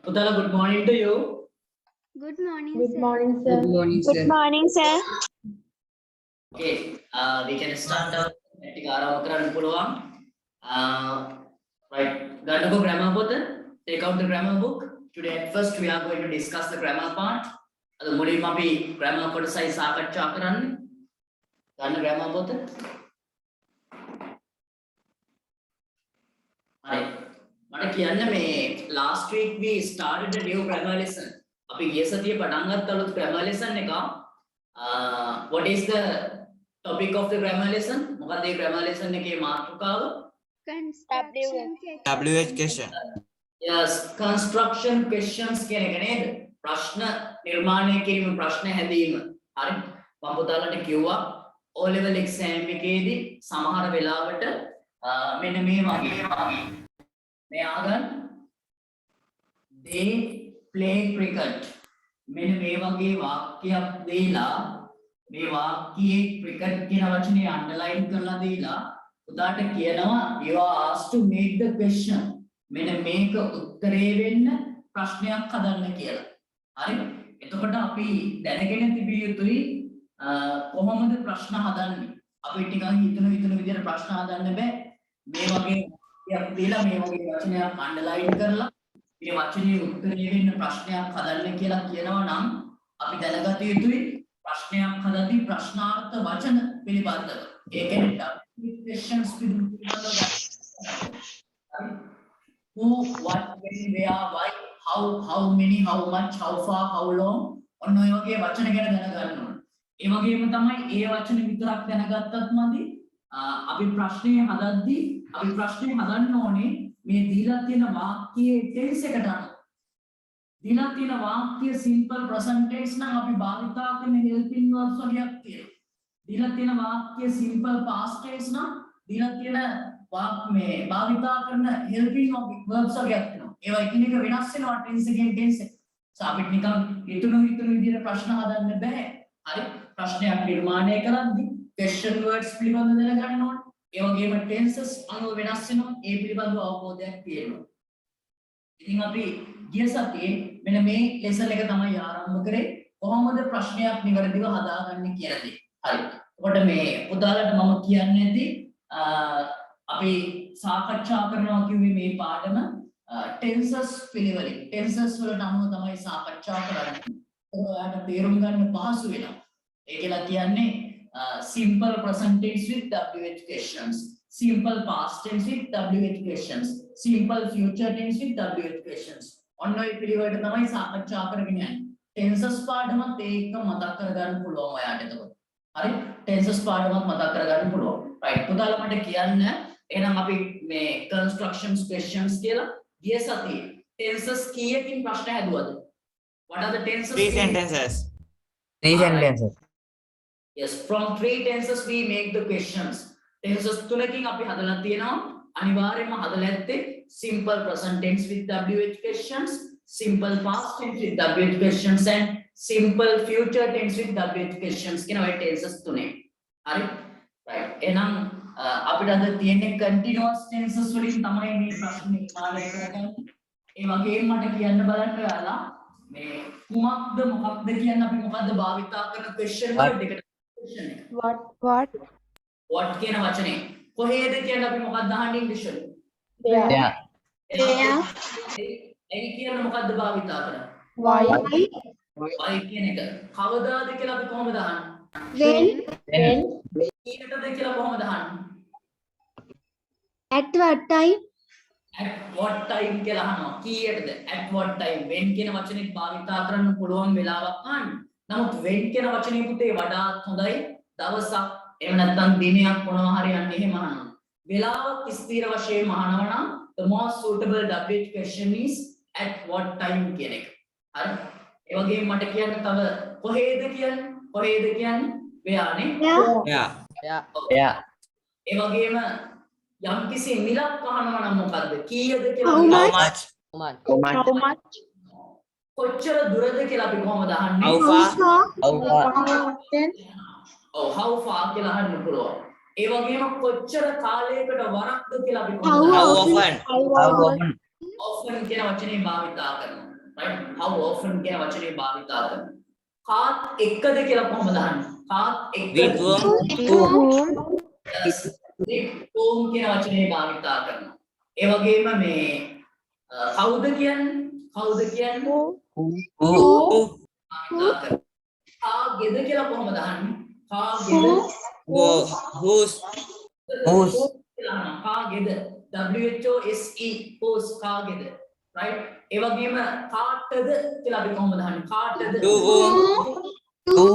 Putala, good morning to you. Good morning, Good sir. morning, sir. Good morning, Good sir. morning, sir. Okay, we can start our Tikara Puluam. Right, Gandako grammar book. Take out the grammar book. Today at first we are going to discuss the grammar part. The Mulimapi grammar code size Sakat Chakran. Ganda grammar book. Right. මට කියන්න මේ last week we started a new grammar lesson. අපි ගිය සතියේ පටන් ගත්ත අලුත් grammar lesson එක. What is the topic of the grammar lesson? මොකක්ද මේ grammar lesson එකේ මාතෘකාව? Construction. WH question. Yes, construction questions කියන එක නේද? ප්‍රශ්න නිර්මාණය කිරීම ප්‍රශ්න හැදීම. හරි. මම පුතාලට කිව්වා O level exam එකේදී සමහර වෙලාවට මෙන්න මේ වගේ මේ ආගන් they play cricket මෙන්න මේ වගේ වාක්‍යයක් දීලා මේ වාක්‍යයේ cricket කියන වචනේ underline කරලා දීලා උදාට කියනවා you are asked to make the question මෙන්න මේක උත්තරේ වෙන්න ප්‍රශ්නයක් හදන්න කියලා. හරි. එතකොට අපි දැනගෙන තිබිය යුතුයි කොහොමද ප්‍රශ්න හදන්නේ. අපි ටිකක් හිතන විදිහට ප්‍රශ්න හදන්න බෑ. මේ වගේ යක් දීලා මේ වගේ වචනයක් අන්ඩර්ලයින් කරලා මේ වචනේ උත්තරේ වෙන්න ප්‍රශ්නයක් හදන්න කියලා කියනවා නම් අපි දැනගත යුතුයි ප්‍රශ්නයක් හදද්දී ප්‍රශ්නාර්ථ වචන පිළිබඳව. ඒ කියන්නේ questions පිළිබඳව who, what, when, where, why, how many, how much, how far, how long ඔන්න ඔය වගේ වචන ගැන දැනගන්න ඕන. ඒ වගේම තමයි ඒ වචන විතරක් දැනගත්තත් මදි. අපි ප්‍රශ්නේ හදද්දී අපි ප්‍රශ්නේ හදන්න ඕනේ මේ දීලා තියෙන වාක්‍යයේ ටෙන්ස් එකට අනුව. දීලා තියෙන වාක්‍ය සිම්පල් ප්‍රසන්ට් ටෙන්ස් නම් අපි භාවිතා කරන හෙල්පින් වර්බ්ස් වගේක් තියෙනවා. දීලා තියෙන වාක්‍ය සිම්පල් පාස්ට් ටෙන්ස් නම් දීලා තියෙන මේ භාවිතා කරන හෙල්පින් වර්බ්ස් වගේක් තියෙනවා. ඒවා එකිනෙක වෙනස් වෙනවා ටෙන්ස් එකෙන් ටෙන්ස් එක. අපිට නිකන් හිතුණු විදිහට ප්‍රශ්න හදන්න බෑ. හරි. ප්‍රශ්නයක් නිර්මාණය කරද්දී question words පිළිබඳව දැනගන්න ඕනේ. ඒ වගේම tenses අනුව වෙනස් වෙනවා. ඒ පිළිබඳව අවබෝධයක් තියෙනවා. ඉතින් අපි ගිය සතියේ මෙන්න මේ lesson එක තමයි ආරම්භ කරේ. කොහොමද ප්‍රශ්නයක් නිවැරදිව හදාගන්නේ කියන දේ. හරි. එතකොට මේ උදාහරණයක් මම කියන්නේ නැති අපි සාකච්ඡා කරනවා කිව්වේ මේ පාඩම tenses පිළිවෙලින්. tenses වලට අනුව තමයි සාකච්ඡා කරන්නේ. ඔයාලට තේරුම් ගන්න පහසු වෙනවා. ඒකලා කියන්නේ simple present tense with WH questions, simple past tense with WH questions, simple future tense with WH questions. ඔන්න ඔය පිළිවෙලට තමයි සාකච්ඡා කරගෙන යන්නේ. tenses පාඩමත් ඒක මතක් කරගන්න පුළුවන් ඔයාලට එතකොට. හරි? tenses පාඩමත් මතක් කරගන්න පුළුවන්. right. පුතාලා මට කියන්න එහෙනම් අපි මේ constructions questions කියලා ගිය සතියේ tenses කීයකින් ප්‍රශ්න හැදුවද? What are the tenses? 3 sentences. 3 sentences. Yes, from 3 tenses we make the questions. Tenses තුනකින් අපි හදලා තියෙනවා. අනිවාර්යයෙන්ම හදලා ඇත්තේ simple present tense with WH questions, simple past tense with WH questions and simple future tense with WH questions කියන ඔය tenses තුනේ. හරි? right. එහෙනම් අපිට අද තියෙන්නේ continuous tenses වලින් තමයි මේ ප්‍රශ්නේ නිර්මාණය කරගන්නේ. ඒ වගේම මට කියන්න බලන්න ඔයාලා මේ කුමක්ද මොකක්ද කියන්නේ අපි මොකද්ද භාවිතා කරන question word එකට what කියන වචනේ කොහේද කියන්නේ අපි මොකක්ද අහන්නේ ඉංග්‍රීසි වලින් Yeah. ඒ කියන්නේ මොකද්ද භාවිතා කරන්නේ Why? why කියන එක කවදාද කියලා අපි කොහොමද අහන්නේ When? කීයටද කියලා කොහොමද අහන්නේ At what time? at what time කියලා අහනවා කීයටද at what time when කියන වචනේ භාවිතා කරන්න පුළුවන් වෙලාවක් අහන්න නමුත් when කියන වචනේ පුතේ වඩාත් හොඳයි දවසක් එහෙම නැත්නම් දිනයක් මොනවා හරි යන්නේ එහෙම අහනවා වෙලාවක් ස්ථිර වශයෙන් අහනවා නම් the most suitable WH question is at what time කියන එක හරි ඒ වගේම මට කියන්න තව කොහේද කියන්නේ where නේ Yeah. Yeah. ඒ වගේම යම් කිසි මිලක් අහනවා නම් මොකද්ද කීයද කියලා How How much? much? How much? කොච්චර දුරද කියලා අපි කොහොමද අහන්නේ How far? How far? Then? how far කියලා අහන්න පුළුවන් ඒ වගේම කොච්චර කාලයකට වරක්ද කියලා අපි How කොහොමද How often? often? How often? often කියන වචනේ භාවිතා කරනවා right how often කියන වචනේ භාවිතා කරනවා කාත් එක්කද කියලා කොහොමද අහන්නේ කාත් With එක්කද whom? whom කියන වචනේ භාවිතා කරනවා ඒ වගේම මේ කවුද කියන්නේ Who? භාවිතා කරනවා කාගේද කියලා කොහොමද අහන්නේ කාගේද Whose? Whose? කාගේද WHOSE whose කාගේද right ඒ වගේම කාටද කියලා අපි කොහොමද අහන්නේ කාටද To whom? To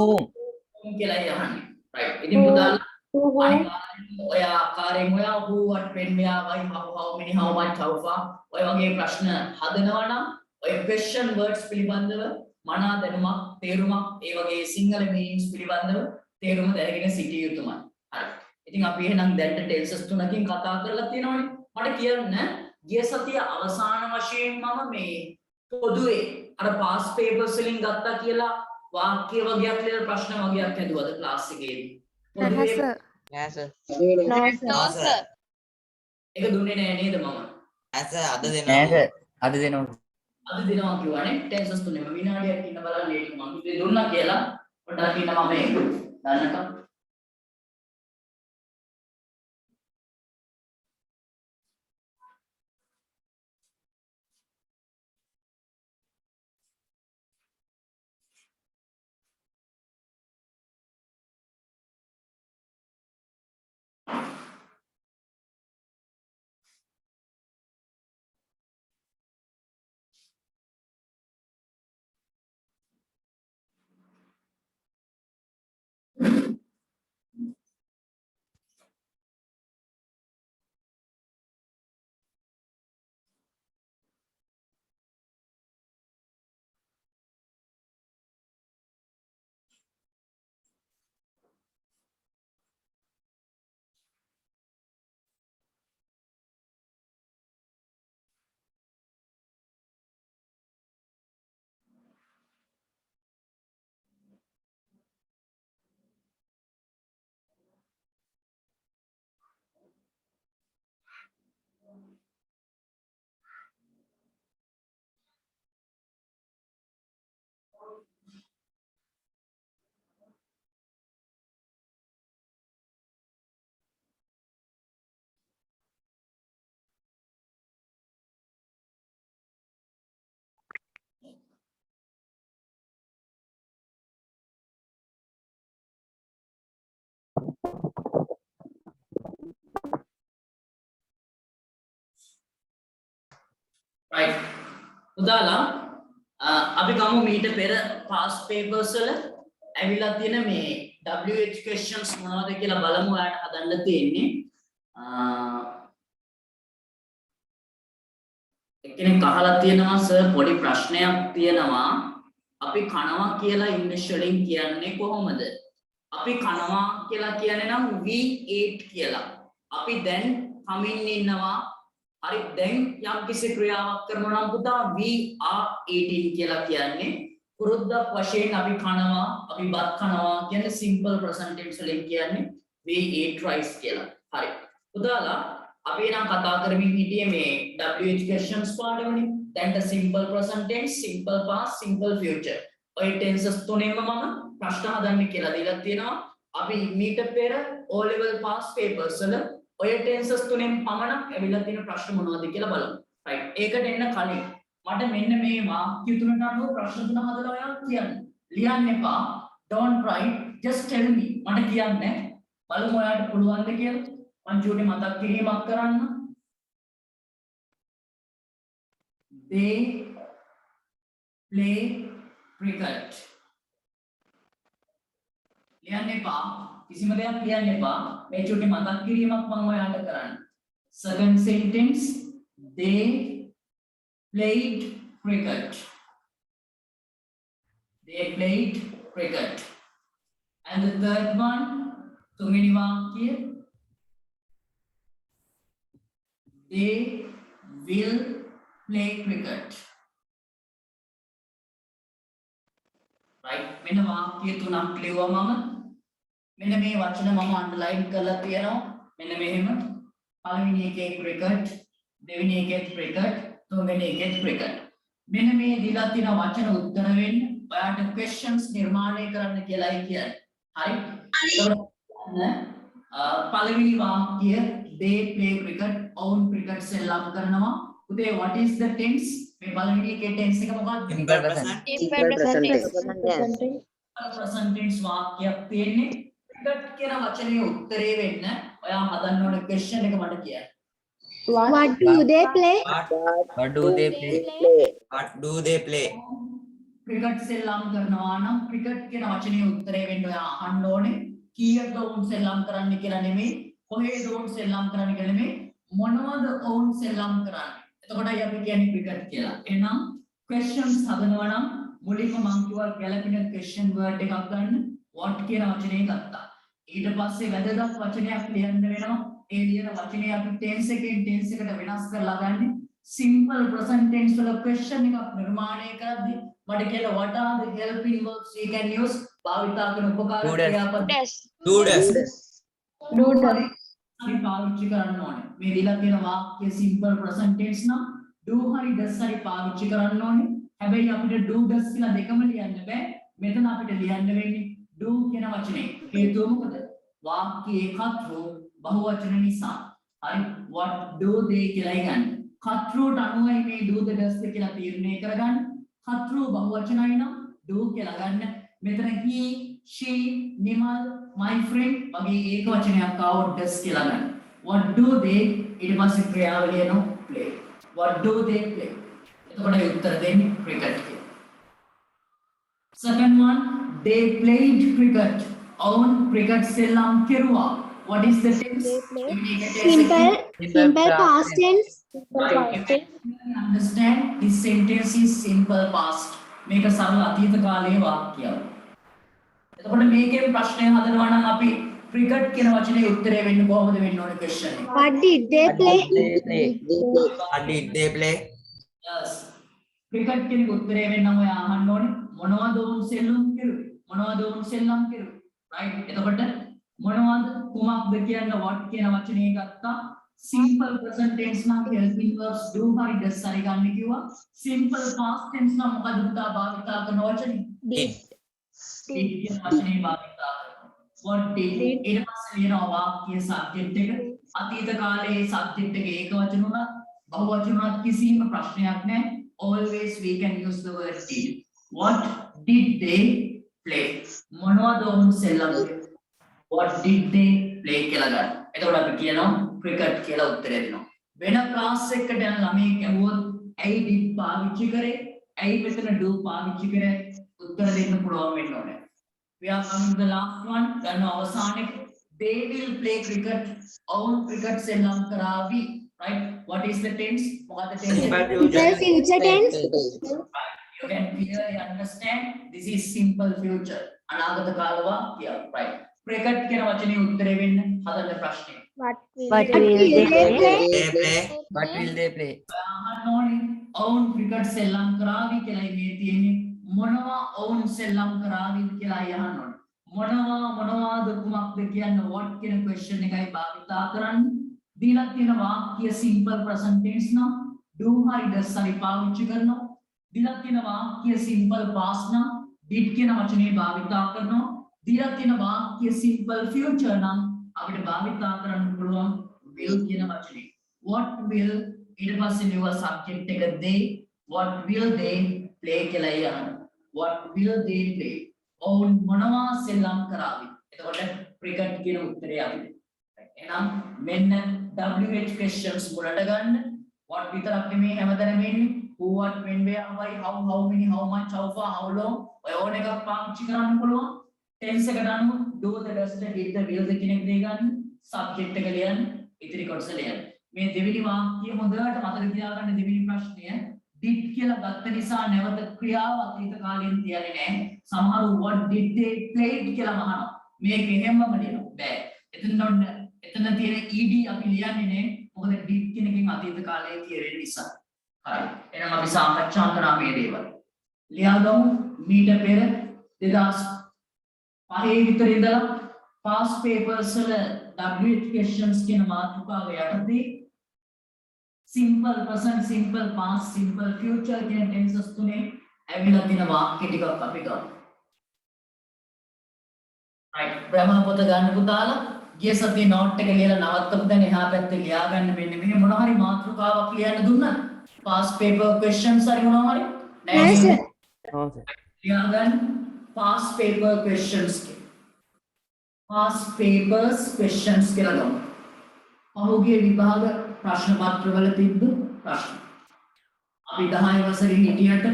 කියලා අහන්නේ right ඉතින් පුතාලා අනිවාර්යෙන්ම ඔය ආකාරයෙන් ඔයා who what when where why how many how much how far ඔය වගේ ප්‍රශ්න හදනවා නම් ඔය question words පිළිබඳව මනා දැනුමක් තේරුමක් ඒ වගේ සිංහල meanings පිළිබඳව තේරුම දැනගෙන සිටිය යුතුමයි හරි ඉතින් අපි එහෙනම් දැන් ටෙන්සස් තුනකින් කතා කරලා තියෙනවානේ මට කියන්න ගිය සතිය අවසාන වශයෙන් මම මේ පොදුවේ අර past papers වලින් ගත්තා කියලා වාක්‍ය වගේක් කියලා ප්‍රශ්න වගේක් හදුවද ක්ලාස් එකේදී පොදුවේ Yes, sir. No sir. ඒක දුන්නේ නෑ නේද මම Yes, sir. අද නෑ දෙනවා. සර් අද දෙනවා අද දිනවා කිව්වනේ ටෙන්සස් තුනේම විනාඩියක් ඉන්න බලන්න ඒක මම ඉතින් දුන්නා කියලා පොඩ්ඩක් ඉන්න මම ඒක දන්නකම් right උදාලා අපි ගමු මීට පෙර past papers වල ඇවිල්ලා තියෙන මේ WH questions මොනවද කියලා බලමු ඔයාලට හදන්න තියෙන්නේ එක්කෙනෙක් අහලා තියෙනවා සර් පොඩි ප්‍රශ්නයක් තියෙනවා අපි කනවා කියලා ඉංග්‍රීසි වලින් කියන්නේ කොහොමද අපි කනවා කියලා කියන්නේ නම් we ate කියලා අපි දැන් කමින් ඉන්නවා හරි දැන් යම් කිසි ක්‍රියාවක් කරනවා නම් පුතා we are eating කියලා කියන්නේ පුරුද්දක් වශයෙන් අපි කනවා අපි බත් කනවා කියන්නේ simple present tense වලින් කියන්නේ we ate rice කියලා හරි පුතාලා අපි නම් කතා කරමින් හිටියේ මේ WH questions පාඩමනේ දැන්ට simple present tense simple past simple future ඔය tenses තුනෙන්ම මම ප්‍රශ්න හදන්න කියලා දීලා තියෙනවා අපි මීට පෙර O level past papers වල ඔය tenses තුනෙන් පමණක් ඇවිල්ලා තියෙන ප්‍රශ්න මොනවද කියලා බලමු. right. ඒකට එන්න කලින් මට මෙන්න මේ වාක්‍ය තුනට අනුව ප්‍රශ්න තුන හදලා ඔයාලා කියන්න. ලියන්න එපා. don't write just tell me. මට කියන්න. බලමු ඔයාලට පුළුවන්ද කියලා. මං චූටි මතක් කිරීමක් කරන්න. they play cricket. ලියන්න එපා. කිසිම දෙයක් ලියන්න එපා මේ චුටි මතක් කිරීමක් මම ඔයාලට කරන්න second sentence they played cricket and the third one තුන්වෙනි වාක්‍යය they will play cricket right මෙන්න වාක්‍ය තුනක් ලියුවා මම මෙන්න මේ වචන මම අන්ඩර්ලයින් කරලා තියෙනවා මෙන්න මෙහෙම පළවෙනි එකේ ක්‍රිකට් දෙවෙනි එකේ ක්‍රිකට් තුන්වෙනි එකේ ක්‍රිකට් මෙන්න මේ දීලා තියෙන වචන උත්තර වෙන්න ඔයාට questions නිර්මාණය කරන්න කියලායි කියන්නේ. හරි? පළවෙනි වාක්‍ය they play cricket own cricket සෙල්ලම් කරනවා. උදේ what is the tense? මේ පළවෙනි එකේ tense එක මොකක්ද? Simple present. present tense වාක්‍යයක් තියෙන්නේ. cricket කියන වචනේ උත්තරේ වෙන්න ඔයා හදන්න ඕන question එක මට කියන්න. What do they play? What do they play? What do they play? Cricket සෙල්ලම් කරනවා නම් ක්‍රිකට් කියන වචනේ උත්තරේ වෙන්න ඔයා අහන්න ඕනේ කීයද ඔවුන් සෙල්ලම් කරන්නේ කියලා නෙමෙයි කොහේද ඔවුන් සෙල්ලම් කරන්නේ කියලා නෙමෙයි මොනවද ඔවුන් සෙල්ලම් කරන්නේ. එතකොටයි අපි කියන්නේ ක්‍රිකට් කියලා. එහෙනම් questions හදනවා නම් මුලින්ම මම කිව්වා ගැලපෙන question word එකක් ගන්න what කියන වචනේ ගත්තා. ඊට පස්සේ වැදගත් වචනයක් ලියන්න වෙනවා. ඒ ලියන වචනේ අපි tense එකෙන් tense එකට වෙනස් කරලා ගන්න. simple present tense වල question එකක් නිර්මාණය කරද්දී මට කියලා what are the helping verbs we can use භාවිතා කරන උපකාරක ක්‍රියාපද Do this. අපි පාවිච්චි කරන්න ඕනේ. මේ දීලා තියෙන වාක්‍ය simple present tense නම් do හරි does හරි පාවිච්චි කරන්න ඕනේ. හැබැයි අපිට do does කියලා දෙකම ලියන්න බෑ. මෙතන අපිට ලියන්න වෙන්නේ do කියන වචනේ. හේතුව මොකද? වාක්‍යයේ කතෘ බහුවචන නිසා. හරි what do they කියලා ගන්න. කතෘට අනුවයි මේ do the does කියලා තීරණය කරගන්න. කතෘ බහුවචනයි නම් do කියලා ගන්න. මෙතන he she Nimal my friend වගේ ඒක වචනයක් ආවොත් does කියලා ගන්න. what do they ඊට පස්සේ ක්‍රියාවලිය නෝ play. what do they play? එතකොට උත්තර දෙන්නේ cricket කියලා. second one they played cricket. ඔවුන් cricket සෙල්ලම් කෙරුවා. what is the tense? Simple past tense. Understand this sentence is simple past. මේක සරල අතීත කාලයේ වාක්‍යයක්. එතකොට මේකෙන් ප්‍රශ්නය හදනවා නම් අපි ක්‍රිකට් කියන වචනේ උත්තරේ වෙන්න කොහොමද වෙන්න ඕනේ question එක. What did they play? What did they play? yes cricket කියන උත්තරේ වෙන්න ඔය අහන්න ඕනේ මොනවද වුන් සෙල්ලම් කෙරුවේ මොනවද වුන් සෙල්ලම් කෙරුවේ right එතකොට මොනවද කුමක්ද කියන what කියන වචනේ ගත්තා simple present tense නම් helping verbs do හරි does හරි ගන්න කිව්වා simple past tense නම් මොකද පුතා භාවිතා කරන වචනේ Did. did කියන වචනේ භාවිතා කරනවා what did ඊට පස්සේ ලියනවා වාක්‍ය subject එක අතීත කාලයේ subject එක ඒක වචන උනත් බහුවචන උනත් කිසිම ප්‍රශ්නයක් නැහැ always we can use the word did what did they play මොනවද ඔවුන් සෙල්ලම් කළේ what did they play කියලා ගන්න එතකොට අපි කියනවා ක්‍රිකට් කියලා උත්තරය දෙනවා වෙන ක්ලාස් එකකට යන ළමයෙක් ඇහුවොත් ඇයි did පාවිච්චි කරේ ඇයි මෙතන do පාවිච්චි කරේ උත්තර දෙන්න පුළුවන් වෙන්න ඕනේ we are coming to the last one ගන්න අවසාන එක they will play cricket own cricket සෙල්ලම් කරાવી right what is the tense මොකද tense Simple Simple future tense. you can clearly understand this is simple future අනාගත කාල වාක්‍යය right cricket කියන වචනේ උත්තරේ වෙන්න හදන්න ප්‍රශ්නේ What What will they play? They play. What will they play? අහන්න ඕනේ own cricket සෙල්ලම් කරાવી කියලා මේ තියෙන්නේ මොනවා own සෙල්ලම් කරાવી කියලා අහන්න ඕනේ මොනවාද කුමක්ද කියන what කියන question එකයි භාවිතා කරන්නේ දීලා තියෙන වාක්‍ය simple present tense නම් do හරි does හරි පාවිච්චි කරනවා දීලා තියෙන වාක්‍ය simple past නම් did කියන වචනේ භාවිතා කරනවා දීලා තියෙන වාක්‍ය simple future නම් අපිට භාවිතා කරන්න පුළුවන් will කියන වචනේ what will ඊට පස්සේ ලියුවා subject එක they what will they play කියලා යනවා what will they play ඔවුන් මොනවා සෙල්ලම් කරાવી එතකොට cricket කියන උත්තරය අපිට එහෙනම් මෙන්න WH questions වලට ගන්න what විතරක් නෙමෙයි හැමතැනම එන්නේ who what when where why how many how much how far how long ඔය ඕන එකක් පාවිච්චි කරන්න පුළුවන් tense එකට අනුව do the does the did the will the කියන එක දෙය ගන්න subject එක ලියන්න ඉතිරි කොටස ලියන්න මේ දෙවෙනි වාක්‍යය හොඳට මතක තියාගන්න දෙවෙනි ප්‍රශ්නය did කියලා ගත්ත නිසා නැවත ක්‍රියාව අතීත කාලයෙන් තියන්නේ නැහැ සමහරව what did they played කියලා අහනවා මේක එහෙමම ලියනවා බෑ එතන තියෙන ed අපි ලියන්නේ නේ මොකද did කියන එකෙන් අතීත කාලයේ තියෙන නිසා හරි එහෙනම් අපි සාකච්ඡා කරා මේ දේවල් ලියා ගමු මීට පෙර 2005 විතර ඉඳලා past papers වල WH questions කියන මාතෘකාව යටතේ simple present, simple past, simple future කියන tenses තුනේ ඇවිල්ලා තියෙන වාක්‍ය ටිකක් අපි ගමු. right grammar පොත ගන්න පුතාලා ගිය සතියේ note එක ලියලා නවත්තපු දැන් එහා පැත්තේ ලියා ගන්න මෙන්න මෙහෙම මොනවා හරි මාතෘකාවක් ලියන්න දුන්නත් past paper questions හරි මොනවා හරි Yes, sir. ලියා ගන්න past paper questions past papers questions කියලා ගමු. පහුගිය විභාග ප්‍රශ්න පත්‍රවල තිබ්බ ප්‍රශ්න. අපි 10 වසරේ හිටියට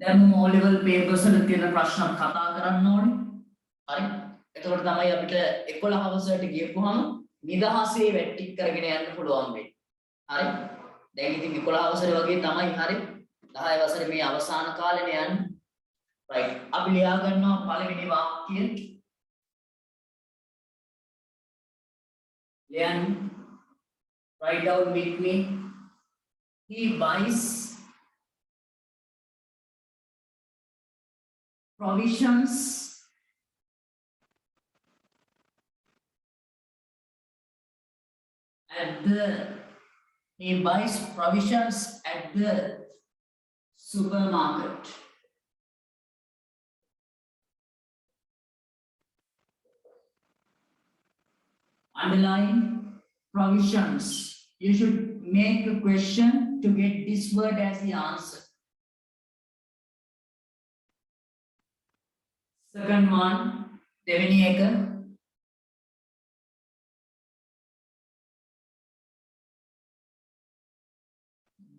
දැන් O level papers වල තියෙන ප්‍රශ්න කතා කරන්න ඕනේ. හරි. එතකොට තමයි අපිට 11 වසරට ගියපුවාම නිදහසේ වැටික් කරගෙන යන්න පුළුවන් වෙන්නේ. හරි. දැන් ඉතින් 11 වසරේ වගේ තමයි හරි. 10 වසරේ මේ අවසාන කාලේනේ යන්නේ. right. අපි ලියා ගන්නවා පළවෙනි වාක්‍යය. Leon, write down with me. He buys provisions at the supermarket. Underline provisions. You should make a question to get this word as the answer. Second one, දෙවෙනි එක.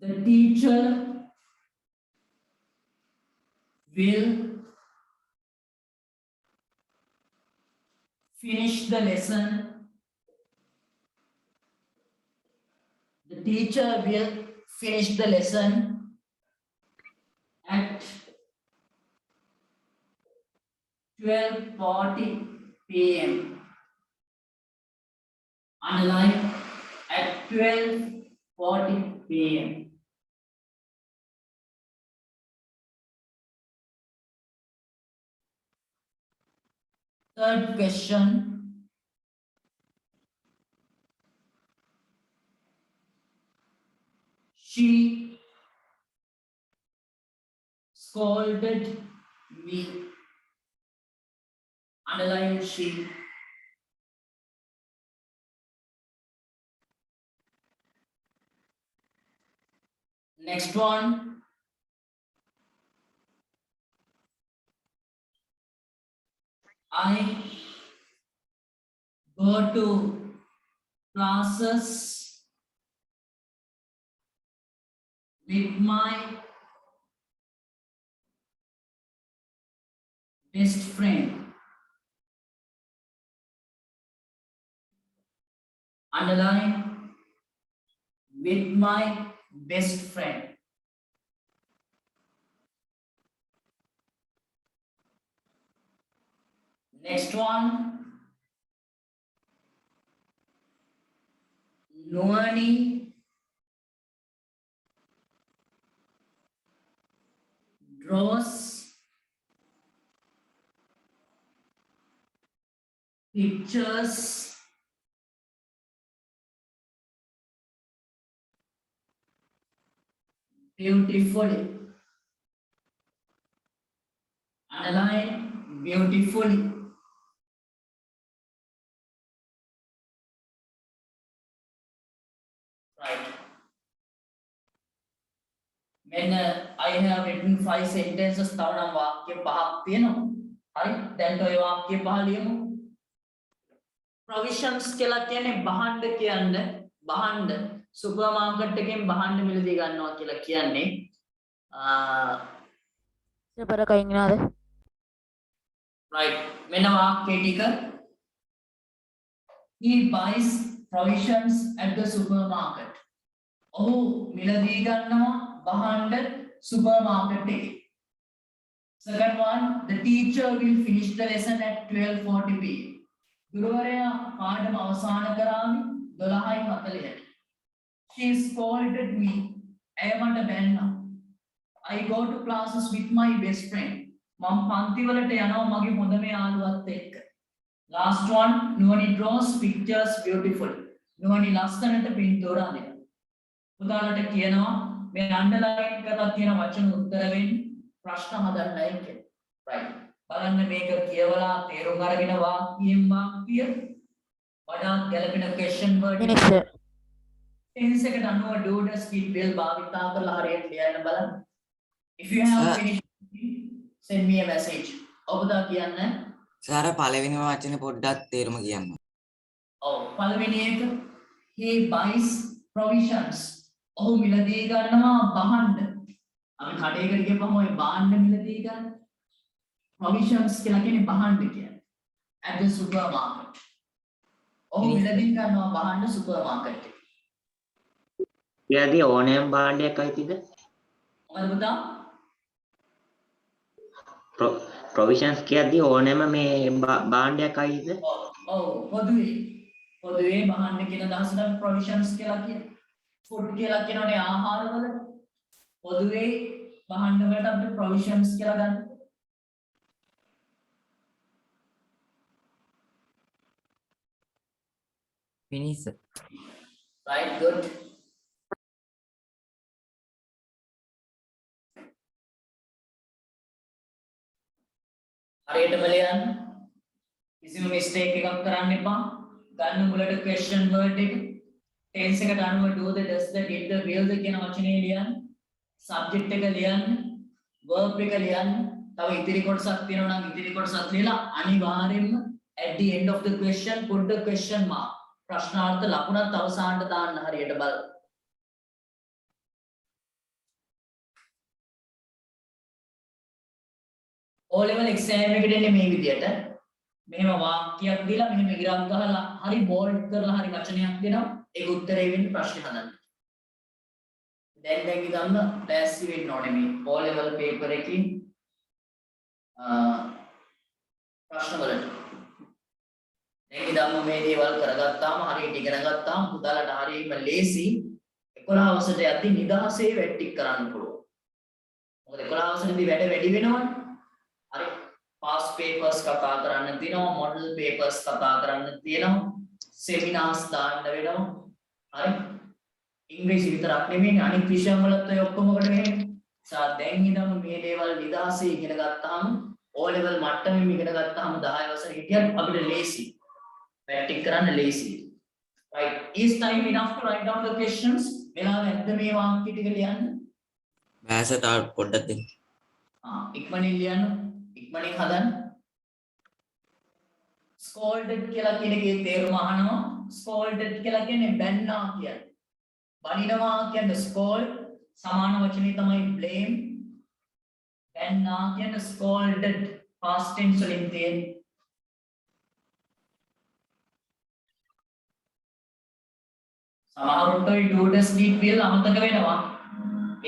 The teacher will finish the lesson. The teacher will finish the lesson at 12:40 p.m. Underline at 12:40 p.m. Third question. She scolded me. Underline she. Next one. I go to classes with my best friend. Underline with my best friend. Next one. Nuani draws pictures beautifully. Underline beautifully. Right. When I have written 5 sentences, තව නම් වාක්‍ය 5ක් තියෙනවා. හරි. දැන් ඔය වාක්‍ය 5 ලියමු. Provisions කියලා කියන්නේ බහඬ කියන්න. බහඬ සුපර් මාකට් එකෙන් බහඬ මිලදී ගන්නවා කියලා කියන්නේ Separate kain nada. right. මෙන්න වාක්‍ය ටික. He buys provisions at the supermarket. ඔහු මිලදී ගන්නවා බහඬ සුපර් මාකට් එකේ. Second one, the teacher will finish the lesson at 12:40 p.m. ගුරුවරයා පාඩම අවසන් කරාවි 12:40ට. She scolded me. ඇය මට බැන්නා. I go to classes with my best friend. මම පන්ති වලට යනවා මගේ හොඳම යාළුවත් එක්ක. Last one, Nuani draws pictures beautiful. Nuani ලස්සනට පින්තූර අඳිනවා. උදාහරණයක් කියනවා මේ අන්ඩර්ලයින් කරලා තියෙන වචන උත්තර වෙන්නේ ප්‍රශ්න හදන්නයි කියන්නේ. right. බලන්න මේක කියවලා තේරුම් අරගෙන වාක්‍යයෙන් වාක්‍ය වඩාත් ගැළපෙන question word Minutes, sir. tense එකට අනුව do does keep will භාවිතා කරලා හරියට ලියන්න බලන්න. if you have finished send me a message. ඔබදා කියන්න. සාර පළවෙනිම වචනේ පොඩ්ඩක් තේරුම කියන්න. ඔව් පළවෙනි එක he buys provisions. ඔහු මිලදී ගන්නවා බහන්න. අපි කඩේකට ගියපම ඔය බාන්න මිලදී ගන්න. provisions කියලා කියන්නේ බහන්න කියන්නේ. at the supermarket. ඔහු මිලදී ගන්නවා බහන්න supermarket එකේ. කියලාදී ඕනෑම භාණ්ඩයක් අයිතිද? මොකද පුතා? ප්‍රොවිෂන්ස් කියද්දී ඕනෑම මේ භාණ්ඩයක් අයිතිද? ඔව් පොදුවේ බහන්න කියන දහසට provisions කියලා කියන්නේ. food කියලා කියනෝනේ ආහාරවල. පොදුවේ බහන්න වලට අපිට provisions කියලා ගන්න. Finish. right good. හරියටම ලියන්න. කිසිම mistake එකක් කරන්න එපා. ගන්න මුලට question word එක tense එකට අනුව do the does the did the will the කියන වචනේ ලියන්න. subject එක ලියන්න. verb එක ලියන්න. තව ඉතිරි කොටසක් තියෙනවා නම් ඉතිරි කොටසක් ලියලා අනිවාර්යයෙන්ම at the end of the question put the question mark. ප්‍රශ්නාර්ථ ලකුණත් අවසානට දාන්න හරියට බලන්න. O level exam එකට එන්නේ මේ විදියට. මෙහෙම වාක්‍යයක් දීලා මෙහෙම ඉරක් ගහලා හරි බෝල්ඩ් කරලා හරි වචනයක් දෙනවා. ඒක උත්තරේ වෙන්නේ ප්‍රශ්නේ හදන්න. දැන් ඉඳන්ම ලෑස්ති වෙන්න ඕනේ මේ O level paper එකකින් ප්‍රශ්න වලට. දැන් ඉඳන්ම මේ දේවල් කරගත්තාම හරියට ඉගෙන ගත්තාම පුතාලට හරියම ලේසි 11 වසරට යද්දි නිදහසේ වැට්ටික් කරන්න පුළුවන්. මොකද 11 වසරේදී වැඩ වැඩි වෙනවනේ. හරි past papers කතා කරන්න තියෙනවා model papers කතා කරන්න තියෙනවා seminars දාන්න වෙනවා හරි ඉංග්‍රීසි විතරක් නෙමෙයි අනිත් විෂයන් වලත් ඔය ඔක්කොම කොට වෙන්නේ සා දැන් ඉඳන් මේ දේවල් නිදාසේ ඉගෙන ගත්තාම O level මට්ටමෙන් ඉගෙන ගත්තාම 10 වසර හිටියත් අපිට ලේසි ප්‍රැක්ටිස් කරන්න ලේසි right is time enough to write down the questions වෙලාව ඇද්ද මේ වාක්‍ය ටික ලියන්න බෑස තාල පොඩ්ඩක් දෙන්න. ඉක්මනින් ලියන්න ඉක්මනින් හදන්න scolded කියලා කියන එකේ තේරුම අහනවා scolded කියලා කියන්නේ බැන්නා කියන්නේ බනිනවා කියන්නේ scold සමාන වචනේ තමයි blame බැන්නා කියන්නේ scolded past tense වලින් තියෙන්නේ සමහරවිට ඔය do does did will අමතක වෙනවා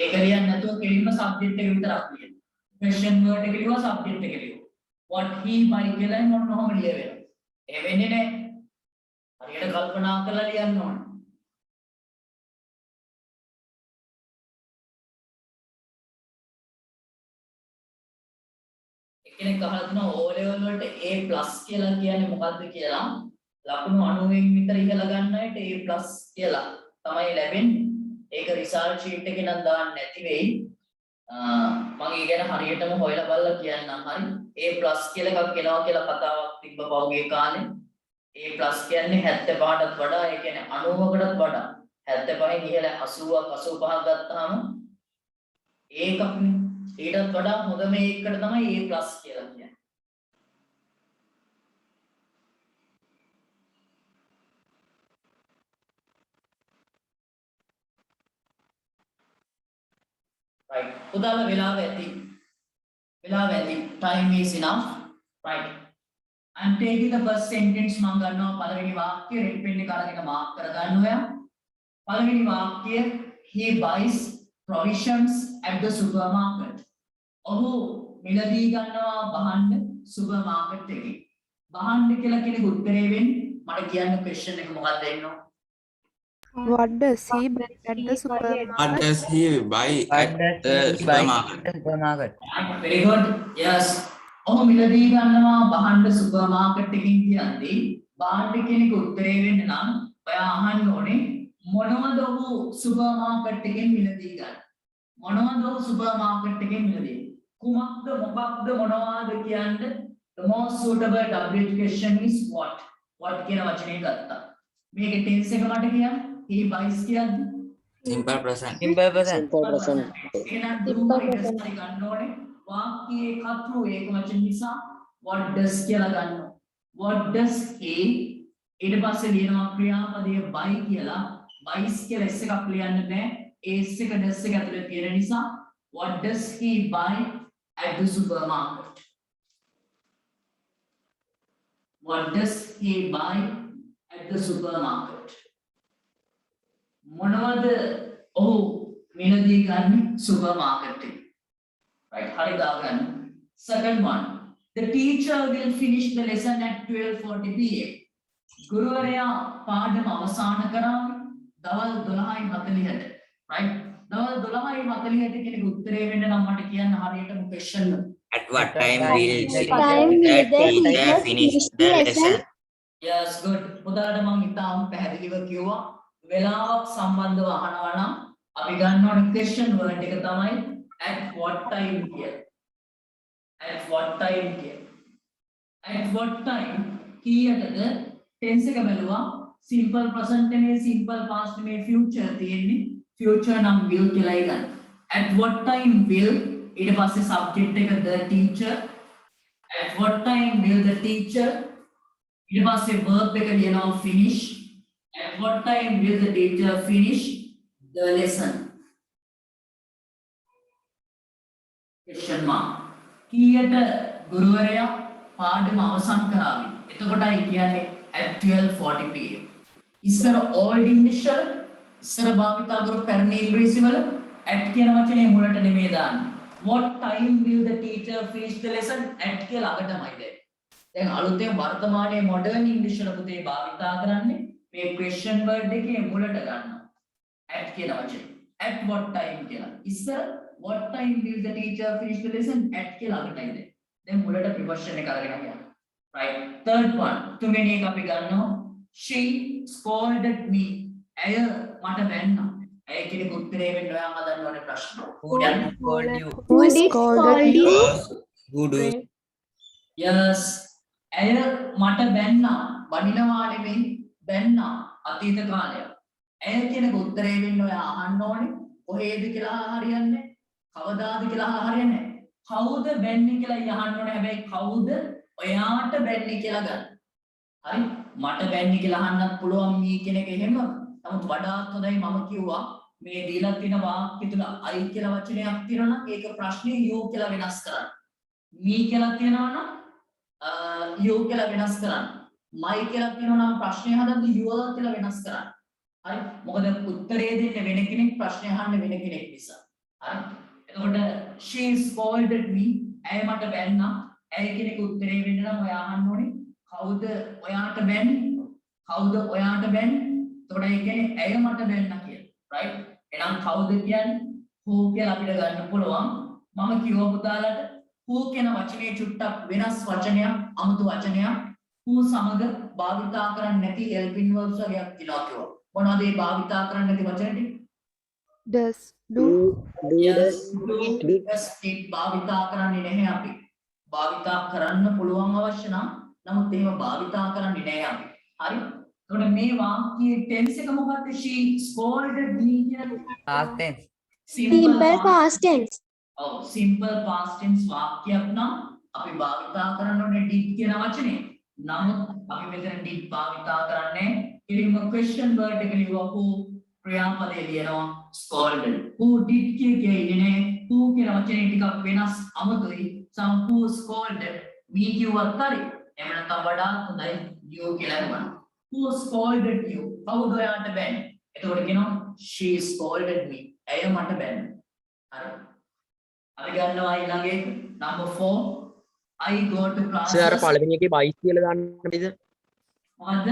ඒක ලියන්න නැතුව කෙලින්ම subject එක විතරක් ලියන්න question word එක ලියුවා subject එක ලියුවා what he buy කියලා මොන ඔහොම ලියවෙනවා ඒ වෙන්නේ නැහැ හරියට කල්පනා කරලා ලියන්න ඕන එක්කෙනෙක් අහලා තිනවා O level වලට A+ කියලා කියන්නේ මොකද්ද කියලා ලකුණු 90න් විතර ඉහළ ගන්න අයට A+ කියලා තමයි ලැබෙන්නේ ඒක රිසල්ට් ෂීට් එකේ නම් දාන්න නැති වෙයි මම ඒ ගැන හරියටම හොයලා බලලා කියන්නම් හරි A+ කියලා එකක් එනවා කියලා කතාවක් තිබ්බ පහුගිය කාලේ A+ කියන්නේ 75ටත් වඩා ඒ කියන්නේ 90කටත් වඩා 75න් ඉහළ 80ක් 85ක් ගත්තාම ඒකක්නේ ඊටත් වඩා හොඳම එකකට තමයි A+ කියලා කියන්නේ right උදාල වෙලාව ඇති time is enough right I'm taking the first sentence මම ගන්නවා පළවෙනි වාක්‍යය red pen එක අරගෙන මාක් කරගන්න ඔයා පළවෙනි වාක්‍යය he buys provisions at the supermarket ඔහු මිලදී ගන්නවා බහන්න සුපර්මාකට් එකේ බහන්න කියලා කෙනෙක් උත්තරේ වෙන්නේ මට කියන්න question එක මොකක්ද එන්නෝ What does he buy at the supermarket? What does he buy at the supermarket? Very good. Yes. ඔහු මිලදී ගන්නවා බහන්න සුපර්මාකට් එකකින් කියන්නේ බහන්න කෙනෙක් උත්තරේ වෙන්න නම් ඔයා අහන්න ඕනේ මොනවද ඔහු සුපර් මාකට් එකෙන් මිලදී ගන්න? මොනවද ඔහු සුපර් මාකට් එකෙන් මිලදී? කුමක්ද මොකක්ද මොනවාද කියන්නේ the most suitable WH question is what? what කියන වචනේ ගත්තා. මේකේ tense එක මට කියන්න. he buys කියන්නේ simple present. Simple present. එහෙනම් දුරු ඉස්සරහ ගන්න ඕනේ. වාක්‍යයේ කතෘ ඒක වචන නිසා what does කියලා ගන්නවා. what does he ඊට පස්සේ ලියනවා ක්‍රියාපදයේ buy කියලා. buys කියලා s එකක් ලියන්න බෑ. s එක does එක ඇතුලේ තියෙන නිසා what does he buy at the supermarket? what does he buy at the supermarket? මොනවද ඔහු මිලදී ගන්න supermarket එකේ? right හරි දාගන්න. second one, the teacher will finish the lesson at 12:40 pm. ගුරුවරයා පාඩම අවසන් කරන්නේ දවල් 12:40ට. right දවල් 12:40ට කෙනෙක් උත්තරේ වෙන්න නම් මට කියන්න හරියටම question එක. At what time will Time will the the teacher teacher finish finish the the lesson? yes good. පුතාට මම ඉතාම පැහැදිලිව කිව්වා වෙලාවක් සම්බන්ධව අහනවා නම් අපි ගන්න ඕන question word එක තමයි at what time කියලා. at what time කියලා. at what time කීයටද tense එක බැලුවා simple present නේ simple past නේ future තියෙන්නේ future නම් will කියලායි ගන්න. at what time will ඊට පස්සේ subject එක the teacher. at what time will the teacher ඊට පස්සේ verb එක ලියනවා finish. at what time will the teacher finish the lesson? question mark. කීයට ගුරුවරයා පාඩම අවසන් කරાવી? එතකොටයි කියන්නේ at 12:40 pm. ඉස්සර old English වල ඉස්සර භාවිතා කරපු පැරණි ඉංග්‍රීසි වල at කියන වචනේ මුලට නෙමෙයි දාන්නේ. what time will the teacher finish the lesson? at කියලා ළඟටමයි දැන්. දැන් අලුතෙන් වර්තමානයේ modern English වල පුතේ භාවිතා කරන්නේ මේ question word එකේ මුලට ගන්නවා. at කියන වචනේ. at what time කියලා. ඉස්සර what time will the teacher finish the lesson? at කියලා ළඟටයි දැන්. දැන් මුලට preposition එක අරගෙන යනවා. right third one තුන්වෙනි එක අපි ගන්නවා she scolded me. ඇය මට වැන්නා. ඇය කෙනෙක් උත්තරේ වෙන්න ඔයා හදන්න ඕනේ ප්‍රශ්න. Who did call you? Who did scold you? Who do yes ඇය මට වැන්නා. වඩිනවා නෙමෙයි වැන්නා. අතීත කාලයක්. ඇය කෙනෙක් උත්තරේ වෙන්න ඔයා අහන්න ඕනේ. කොහේද කියලා හරියන්නේ කවදාද කියලා හරියන්නේ කවුද වැන්නේ කියලා අහන්න ඕනේ. හැබැයි කවුද ඔයාට වැන්නේ කියලා ගන්න. හරි මට වැන්නේ කියලා අහන්නත් පුළුවන් මේ කෙනෙක් එහෙම. නමුත් වඩාත් හොඳයි මම කිව්වා මේ දීලා තියෙන වාක්‍ය තුල I කියලා වචනයක් තියෙනවා නම් ඒක ප්‍රශ්නේ you කියලා වෙනස් කරන්න. me කියලා තියෙනවා නම් you කියලා වෙනස් කරන්න. my කියලා තියෙනවා නම් ප්‍රශ්නේ හදන්න your කියලා වෙනස් කරන්න. හරි මොකද උත්තරේ දෙන්න වෙන කෙනෙක් ප්‍රශ්නේ අහන්න වෙන කෙනෙක් නිසා. හරි එතකොට she scolded me. ඇය මට වැන්නා. ඇය කෙනෙක් උත්තරේ වෙන්න නම් ඔයා අහන්න ඕනේ කවුද ඔයාට වැන්නේ? කවුද ඔයාට වැන්නේ? එතකොට ඒ කියන්නේ ඇය මට වැන්නා කියලා. right එහෙනම් කවුද කියන්නේ who කියලා අපිට ගන්න පුළුවන්. මම කිව්වා පුතාලට who කියන වචනේ චුට්ටක් වෙනස් වචනයක් අමුතු වචනයක් who සමග භාවිතා කරන්නේ නැති helping verbs වගේක් කියලා කිව්වා. මොනවද මේ භාවිතා කරන්නේ නැති වචන ටික? Does. Do. yes did භාවිතා කරන්නේ නැහැ අපි. භාවිතා කරන්න පුළුවන් අවශ්‍ය නම් නමුත් එහෙම භාවිතා කරන්නේ නැහැ අපි. හරි එතකොට මේ වාක්‍යයේ tense එක මොකක්ද? she scolded me කියන්නේ Past tense. Simple past tense. ඔව් simple past tense වාක්‍යයක් නම් අපි භාවිතා කරන්න ඕනේ did කියන වචනේ. නමුත් අපි මෙතන did භාවිතා කරන්නේ ඉතින් question word එක ලියුවා who ක්‍රියාපදේ ලියනවා scolded. who did කියන්නේ ඉන්නේ who කියන වචනේ ටිකක් වෙනස් අමුතුයි. some who scolded me කිව්වත් හරි. එහෙම නැත්නම් වඩාත් හොඳයි you කියලා ගන්න. who scolded you? කවුද ඔයාට බැන්නේ? එතකොට කියනවා she scolded me. ඇය මට බැන්නේ. හරි. අපි ගන්නවා ඊළඟ එක number 4 I go to class. Sir අර පළවෙනි එකේ 22 කියලා දාන්න බැරිද? මොකද්ද?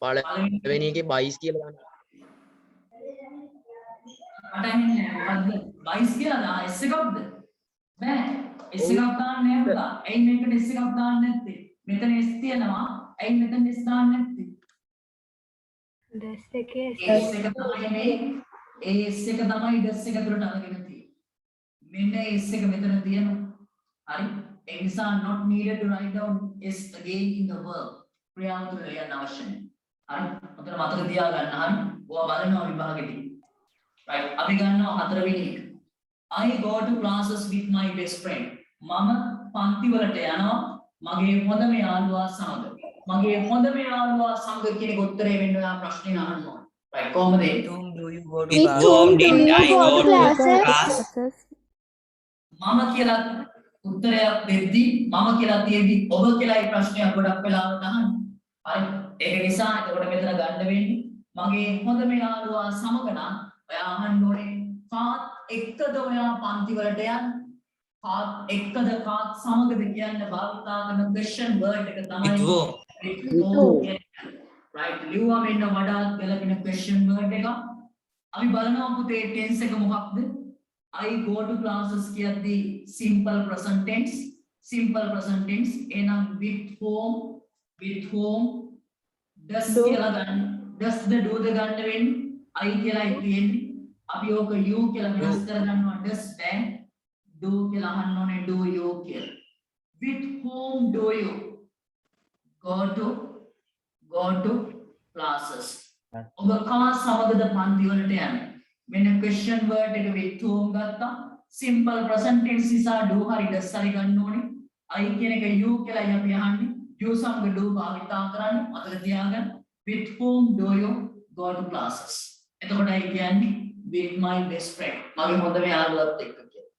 පළවෙනි එකේ 22 කියලා දාන්න. මට ඇහෙන්නේ නැහැ. මොකද්ද? 22 කියලා දා S එකක්ද? බෑ. S එකක් දාන්න නෑ පුතා. ඇයි මේකට S එකක් දාන්න නැත්තේ? මෙතන S තියෙනවා. ඇයි මෙතන S දාන්න නැත්තේ? ඩස් එකේ S එක තමයි මේ S එක තමයි ඩස් එක තුලට අරගෙන තියෙන්නේ. මෙන්න S එක මෙතන තියෙනවා. හරි. ඒ නිසා not needed to write down S again in the verb. ක්‍රියාව තුල ලියන්න අවශ්‍ය නැහැ. හරි. උතන මතක තියාගන්න. හරි. ඔයා බලනවා විභාගෙදී. right. අපි ගන්නවා හතරවෙනි එක. I go to classes with my best friend. මම පන්ති වලට යනවා මගේ හොඳම යාළුවා සමග. මගේ හොඳම යාළුවා සමග කියන එක උත්තරේ වෙන්න ඔයා ප්‍රශ්නේ අහන්න ඕනේ. right. කොහොමද ඒ? With whom do you go to With class? whom do did you I go go to to classes? class? මම කියලා උත්තරයක් දෙද්දි මම කියලා තියෙද්දි ඔබ කියලායි ප්‍රශ්නයක් ගොඩක් වෙලාවට අහන්නේ. හරි. ඒක නිසා එතකොට මෙතන ගන්න වෙන්නේ මගේ හොඳම යාළුවා සමග නම් ඔයා අහන්න ඕනේ කාත් එක්කද ඔයා පන්ති වලට යන්නේ? කාත් එක්කද කාත් සමගද කියන්න භාවිතා කරන question word එක තමයි With whom? with whom කියන්නේ. right. ලියුවා මෙන්න වඩාත් ගැලපෙන question word එක. අපි බලනවා පුතේ tense එක මොකක්ද? I go to classes කියද්දි simple present tense එහෙනම් with whom does කියලා ගන්න does the do the ගන්න වෙන්නේ I කියලායි තියෙන්නේ අපි ඕක you කියලා වෙනස් කරගන්නවා does then do කියලා අහන්න ඕනේ do you කියලා with whom do you go to classes ඔබ කා සමගද පන්ති වලට යන්නේ මෙන්න question word එක with whom ගත්තා simple present tense නිසා do හරි does හරි ගන්න ඕනේ I කියන එක you කියලායි අපි අහන්නේ you සමග do භාවිතා කරන්නේ මතක තියාගන්න with whom do you go to classes එතකොට I කියන්නේ with my best friend මගේ හොඳම යාළුවත් එක්ක කියලා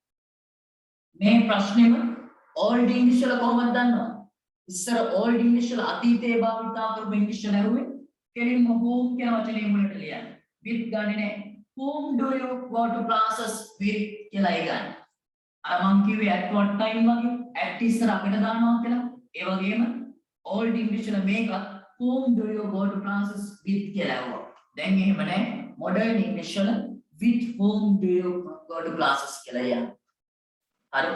මේ ප්‍රශ්නේම old english වල කොහොමද දන්නවද ඉස්සර old english වල අතීතයේ භාවිතා කරපු english වල ඇහුවේ කෙලින්ම whom කියන වචනේ මුලට ලියන්නේ with ගන්නේ නැහැ whom do you go to classes with කියලා ඒ ගන්න. අර මං කිව්වේ at what time වගේ at ඉස්සර අපිට දානවා කියලා. ඒ වගේම old english වල මේකත් whom do you go to classes with කියලා ඇහුවා. දැන් එහෙම නැහැ. modern english වල with whom do you go to classes කියලා යනවා. හරි.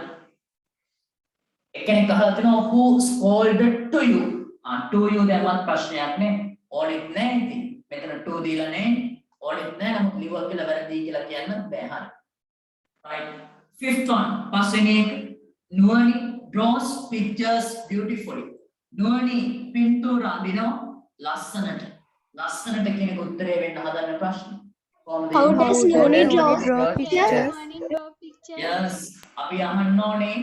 එකෙනෙක් අහලා තිනවා who scolded to you. to you දැන්වත් ප්‍රශ්නයක් නේ. ඕනෙත් නැහැ ඉතින්. මෙතන to දීලා නැහැ. ඕනෙත් නැහැ නමුත් ලිව්වා කියලා වැරදි කියලා කියන්න බෑ හරි. right. Fifth one පස්වෙනි එක නුවණි draws pictures beautifully. නුවණි පින්තූර අඳිනවා ලස්සනට කියන එක උත්තරේ වෙන්න හදන ප්‍රශ්න. කොහොමද? How does Nuni draw pictures? yes අපි අහන්න ඕනේ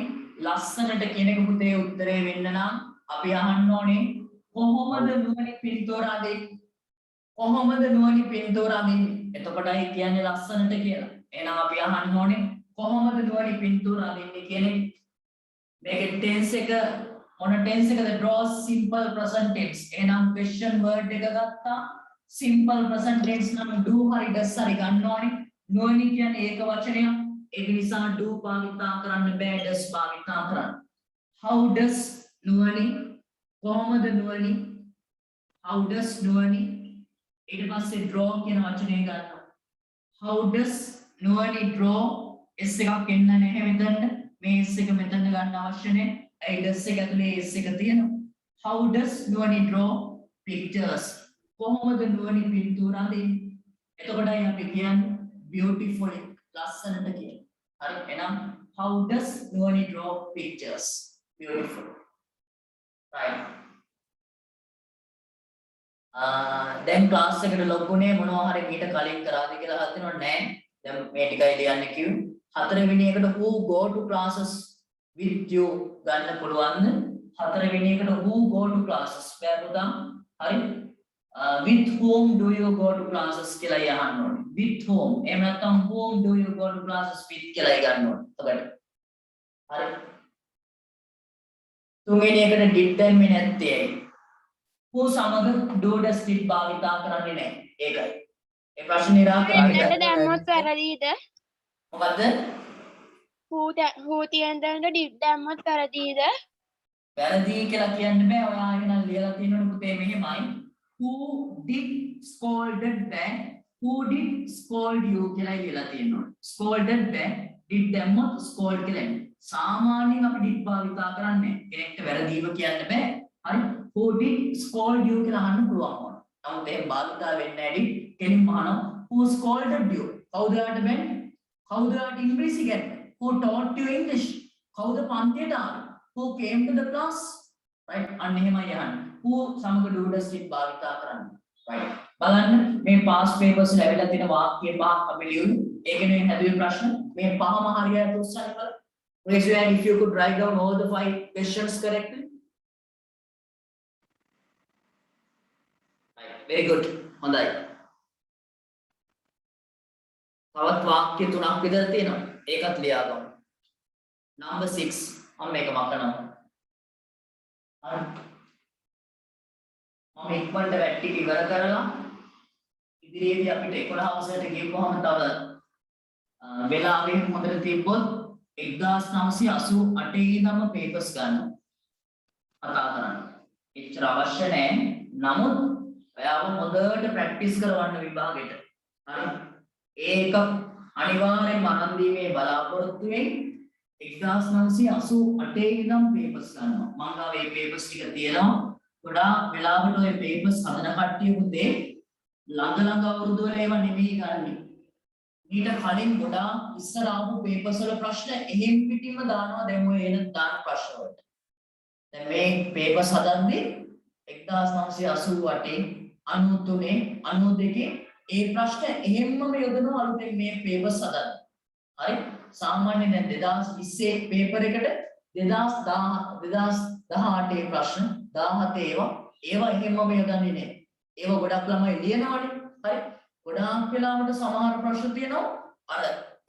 ලස්සනට කියන එක පුතේ උත්තරේ වෙන්න නම් අපි අහන්න ඕනේ කොහොමද නුවණි පින්තූර අඳින්නේ? කොහොමද නුවණි පින්තූර අඳින්නේ? එතකොටයි කියන්නේ ලස්සනට කියලා. එහෙනම් අපි අහන්න ඕනේ කොහොමද නුවණි පින්තූර අඳින්නේ කියන එක. මේකේ tense එක මොන tense එකද? draw simple present tense. එහෙනම් question word එක ගත්තා. simple present tense නම් do හරි does හරි ගන්න ඕනේ. නුවණි කියන්නේ ඒක වචනයක්. ඒක නිසා do භාවිතා කරන්න බෑ does භාවිතා කරන්න. how does නුවණි කොහොමද නුවණි how does නුවණි ඊට පස්සේ draw කියන වචනේ ගන්නවා. how does නුවණි draw s එකක් එන්න නැහැ මෙතන. මේ s එක මෙතන ගන්න අවශ්‍ය නැහැ. ඒ does එක ඇතුලේ s එක තියෙනවා. how does නුවණි draw pictures? කොහොමද නුවණි පින්තූර අඳින්නේ? එතකොටයි අපි කියන්නේ beautifully ලස්සනට කියන්නේ. හරි එහෙනම් how does නුවණි draw pictures? Beautiful. right. දැන් ක්ලාස් එකට ලොග්ුනේ මොනවා හරි මීට කලින් කරාද කියලා හදිනව නෑ. දැන් මේ ටිකයි ලියන්න කිව්වේ. හතරවෙනි එකට who go to classes with you ගන්න පුළුවන්ද? හතරවෙනි එකට who go to classes බෑ පුතා. හරි. with whom do you go to classes කියලා යහන්න ඕනේ. with whom එහෙම නැත්නම් whom do you go to classes with කියලා ගන්න ඕනේ. එතකොට හරි. තුන්වෙනි එකට did දැම්මේ නැත්තේ ඇයි? who සමග do does did භාවිතා කරන්නේ නැහැ. ඒකයි. ඒ ප්‍රශ්න निराකරණය කරන්න. දැම්මොත් වැරදිද? මොකද්ද? who තියන දැනට did දැම්මොත් වැරදිද? වැරදි කියලා කියන්න බෑ. ඔයා එහෙනම් ලියලා තියෙනවනේ පුතේ මෙහෙමයි. who did scolded bad who did scold you කියලා ලියලා තියෙනවා. scolded bad did දැම්මොත් scold කියලා එන්නේ. සාමාන්‍යයෙන් අපි did භාවිතා කරන්නේ කෙනෙක්ට වැරදිව කියන්න බෑ. හරි. who did scold you කියලා අහන්න පුළුවන්. නමුත් එහෙම භාවිතා වෙන්නේ නැටි කෙලින්ම අහනවා who scolded you? කවුද යාට වෙන්නේ? කවුද යාට ඉංග්‍රීසි ඉගෙනුවේ? Who taught you English? කවුද පන්තියට ආවේ? Who came to the class? Right? අන්න එහෙමයි අහන්නේ. Who සමග do does did භාවිතා කරන්නේ. Right? බලන්න මේ past papers ලැබිලා තියෙන වාක්‍ය පහක් අපි ලියමු. ඒකනේ හැදුවේ ප්‍රශ්න. මේ පහම හරියට උත්සාහ කරලා raise your hand if you could write down all the 5 questions correctly. Right. Very good. හොඳයි. තවත් වාක්‍ය තුනක් විතර තියෙනවා. ඒකත් ලියා ගමු. Number 6. මම මේක මකනවා. හරි. මම ඉක්මනට වැට්ටි ඉවර කරලා ඉදිරියේදී අපිට 11 වසරට ගියපුවාම තව වෙලාවෙ හොඳට තිබ්බොත් 1988 ඉඳන්ම papers ගන්නවා. කතා කරන්න. එච්චර අවශ්‍ය නැහැ. නමුත් ඔයාව හොඳට ප්‍රැක්ටිස් කරවන්න විභාගෙට. හරි. ඒක අනිවාර්යෙන්ම අරන් දීමේ බලාපොරොත්තු වෙන්නේ 1988 ඉඳන් papers ගන්නවා. මම ගාව මේ papers ටික තියෙනවා. ගොඩාක් වෙලාවට ඔය papers හදන කට්ටිය පුතේ ළඟ අවුරුදු වල ඒවා නෙමෙයි ගන්නෙ. ඊට කලින් ගොඩාක් ඉස්සර ආපු papers වල ප්‍රශ්න එහෙම් පිටින්ම දානවා දැන් ඔය එන දාන ප්‍රශ්න වලට. දැන් මේ papers හදන්නේ 1988 93 92 ඒ ප්‍රශ්න එහෙම්මම යොදනවා අලුතෙන් මේ papers හදන්න. හරි? සාමාන්‍යයෙන් දැන් 2020 paper එකට 2018 ප්‍රශ්න 17 ඒවා එහෙම්මම යොදන්නේ නැහැ. ඒවා ගොඩක් ළමයි ලියනවනේ. හරි? ගොඩාක් වෙලාවට සමහර ප්‍රශ්න තියෙනවා අර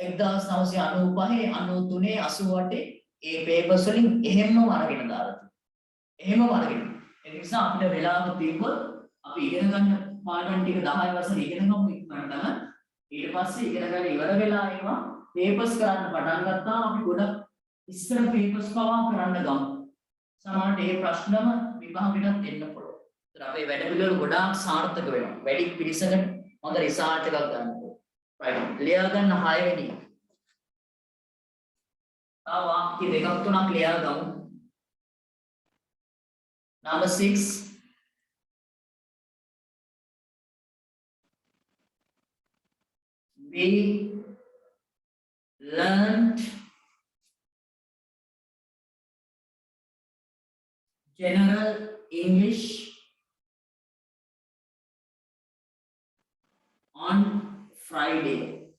1995 93 88 ඒ papers වලින් එහෙම්මම අරගෙන දාලා තියෙනවා. එහෙමම අරගෙන. ඒ නිසා අපිට වෙලාව තිබ්බොත් අපි ඉගෙන ගන්න පාඩම් ටික 10 වසර ඉගෙන ගමු ඉක්මනටම. ඊට පස්සේ ඉගෙන ගන්න ඉවර වෙලා ඒවා papers කරන්න පටන් ගත්තාම අපි ගොඩක් ඉස්සර papers පවා කරන්න ගමු. සමහරට මේ ප්‍රශ්නම විභාගෙටත් එන්න පුළුවන්. ඒතර අපේ වැඩ පිළිවෙල ගොඩාක් සාර්ථක වෙනවා. වැඩි පිළිසකට හොඳ රිසල්ට් එකක් ගන්න පුළුවන්. right. ලියා ගන්න 6 වෙනි. තව වාක්‍ය දෙකක් තුනක් ලියා ගමු. Number 6. We learned general English on Friday.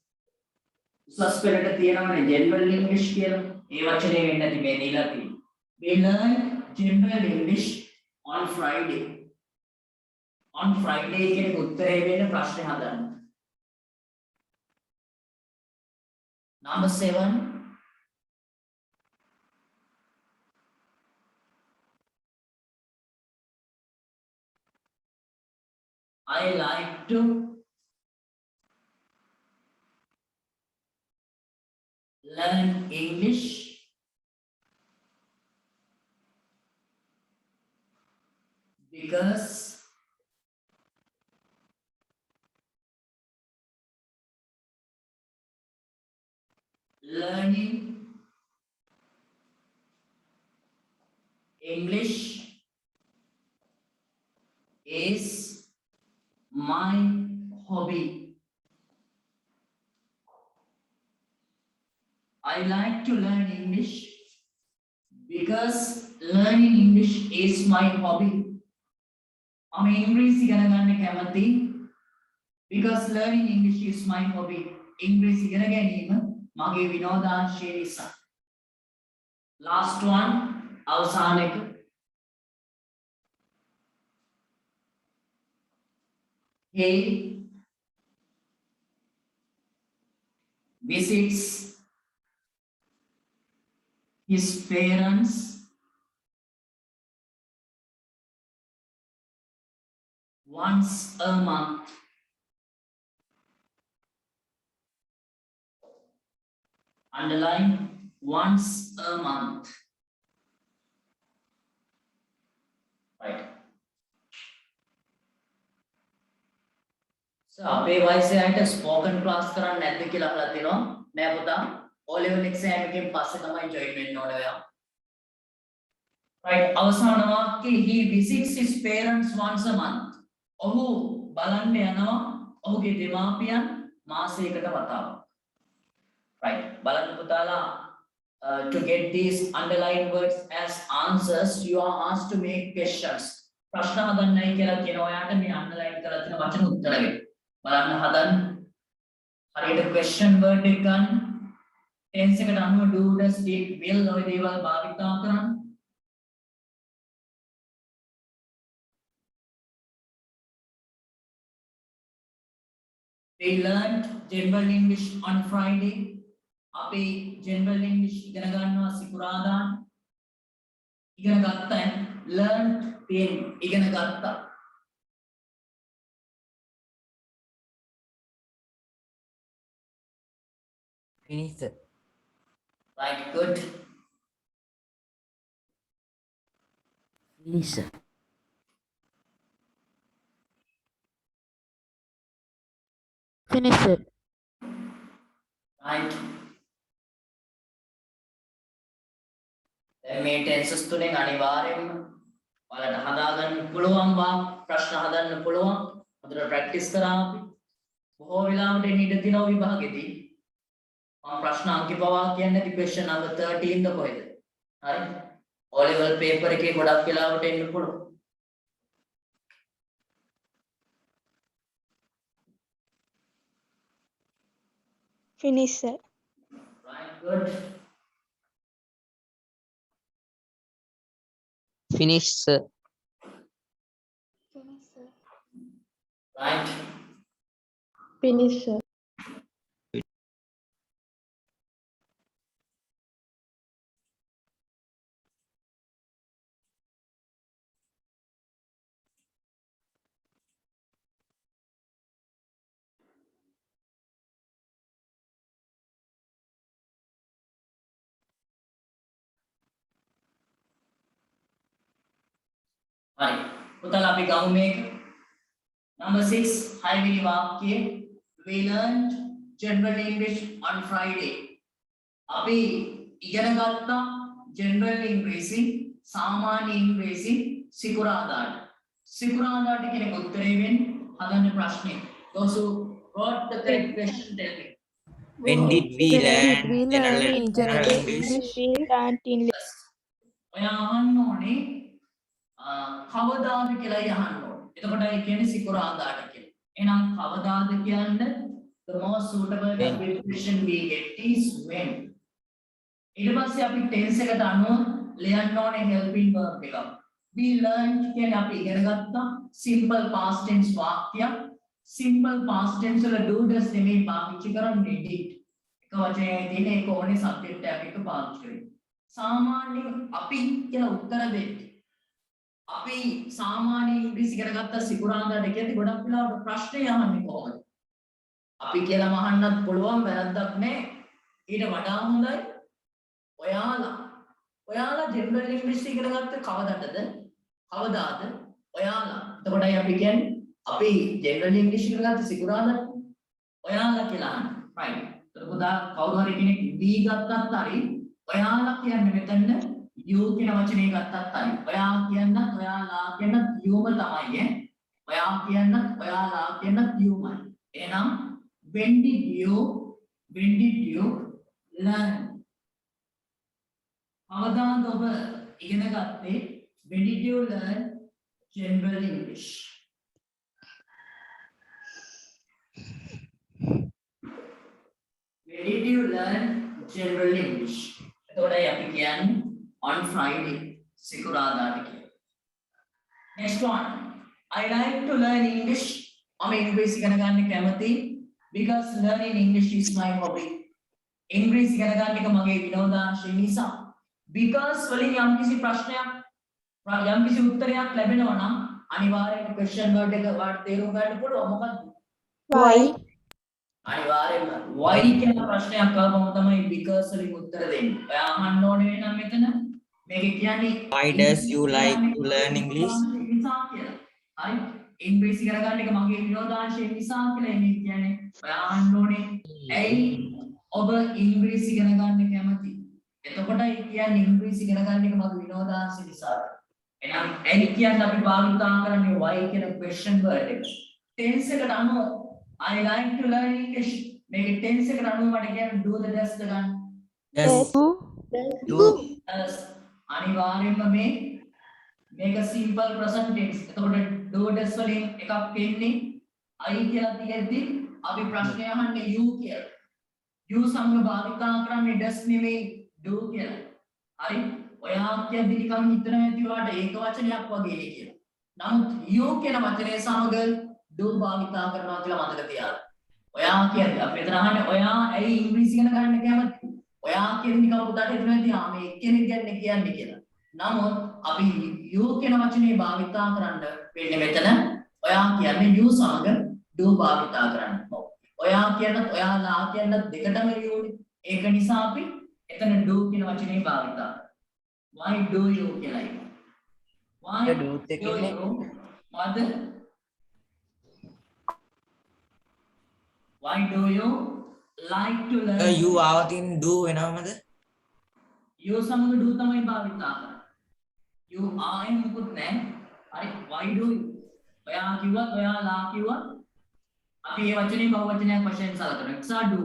සස්පෙරට තියෙනවනේ general English කියලා. ඒ වචනේ වෙන්නේ නැති මේ දීලා තියෙන්නේ. We learned general English on Friday. On Friday කියන උත්තරේ වෙන ප්‍රශ්නේ හදන්න. Number 7. I like to learn English because learning English is my hobby. I like to learn English because learning English is my hobby. I'm English ඉගෙන ගන්න කැමති because learning English is my hobby. English ඉගෙන ගැනීම මගේ විනෝදාංශය නිසා. Last one අවසාන එක. He visits his parents once a month. Underline once a month. Right. So අපේ වයසේ අයට ස්පෝකන් ක්ලාස් කරන්න නැද්ද කියලා අහලා තිනවා. නෑ පුතා. O level exam එකෙන් පස්සේ තමයි join වෙන්න ඕනේ ඔයා. Right. අවසාන වාක්‍යයේ he visits his parents once a month. ඔහු බලන්න යනවා ඔහුගේ දෙමාපියන් මාසයකට වතාවක්. Right. බලන්න පුතාලා to get these underlined words as answers you are asked to make questions. ප්‍රශ්න හදන්නයි කියලා කියන ඔයාට මේ underline කරලා තියෙන වචන උත්තර වෙන්න. බලන්න හදන්න. හරියට question word එක ගන්න. tense එකට අනුව do does did will ඔය දේවල් භාවිතා කරන්න. We learned general English on Friday. අපි general English ඉගෙන ගන්නවා සිකුරාදා. ඉගෙන ගත්තා learn තියෙන ඉගෙන ගත්තා. Finish. Right, good. Finish. Finish. Right. දැන් මේ tenses තුනෙන් අනිවාර්යයෙන්ම ඔයාලට හදාගන්න පුළුවන් ප්‍රශ්න හදන්න පුළුවන්. හොඳට practice කරා අපි. බොහෝ වෙලාවට එන්න ඉඩ තියෙනවා විභාගෙදී. මම ප්‍රශ්න අංක පවා කියන්නේ නැති question number 13 ද කොහෙද? හරි. O level paper එකේ ගොඩක් වෙලාවට එන්න පුළුවන්. Finish, sir. Right, good. Finish. Right. Finish, sir. හරි. පුතාලා අපි ගමු මේක. Number 6 හයවෙනි වාක්‍යය. We learned general English on Friday. අපි ඉගෙන ගත්තා general ඉංග්‍රීසි සාමාන්‍ය ඉංග්‍රීසි සිකුරාදාට. සිකුරාදාට කියන උත්තරේ වෙන්නේ හදන්න ප්‍රශ්නේ. Those who wrote the correct question tell me. When did we learn general general English? We learned English. ඔයා අහන්න ඕනේ කවදාද කියලා අහන්න ඕනේ. එතකොට ඒ කියන්නේ සිකුරාදාට කියලා. එහෙනම් කවදාද කියන්නේ the most suitable preposition we get is when. ඊට පස්සේ අපි tense එකට අනුව ලියන්න ඕනේ helping verb එක. We learned කියන්නේ අපි ඉගෙන ගත්තා simple past tense වාක්‍යයක්. simple past tense වල do does නෙමෙයි පාවිච්චි කරන්නේ did. එක වචනයයි තියෙන ඒක ඕනේ subject එකක් එක පාවිච්චි කරන්නේ. සාමාන්‍යයෙන් අපි කියලා උත්තර දෙන්නේ අපි සාමාන්‍ය ඉංග්‍රීසි ඉගෙන ගත්ත සිකුරාදාට කියද්දි ගොඩක් වෙලාවට ප්‍රශ්නේ අහන්නේ කොහොමද? අපි කියලා අහන්නත් පුළුවන් වැරද්දක් නෑ. ඊට වඩා හොඳයි ඔයාලා ජෙනරල් ඉංග්‍රීසි ඉගෙන ගත්ත කවදටද? කවදාද? ඔයාලා. එතකොටයි අපි කියන්නේ අපි ජෙනරල් ඉංග්‍රීසි ඉගෙන ගත්ත සිකුරාදාට ඔයාලා කියලා අහන්නේ. right. එතකොට කවුරු හරි කෙනෙක් දී ගත්තත් හරි ඔයාලා කියන්නේ මෙතන you කියන වචනේ ගත්තත් හරි. ඔයා කියන්නත් ඔයාලා කියන්නත් youම තමයි ඈ. ඔයා කියන්නත් ඔයාලා කියන්නත් youමයි. එහෙනම් when did you learn? කවදාද ඔබ ඉගෙන ගත්තේ? when did you learn general English? when did you learn general English? එතකොටයි අපි කියන්නේ on Friday, සිකුරාදාට කියලා. Next one. I like to learn English. මම ඉංග්‍රීසි ඉගෙන ගන්න කැමතියි because learning English is my hobby. ඉංග්‍රීසි ඉගෙන ගන්න එක මගේ විනෝදාංශය නිසා. because වලින් යම්කිසි ප්‍රශ්නයක් යම්කිසි උත්තරයක් ලැබෙනවා නම් අනිවාර්යයෙන්ම question word එක වාට තේරුම් ගන්න පුළුවන් මොකක්ද? Why? අනිවාර්යයෙන්ම why කියන ප්‍රශ්නයක් ආවම තමයි because වලින් උත්තර දෙන්නේ. ඔයා අහන්න ඕනේ වෙනම් මෙතන මේක කියන්නේ Why does you like to learn English? නිසා කියලා. හරි. ඉංග්‍රීසි ඉගෙන ගන්න එක මගේ විනෝදාංශය නිසා කියලා මේ කියන්නේ. ඔයා අහන්න ඕනේ ඇයි ඔබ ඉංග්‍රීසි ඉගෙන ගන්න කැමති? එතකොටයි කියන්නේ ඉංග්‍රීසි ඉගෙන ගන්න එක මගේ විනෝදාංශය නිසා. එහෙනම් ඇයි කියන්නේ අපි භාවිතා කරන්නේ why කියන question word එක. tense එකට අනුව I like to learn English. මේකේ tense එකට අනුව මට කියන්න do the does ද ගන්න. Yes. Do. does අනිවාර්යෙන්ම මේක simple present tense. එතකොට do does වලින් එකක් එන්නේ I කියලා තියෙද්දි අපි ප්‍රශ්නය අහන්නේ you කියලා. you සමග භාවිතා කරන්නේ does නෙමෙයි do කියලා. හරි? ඔයා කියද්දි නිකන් හිතන ඇති ඔයාට ඒක වචනයක් වගේ කියලා. නමුත් you කියන වචනේ සමග do භාවිතා කරනවා කියලා මතක තියාගන්න. ඔයා කියන්නේ අපි මෙතන අහන්නේ ඔයා ඇයි ඉංග්‍රීසි ඉගෙන ගන්න කැමති? ඔයා කියන්නේ නිකන් පුතාට හිතනවා ඇති මේ එක්කෙනෙක් ගැන කියන්නේ කියලා. නමුත් අපි you කියන වචනේ භාවිතා කරන්න වෙන්නේ මෙතන ඔයා කියන්නේ you සමග do භාවිතා කරන්න. ඔයා කියනත් ඔයාලා කියනත් දෙකටම යෝනේ. ඒක නිසා අපි එතන do කියන වචනේ භාවිතා කරනවා. Why do you කියලා ඉන්නේ? Why do එකනේ. mother? Why do you like to learn? You ආවතින් do වෙනවමද? you සමග do තමයි භාවිතා කරන්නේ. you are මුකුත් නැහැ. හරි why do you? ඔයා කිව්වත් ඔයාලා කිව්වත් අපි මේ වචනේ බහුවචනයක් වශයෙන් සලකනවා. ACSA do.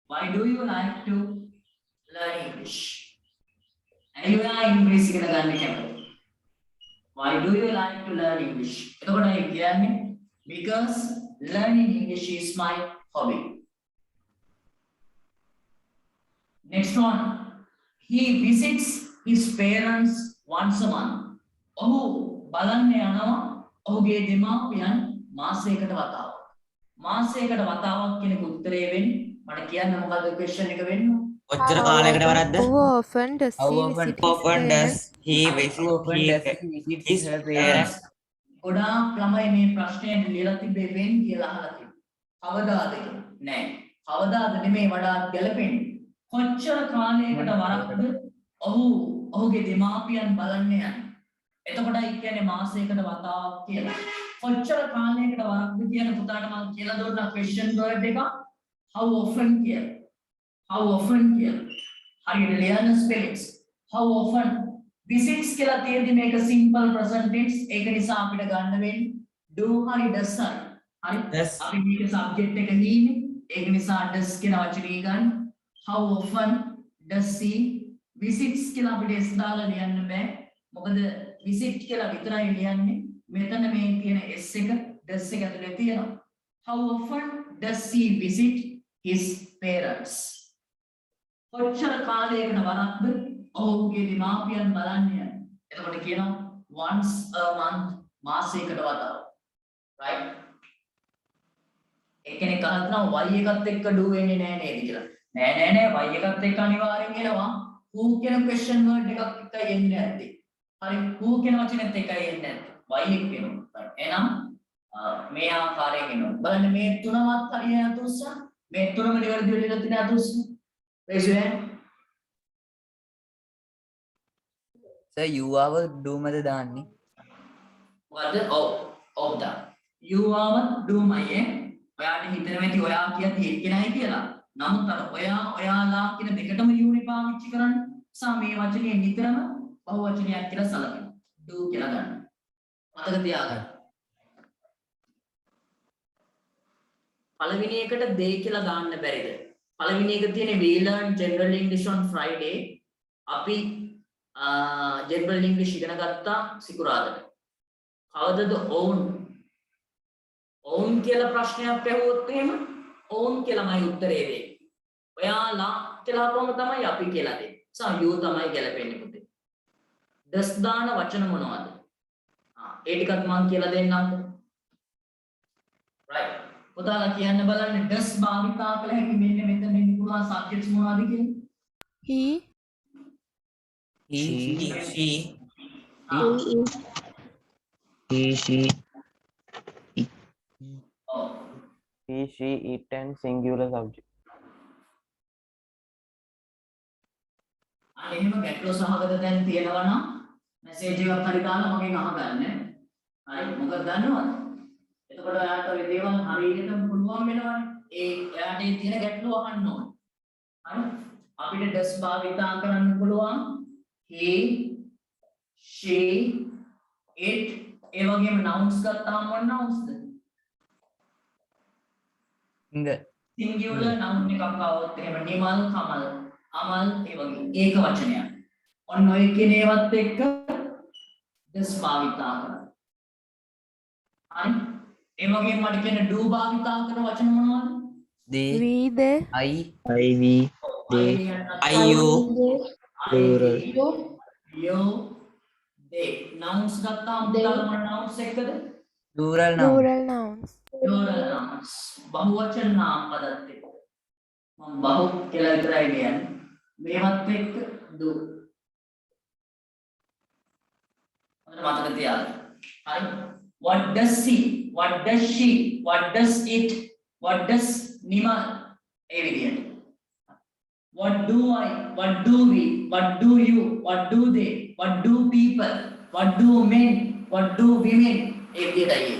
Why do you like to learn English? ඇයි ඔයා ඉංග්‍රීසි ඉගෙන ගන්න කැමති? Why do you like to learn English? එතකොට ඒ කියන්නේ because learning English is my hobby. Next one. He visits his parents once a month. ඔහු බලන්න යනවා ඔහුගේ දෙමාපියන් මාසයකට වතාවක්. මාසයකට වතාවක් කියන උත්තරේ වෙන්නේ මට කියන්න මොකද්ද question එක වෙන්නේ? ඔච්චර කාලයකට වරද්ද? How often does How he often- visit his Often does parents? he visit his parents? ගොඩාක් ළමයි මේ ප්‍රශ්නයෙන් ලියලා තිබ්බේ වෙන් කියලා අහලා තියෙනවා. කවදාද කියලා? නෑ. කවදාද නෙමෙයි වඩාත් ගැලපෙන්නේ. කොච්චර කාලයකට වරක්ද ඔහුගේ දෙමාපියන් බලන්න යන්නේ. එතකොටයි කියන්නේ මාසයකට වතාවක් කියලා. කොච්චර කාලයකට වරක්ද කියන පුතාට මම කියලා දුන්නා question word එක how often කියලා. How often කියලා. හරියට ලියන්න spellings. How often visits කියලා තියෙද්දි මේක simple present tense. ඒක නිසා අපිට ගන්න වෙන්නේ do හරි does හරි. හරි? Does. අපි මේක subject එක හීනේ. ඒක නිසා does කියන වචනේ ගන්න. How often does he visits කියලා අපිට s දාලා ලියන්න බෑ. මොකද visit කියලා විතරයි ලියන්නේ. මෙතන මේ තියෙන s එක does එක ඇතුලේ තියෙනවා. How often does he visit his parents? කොච්චර කාලයකට වරක්ද ඔහුගේ දෙමාපියන් බලන්න යන්නේ. එතකොට කියනවා once a month මාසයකට වතාවක්. right? එක්කෙනෙක් අහනවා y එකත් එක්ක do වෙන්නේ නැහැ නේද කියලා. නෑ y එකත් එක්ක අනිවාර්යෙන් එනවා. who කියන question word එකක් එකයි එන්නේ නැත්තේ. හරි who කියන වචනේත් එකයි එන්නේ නැත්තේ. y එක වෙනවා. එහෙනම් මේ ආකාරයෙන් එනවා. බලන්න මේ තුනවත් හරියට අතුස්සා. මේ තුනම නිවැරදි වෙලා තියෙන අතුස්සා. Raise your hand. Sir, you ආව do මද දාන්නේ? මොකද්ද? ඔව් දා. you ආව do මයේ. ඔයාට හිතෙනවා ඇති ඔයා කියද්දි එක්කෙනයි කියලා. නමුත් අර ඔයාලා කියන දෙකටම you නේ පාවිච්චි කරන්නේ. සා මේ වචනේ නිතරම බහුවචනයක් කියලා සලකනවා. do කියලා ගන්න. මතක තියාගන්න. පළවෙනි එකට they කියලා දාන්න බැරිද? පළවෙනි එක තියෙන්නේ we learn general English on Friday. අපි general English ඉගෙන ගත්තා සිකුරාදට. කවදද own කියලා ප්‍රශ්නයක් ඇහුවොත් එහෙම own කියලාමයි උත්තරේ වෙන්නේ. ඔයාලා කියලා අපවම තමයි අපි කියලා දෙන්නේ. you තමයි ගැලපෙන්නේ පුතේ. does දාන වචන මොනවද? ඒ ටිකත් මම කියලා දෙන්නම්. right. පුතාලා කියන්න බලන්න does භාවිතා කළ හැකි මෙන්න මෙතන ඉන්න පුළුවන් subjects මොනවද කියන්නේ? He, She. She. ඔව්. He, she, it and singular subject. එහෙම ගැටලු සහගත දැන් තියෙනවා නම් මැසේජ් එකක් හරි දාලා මගෙන් අහගන්න. හරි මොකද දන්නවද? එතකොට ඔයාලට ඔය දේවල් හරියටම පුළුවන් වෙනවනේ. එයාට ඒ තියෙන ගැටලුව අහන්න ඕනේ. හරි? අපිට does භාවිතා කරන්න පුළුවන් he, she, it, ඒ වගේම nouns ගත්තාම මොන nounsද? singular noun එකක් આવොත් එහෙම නිමල්, කමල්, අමල් ඒ වගේ ඒක වචනයක්. ඔන්න ඔය කියන ඒවත් එක්ක this භාවිතා කරනවා. හරි? ඒ වගේම මට කියන do භාවිතා කරන වචන මොනවද? we, they, I, we, they, you, plural. you, they. nouns ගත්තාම පුතාලා මොන nouns එක්කද? plural noun. plural nouns. plural nouns. බහුවචන නාම පදත් එක්ක. මම බහු කියලා විතරයි කියන්නේ. මේවත් එක්ක do. මතක තියාගන්න. හරි? what does he? what does she? what does it? what does Nimal ඒ විදියට. what do I? what do we? what do you? what do they? what do people? what do men? what do women? ඒ විදියටයි.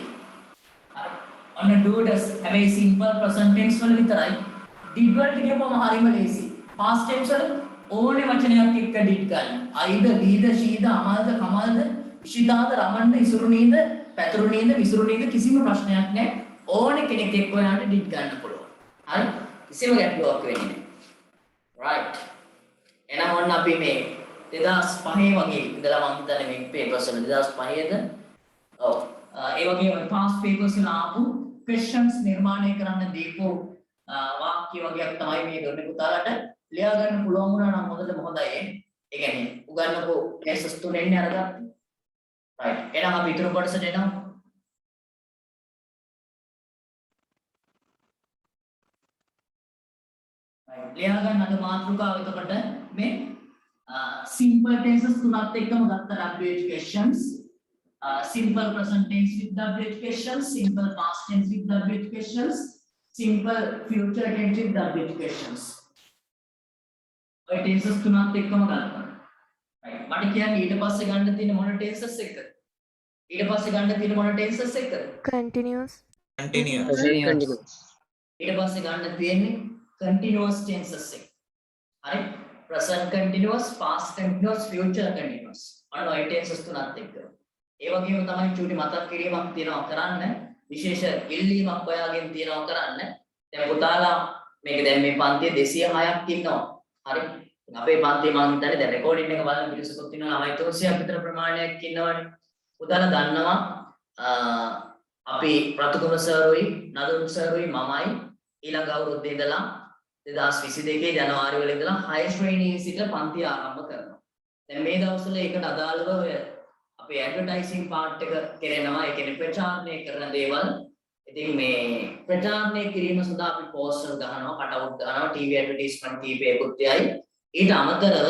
ඔන්න do does හැබැයි simple present tense වල විතරයි. did වලට කියපුවම හරිම ලේසි. past tense වල ඕනේ වචනයක් එක්ක did ගන්න. අයිද, වීද, ශීද, අමල්ද, කමල්ද, ඉෂිතාද, රමණ්ඩ, ඉසුරුණීද, පැතුරුණීද, විසුරුණීද කිසිම ප්‍රශ්නයක් නැහැ. ඕනේ කෙනෙක් එක්ක ඔයාලට did ගන්න පුළුවන්. හරි? කිසිම ගැටලුවක් වෙන්නේ නැහැ. right. එහෙනම් ඔන්න අපි මේ 2005 වගේ ඉඳලා මම හිතන්නේ මේ papers වල 2005ද ඔව් ඒ වගේම past papers වල ආපු questions නිර්මාණය කරන්න දීපු වාක්‍ය වගේක් තමයි මේ දෙන්නේ පුතාලට ලියා ගන්න පුළුවන් වුණා නම් හොඳටම හොඳයි. ඒ කියන්නේ උගන්නපු ලෙසන්ස් තුනෙන්නේ අරගන්න. right. එහෙනම් අපි ඊටු කොටසට එනවා. right. ලියා ගන්න අද මාතෘකාව එතකොට මේ simple tenses තුනත් එක්කම ගත්ත WH questions. Simple present tense with WH questions, simple past tense with WH questions, simple future tense with WH questions. ඔය tenses තුනත් එක්කම ගන්නවා. right. මට කියන්නේ ඊට පස්සේ ගන්න තියෙන මොන tenses එකද? ඊට පස්සේ ගන්න තියෙන මොන tenses එකද? continuous. continuous, ඊට පස්සේ ගන්න තියෙන්නේ continuous tenses එක. හරි? present continuous, past continuous, future continuous. අන්න ඔය tenses තුනත් එක්ක. ඒ වගේම තමයි චූටි මතක් කිරීමක් තියෙනවා කරන්න. විශේෂ ඉල්ලීමක් ඔයාගෙන් තියෙනවා කරන්න. දැන් පුතාලා මේක දැන් මේ පන්තියේ 206ක් ඉන්නවා. හරි? අපේ පන්තියේ මම හිතන්නේ දැන් රෙකෝඩින් එක බලන පිරිසකුත් ඉන්නවා. ළමයි 300ක් විතර ප්‍රමාණයක් ඉන්නවනේ. පුතාලා දන්නවා අපි ප්‍රතුකුම සර්ුයි, නදුන් සර්ුයි මමයි ඊළඟ අවුරුද්දේ ඉඳලා 2022 ජනවාරි වල ඉඳලා 6 ශ්‍රේණියේ සිට පන්ති ආරම්භ කරනවා. දැන් මේ දවස්වල ඒකට අදාළව ඔය අපේ ඇඩ්වර්ටයිසින් පාර්ට් එක කරනවා. ඒ කියන්නේ ප්‍රචාරණය කරන දේවල්. ඉතින් මේ ප්‍රචාරණය කිරීම සඳහා අපි පෝස්ටර් ගහනවා, කටවුට් ගහනවා, ටීවී ඇඩ්වර්ටයිස්මන්ට් කීපයකුත් යයි. ඊට අමතරව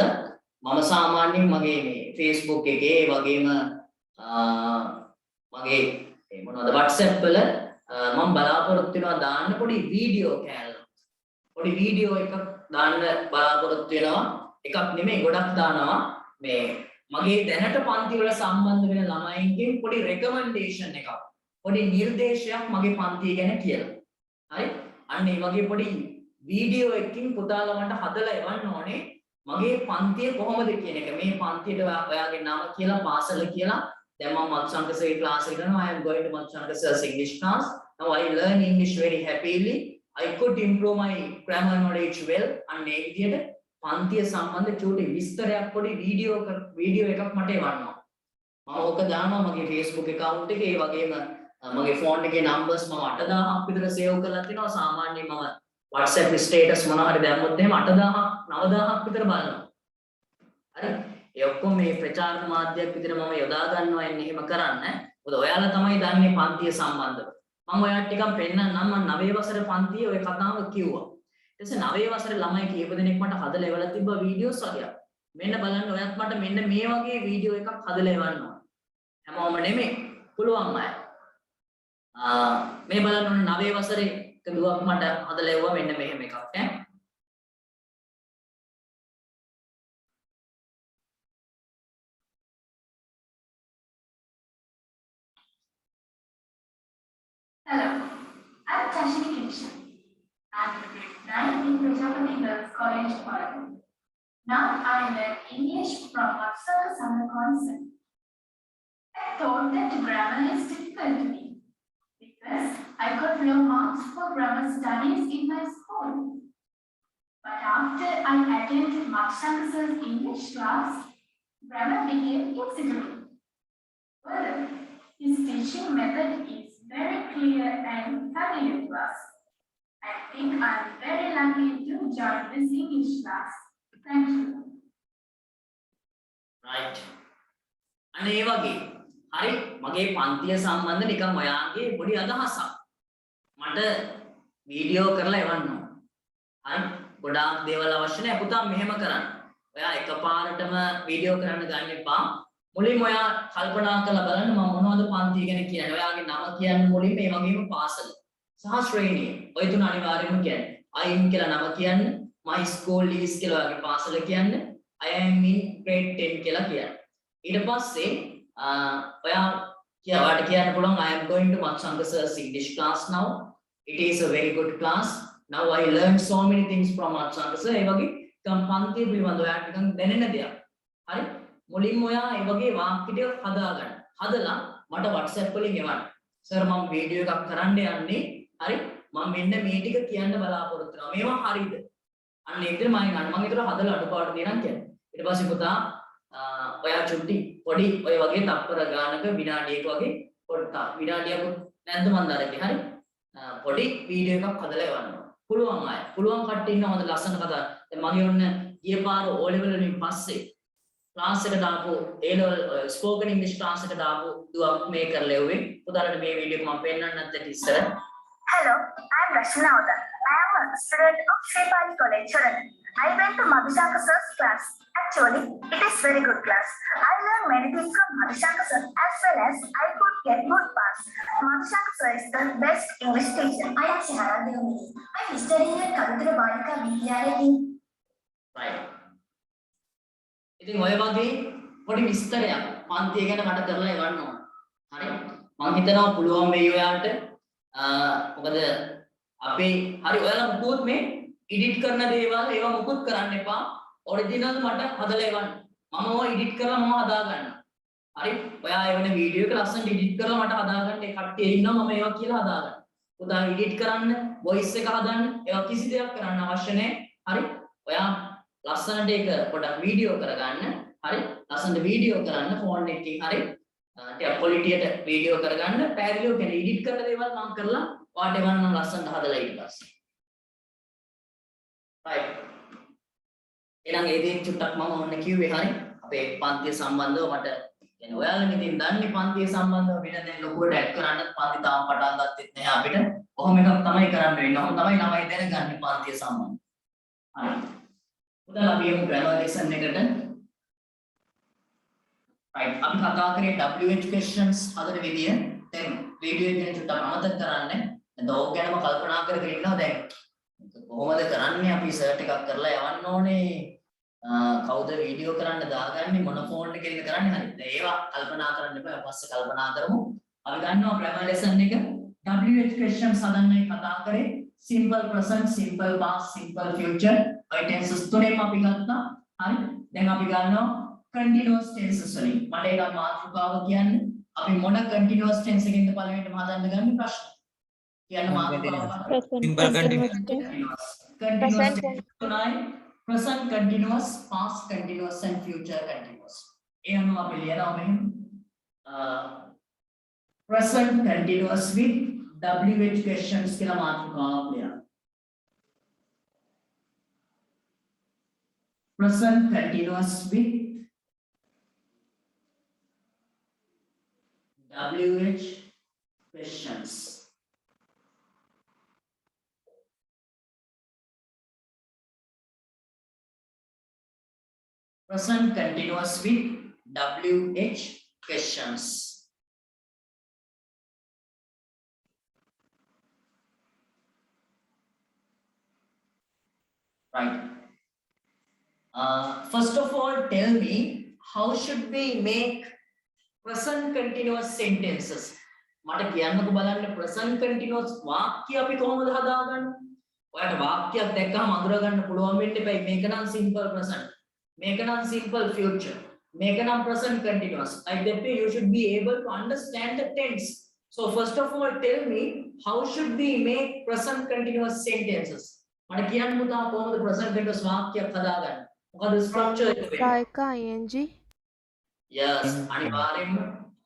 මම සාමාන්‍යයෙන් මගේ මේ Facebook එකේ ඒ වගේම මගේ මොනවද WhatsApp වල මම බලාපොරොත්තු වෙනවා දාන්න පොඩි වීඩියෝ කෑල්ල. පොඩි වීඩියෝ එකක් දාන්න බලාපොරොත්තු වෙනවා. එකක් නෙමෙයි ගොඩක් දානවා. මේ මගේ දැනට පන්ති වල සම්බන්ධ වෙන ළමයින්ගෙන් පොඩි රෙකමෙන්ඩේෂන් එකක්. පොඩි නිර්දේශයක් මගේ පන්තිය ගැන කියලා. හරි? අන්න ඒ වගේ පොඩි වීඩියෝ එකකින් පුතාලා මට හදලා එවන්න ඕනේ. මගේ පන්තිය කොහොමද කියන එක. මේ පන්තියට ඔයාගේ නම කියලා පාසල කියලා. දැන් මම මත්සංකසේ ක්ලාස් එක කරනවා. I am going to Matsanka's English class. Now I learn English very happily. I could improve my grammar knowledge well. අන්න ඒ විදිහට පන්තිය සම්බන්ධ චූටි විස්තරයක් පොඩි වීඩියෝ එකක් මට එවන්නවා. මම ඕක දානවා මගේ Facebook account එකේ. ඒ වගේම මගේ ෆෝන් එකේ numbers මම 8000ක් විතර සේව් කරලා තිනවා. සාමාන්‍යයෙන් මම WhatsApp status මොනවා හරි දැම්මොත් එහෙම 8000ක් 9000ක් විතර බලනවා. හරි? ඒ ඔක්කොම මේ ප්‍රචාරණ මාධ්‍යයක් විතර මම යොදා ගන්නවා එන්නේ එහෙම කරන්න. මොකද ඔයාලා තමයි දන්නේ පන්තිය සම්බන්ධව. මම ඔයාලට ටිකක් පෙන්නන්නම්. මම 9 වසරේ පන්තියේ ওই කතාව කිව්වා. ඊට පස්සේ 9 වසරේ ළමයි කීප දෙනෙක් මට හදලා එවලා තිබ්බා වීඩියෝස් වගේක්. මෙන්න බලන්න ඔයත් මට මෙන්න මේ වගේ වීඩියෝ එකක් හදලා එවන්න ඕන. හැමෝම නෙමෙයි. පුළුවන් අය. මේ බලන්න ඕනේ 9 වසරේ එක දුවක් මට හදලා එවුවා මෙන්න මෙහෙම එකක් ඈ. Hello, I'm Tashini Krishna. I'm in grade 9 in Prajapati Girls College, Colombo. Now I learn English from Matsanka Summer Concept. thought that grammar is difficult to me because I got low marks for grammar studies in my school. But after I attended Makshanka sir's English class, grammar became easy to me. Further, his teaching method is very clear and familiar to us. I think I'm very lucky to join this English class. Thank you. right අනේ ඒ වගේ හරි මගේ පන්තිය සම්බන්ධ නිකන් ඔයාගේ පොඩි අදහසක් මට වීඩියෝ කරලා එවන්න ඕන හරි ගොඩාක් දේවල් අවශ්‍ය නැහැ පුතා මෙහෙම කරන්න ඔයා එකපාරටම වීඩියෝ කරන්න ගන්න එපා මුලින්ම ඔයා කල්පනා කරලා බලන්න මම මොනවද පන්තිය ගැන කියන්නේ ඔයාගේ නම කියන්න මුලින්ම ඒ වගේම පාසල සහ ශ්‍රේණිය ඔය තුන අනිවාර්යයෙන්ම කියන්න I'm කියලා නම කියන්න my school is කියලා ඔයාගේ පාසල කියන්න I am in grade 10 කියලා කියන්න. ඊට පස්සේ ඔයා කියවට කියන්න පුළුවන් I am going to Makshanka sir's English class now. It is a very good class. Now I learned so many things from Makshanka sir. ඒ වගේ පන්තිය පිළිබඳව ඔයාට නිකන් දැනෙන දෙයක්. හරි? මුලින්ම ඔයා ඒ වගේ වාක්‍ය ටික හදාගන්න. හදලා මට WhatsApp වලින් එවන්න. සර් මම වීඩියෝ එකක් කරන්න යන්නේ. හරි? මම මෙන්න මේ ටික කියන්න බලාපොරොත්තු වෙනවා. මේවා හරිද? අන්න ඒක මම ගන්න. මම ඒතර හදලා අඩුපාඩු දෙනවා කියන්නේ. ඊට පස්සේ පුතා ඔයා චුට්ටි පොඩි ඔය වගේ තප්පර ගානක විනාඩියක වගේ පොඩ්ඩක් විනාඩියක් නැද්ද මන් දරන්නේ හරි පොඩි වීඩියෝ එකක් හදලා එවන්න පුළුවන් අය පුළුවන් කට්ටිය ඉන්නවා හොඳ ලස්සන කතා දැන් මගේ ඔන්න ගිය පාර O level වලින් පස්සේ ක්ලාස් එකට දාපු A level spoken English class එකට දාපු දුවක් මේ කරලා එව්වේ පුතාලට මේ වීඩියෝ එක මම පෙන්නන්න නැත්නම් ඉස්සර Hello, I am Rashna Oda. I am a student of Sri Pali College, Chorani. I went to Madhushanka sir's class. Actually, it is very good class. I learned many things from Madhushanka sir as well as I could get good marks. Madhushanka sir is the best English teacher. I am Shahara Devamini. I am studying at Kalutara Balika Vidyalaya in right. ඉතින් ඔය වගේ පොඩි විස්තරයක් පන්තිය ගැන මට කරලා එවන්න ඕන. හරි? මම හිතනවා පුළුවන් වෙයි ඔයාලට මොකද අපේ හරි ඔයාලා මුකුත් මේ එඩිට් කරන දේවල් ඒවා මුකුත් කරන්න එපා ඔරිජිනල් මට හදලා එවන්න මම ඕවා එඩිට් කරලා මම හදා ගන්නවා හරි ඔයා එවන වීඩියෝ එක ලස්සනට එඩිට් කරලා මට හදා ගන්න ඒ කට්ටිය ඉන්නවා මම ඒවා කියලා හදා ගන්න උදා එඩිට් කරන්න වොයිස් එක හදන්න ඒවා කිසි දෙයක් කරන්න අවශ්‍ය නැහැ හරි ඔයා ලස්සනට ඒක පොඩක් වීඩියෝ කරගන්න හරි ලස්සනට වීඩියෝ කරන්න ෆෝන් එකකින් හරි ටික ක්වොලිටියට වීඩියෝ කරගන්න පැහැදිලිව කියන එඩිට් කරන දේවල් මම කරලා ඔයාට එවන්න ලස්සනට හදලා ඊට පස්සේ right එහෙනම් ඒ දේ චුට්ටක් මම ඔන්න කිව්වේ හරි අපේ පන්තිය සම්බන්ධව මට يعني ඔයාලා ඉතින් දන්නේ පන්තිය සම්බන්ධව වෙන දැන් ලොකුවට ඇඩ් කරන්න පන්ති තාම පටන් ගත්තෙත් නැහැ අපිට කොහොම එකක් තමයි කරන්න වෙන්නේ ඔහොම තමයි ළමයි දැනගන්නේ පන්තිය සම්බන්ධව හරි උදලා අපි යමු ග්‍රැමර් ලෙසන් එකට right අපි කතා කරේ WH questions හදන විදිය දැන් වීඩියෝ එකෙන් චුට්ටක් අමතක කරන්න දැන් ඕක ගැනම කල්පනා කර කර ඉන්නවා දැන් කොහොමද කරන්නේ අපි සර්ච් එකක් කරලා යවන්න ඕනේ කවුද වීඩියෝ කරන්න දාගන්නේ මොන ෆෝන් එකකින්ද කරන්නේ හරිද ඒවා කල්පනා කරන්න එපා පස්සේ කල්පනා කරමු අපි ගන්නවා ග්‍රැමර් ලෙසන් එක WH questions හදන්නයි කතා කරේ simple present simple past simple future ඔය ටෙන්සස් තුනෙම අපි ගත්තා හරි දැන් අපි ගන්නවා continuous tenses වලින් මට ඒක මාතෘකාව කියන්නේ අපි මොන continuous tense එකකින්ද පළවෙනිටම හදන්න ගන්නේ ප්‍රශ්න කියන්න මාතෘකාව simple continuous තුනයි present continuous past continuous and future continuous ඒ අනුව අපි ලියනවා මෙහෙම present continuous with WH questions කියලා මාතෘකාවක් ලියනවා present continuous with WH questions. Present continuous with WH questions. Right. First of all, tell me how should we make present continuous sentences මට කියන්නකෝ බලන්න present continuous වාක්‍ය අපි කොහොමද හදාගන්නේ ඔයාලට වාක්‍යයක් දැක්කම අඳුර ගන්න පුළුවන් වෙන්න එපයි මේක නම් simple present මේක නම් simple future මේක නම් present continuous. Like that way you should be able to understand the tense. So first of all tell me how should we make present continuous sentences? මට කියන්න පුතා කොහොමද present continuous වාක්‍යයක් හදාගන්නේ? මොකද structure එක වෙන්නේ? සායක ing Yes, අනිවාර්යෙන්ම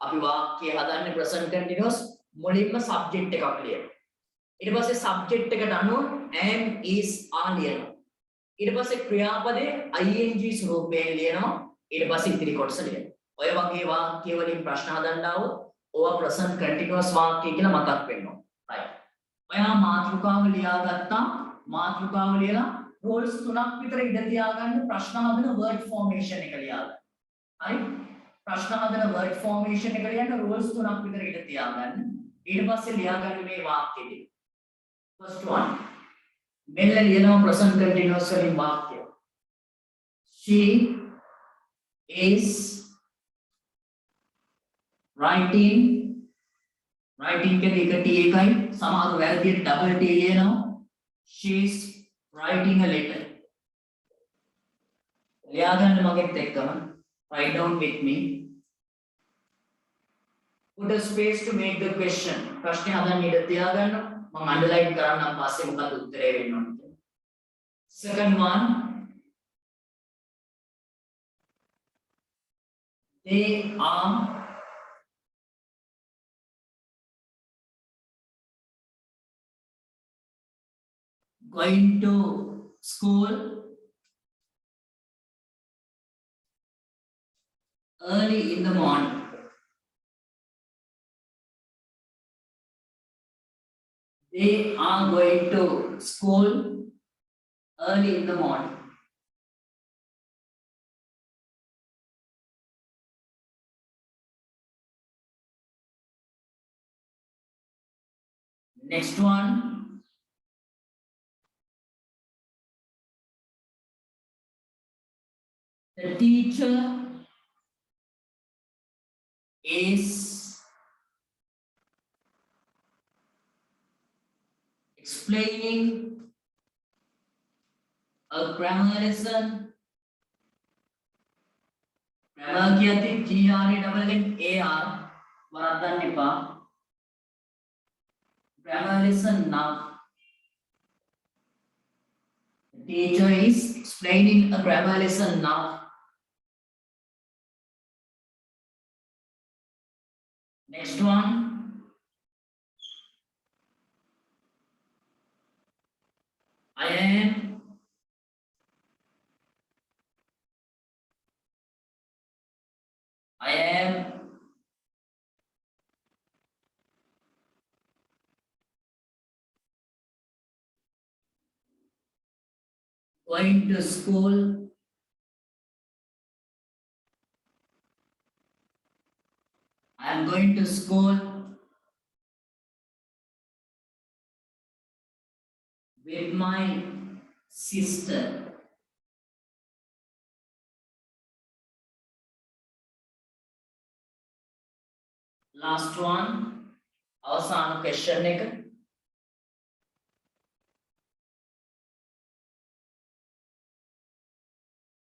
අපි වාක්‍ය හදන්නේ present continuous මුලින්ම subject එකක් ලියනවා. ඊට පස්සේ subject එකට අනුව am is are ලියනවා. ඊට පස්සේ ක්‍රියාපදේ ing ස්වරූපයෙන් ලියනවා. ඊට පස්සේ ඉතිරි කොටස ලියනවා. ඔය වගේ වාක්‍ය වලින් ප්‍රශ්න හදන්න આવොත් ඕවා present continuous වාක්‍ය කියලා මතක් වෙනවා. right. ඔයා මාතෘකාව ලියාගත්තා. මාතෘකාව ලියලා rules 3ක් විතර ඉඳ තියාගන්න ප්‍රශ්න හදන word formation එක ලියාගන්න. හරි? ප්‍රශ්න හදන word formation එක ලියන්න rules 3ක් විතර ඉඳ තියාගන්න. ඊට පස්සේ ලියාගන්න මේ වාක්‍ය ටික. first one. මෙල්ල ලියනවා present continuous වලින් වාක්‍ය. She is writing के एक T එකයි සමහර වැරදියට double T ලියනවා. She is writing a letter. ලියාගන්න මගෙත් එක්කම write down with me. Put a space to make the question. ප්‍රශ්නේ හදන්න ඉඩ තියාගන්න. මම underline කරන්නම් පස්සේ මොකද උත්තරේ වෙන්න ඕනේ. Second one. They are going to school early in the morning. They are going to school early in the morning. Next one. The teacher is explaining a grammar lesson. Grammar කියති GRAMMAR වරද්දන්න එපා. Grammar lesson now. The teacher is explaining a grammar lesson now. Next one. I am going to school I am going to school with my sister. Last one. අවසාන question එක.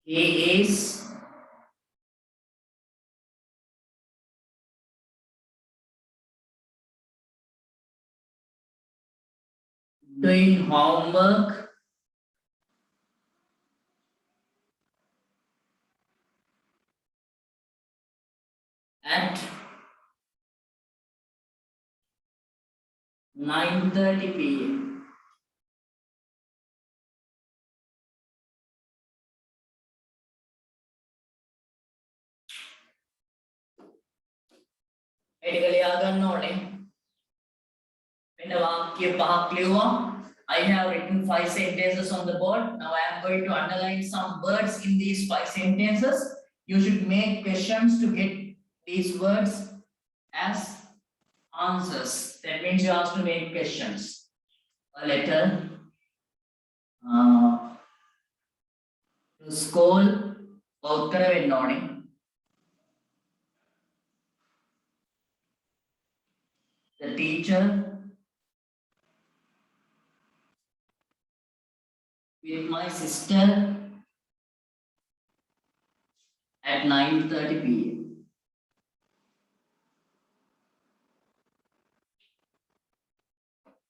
He is doing homework at 9:30 p.m. එඩික ලියා ගන්න ඕනේ. මෙන්න වාක්‍ය පහක් ලියුවා. I have written 5 sentences on the board. Now I am going to underline some words in these 5 sentences. You should make questions to get these words as answers. That means you have to make questions. A letter to school. උත්තර වෙන්න ඕනේ. The teacher with my sister at at 9:30 p.m.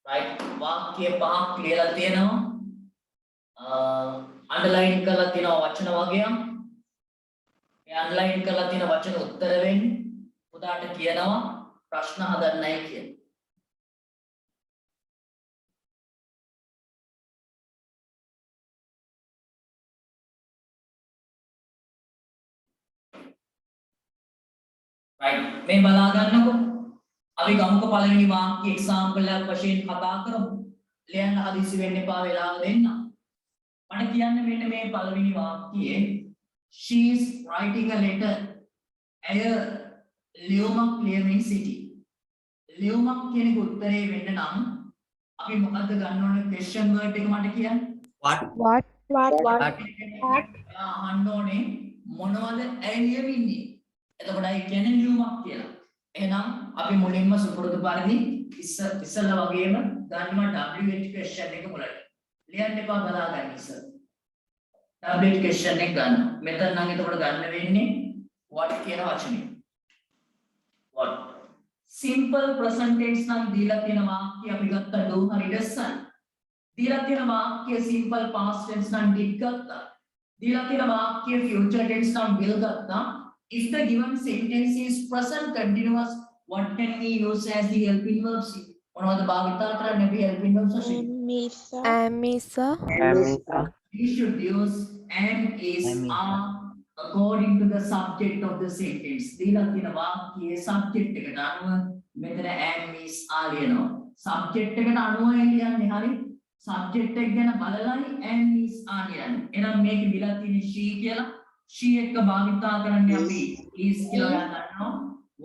Right, වාක්‍ය පහක් ලියලා තියෙනවා. Underline කරලා තියෙනවා වචන වගයක්. මේ අන්ඩර්ලයින් කරලා තියෙන වචන උත්තර වෙන්නේ පුතාට කියනවා ප්‍රශ්න හදන්නයි කියලා. right, මේ බලා ගන්නකො. අපි ගමුක පළවෙනි වාක්‍ය එක්සැම්පල් එකක් වශයෙන් කතා කරමු. ලියන්න හදිසි වෙන්න එපා වෙලාව දෙන්න. මට කියන්න මෙන්න මේ පළවෙනි වාක්‍යයේ she is writing a letter. ඇය ලියුමක් ලියමින් සිටි. ලියුමක් කියන එක උත්තරේ වෙන්න නම් අපි මොකද්ද ගන්න ඕනේ question word එක මට කියන්න. What? අහන්න ඕනේ මොනවද ඇය ලියමින්නේ. එතකොට ඒ කියන්නේ ලියුමක් කියලා. එහෙනම් අපි මුලින්ම සුපුරුදු පරිදි ඉස්සෙල්ලා වගේම ගන්නවා WH question එක මුලට. ලියන්න එපා බලා ගන්න ඉස්සෙල්. WH question එක ගන්න. මෙතන නම් එතකොට ගන්න වෙන්නේ what කියන වචනේ. what. simple present tense නම් දීලා තියෙන වාක්‍ය අපි ගත්තා do හරි does. දීලා තියෙන වාක්‍ය simple past tense නම් did ගත්තා. දීලා තියෙන වාක්‍ය future tense නම් will ගත්තා. If the given sentence is present continuous, what can we use as the helping verbs? මොනවද භාවිතා කරන්නේ අපි helping verbs වශයෙන්? We should use am, is, are according to the subject of the sentence. දීලා තියෙන වාක්‍යයේ subject එකට අනුව මෙතන am, is, are ලියනවා. subject එකට අනුවයි ලියන්නේ හරි. subject එක ගැන බලලායි am, is, are ලියන්නේ. එහෙනම් මේක දීලා තියෙන she කියලා she එක භාවිතා කරන්නේ අපි is කියලා ගන්නවා.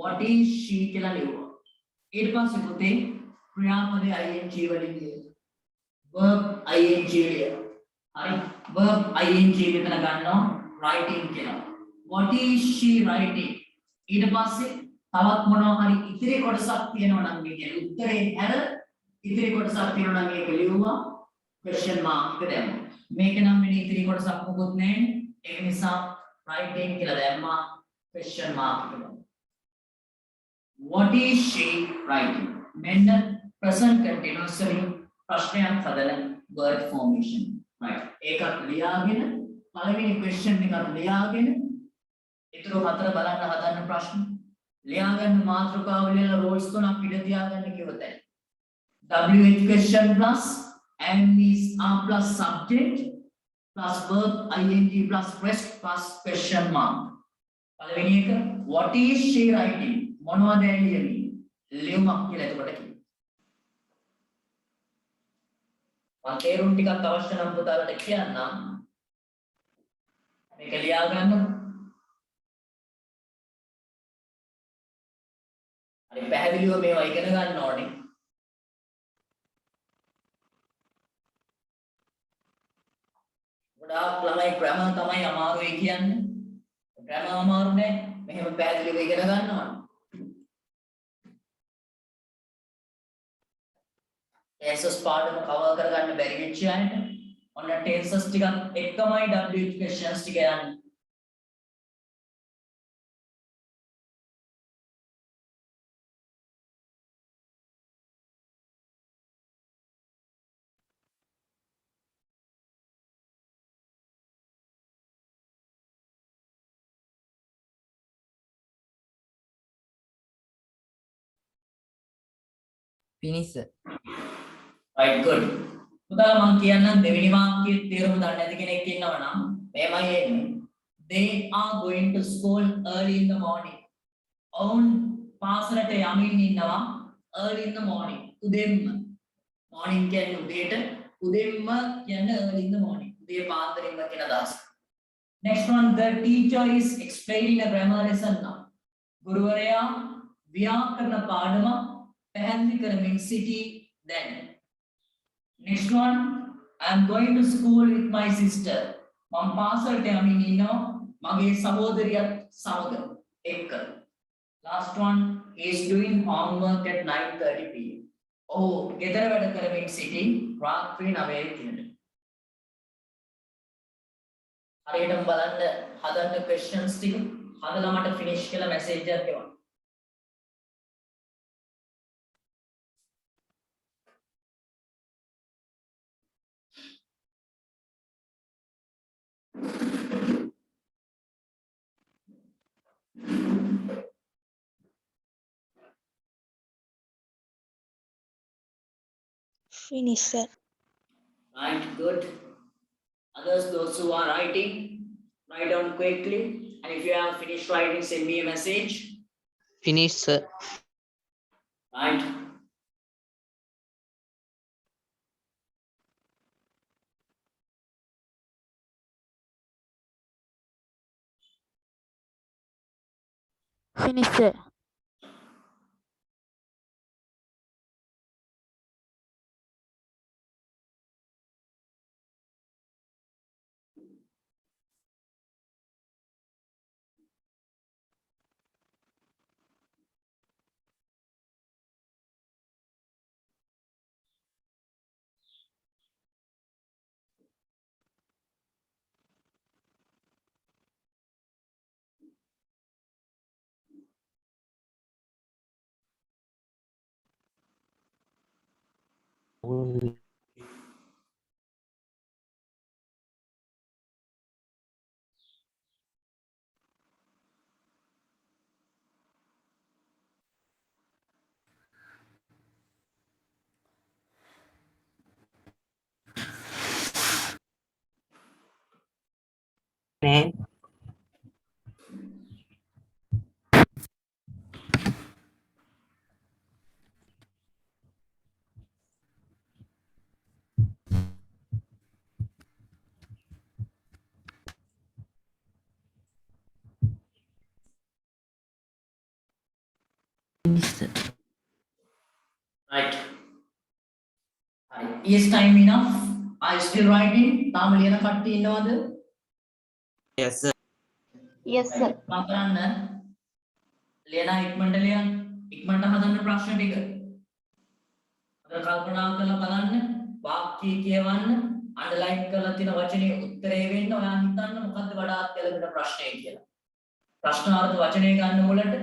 what is she කියලා ලියුවා. ඊට පස්සේ පුතේ ක්‍රියාපදේ ing වලින් ලියනවා. verb ing ලියනවා. හරි verb ing මෙතන ගන්නවා writing කියලා. what is she writing? ඊට පස්සේ තවත් මොනවා හරි ඉතිරි කොටසක් තියෙනවා නම් මේකේ උත්තරේ හැර ඉතිරි කොටසක් තියෙනවා නම් ඒක ලියුවා question mark එක දැම්මා. මේක නම් වෙන ඉතිරි කොටසක් මොකුත් නැහැ. ඒක නිසා writing කියලා දැම්මා question mark එක. what is she writing? මෙන්න present continuous වලින් ප්‍රශ්නයක් හදන word formation. right, ඒකත් ලියාගෙන පළවෙනි question එකත් ලියාගෙන ඊටු හතර බලන්න හදන්න ප්‍රශ්න ලියාගන්න මාතෘකාව ලියලා rows තුනක් පිට තියාගන්න කිව්වොත් WH question plus am, is, are plus subject plus verb ing plus rest plus question mark. පළවෙනි එක what is she writing? මොනවද ලියන්නේ? ලියුමක් කියලා එතකොට කියනවා. මම තේරුම් ටිකක් අවශ්‍ය නම් පුතාලට කියන්නම්. මේක ලියා ගන්න. හරි පැහැදිලිව මේවා ඉගෙන ගන්න ඕනේ. ගොඩාක් ළමයි ග්‍රැමර් තමයි අමාරුයි කියන්නේ. ග්‍රැමර් අමාරු නෑ. මෙහෙම පැහැදිලිව ඉගෙන ගන්න ඕනේ. tenses පාඩම කවර් කරගන්න බැරි වෙච්ච අයට ඔන්න tenses ටිකක් එකමයි WH questions ටික යන්නේ. පිනිස. right, good. පුතාලා මම කියන්නම් දෙවෙනි වාක්‍යයේ තේරුම දන්නේ නැති කෙනෙක් ඉන්නවා නම් මේමයි එන්නේ. They are going to school early in the morning. ඔවුන් පාසලට යමින් ඉන්නවා early in the morning. උදෙන්ම. morning කියන්නේ උදේට, උදෙන්ම කියන්නේ early in the morning. උදේ පාන්දරින්ම කියන අදහස. Next one, the teacher is explaining a grammar lesson now. ගුරුවරයා ව්‍යාකරණ පාඩම පැහැදිලි කරමින් සිටි දැන්. Next one, I am going to school with my sister. මම පාසලට යමින් ඉන්නවා මගේ සහෝදරියත් සමග එක්ක. Last one, he is doing homework at 9:30 p.m. ඔහු ගෙදර වැඩ කරමින් සිටි රාත්‍රී 9:00 ට. හරියටම බලන්න හදන්න questions ටික හදලා මට finish කියලා message එකක් එවන්න. Finish, sir. Right, good. Others, those who are writing, write down quickly. And if you have finished writing, send me a message. Finish, sir. Right. Finish, sir. Name. Right. Is time enough? Are you still writing? තාම ලියන කට්ටිය ඉන්නවද? Yes, sir. yes sir. මම කරන්න. ලියන ඉක්මනට ලියන්න. ඉක්මනට හදන්න ප්‍රශ්න ටික. අද කල්පනා කරලා බලන්න. වාක්‍ය කියවන්න. අන්ඩර්ලයින් කරලා තියෙන වචනේ උත්තරේ වෙන්න ඔයා හිතන්න මොකද්ද වඩාත් ගැළපෙන ප්‍රශ්නය කියලා. ප්‍රශ්නාර්ථ වචනේ ගන්න මුලට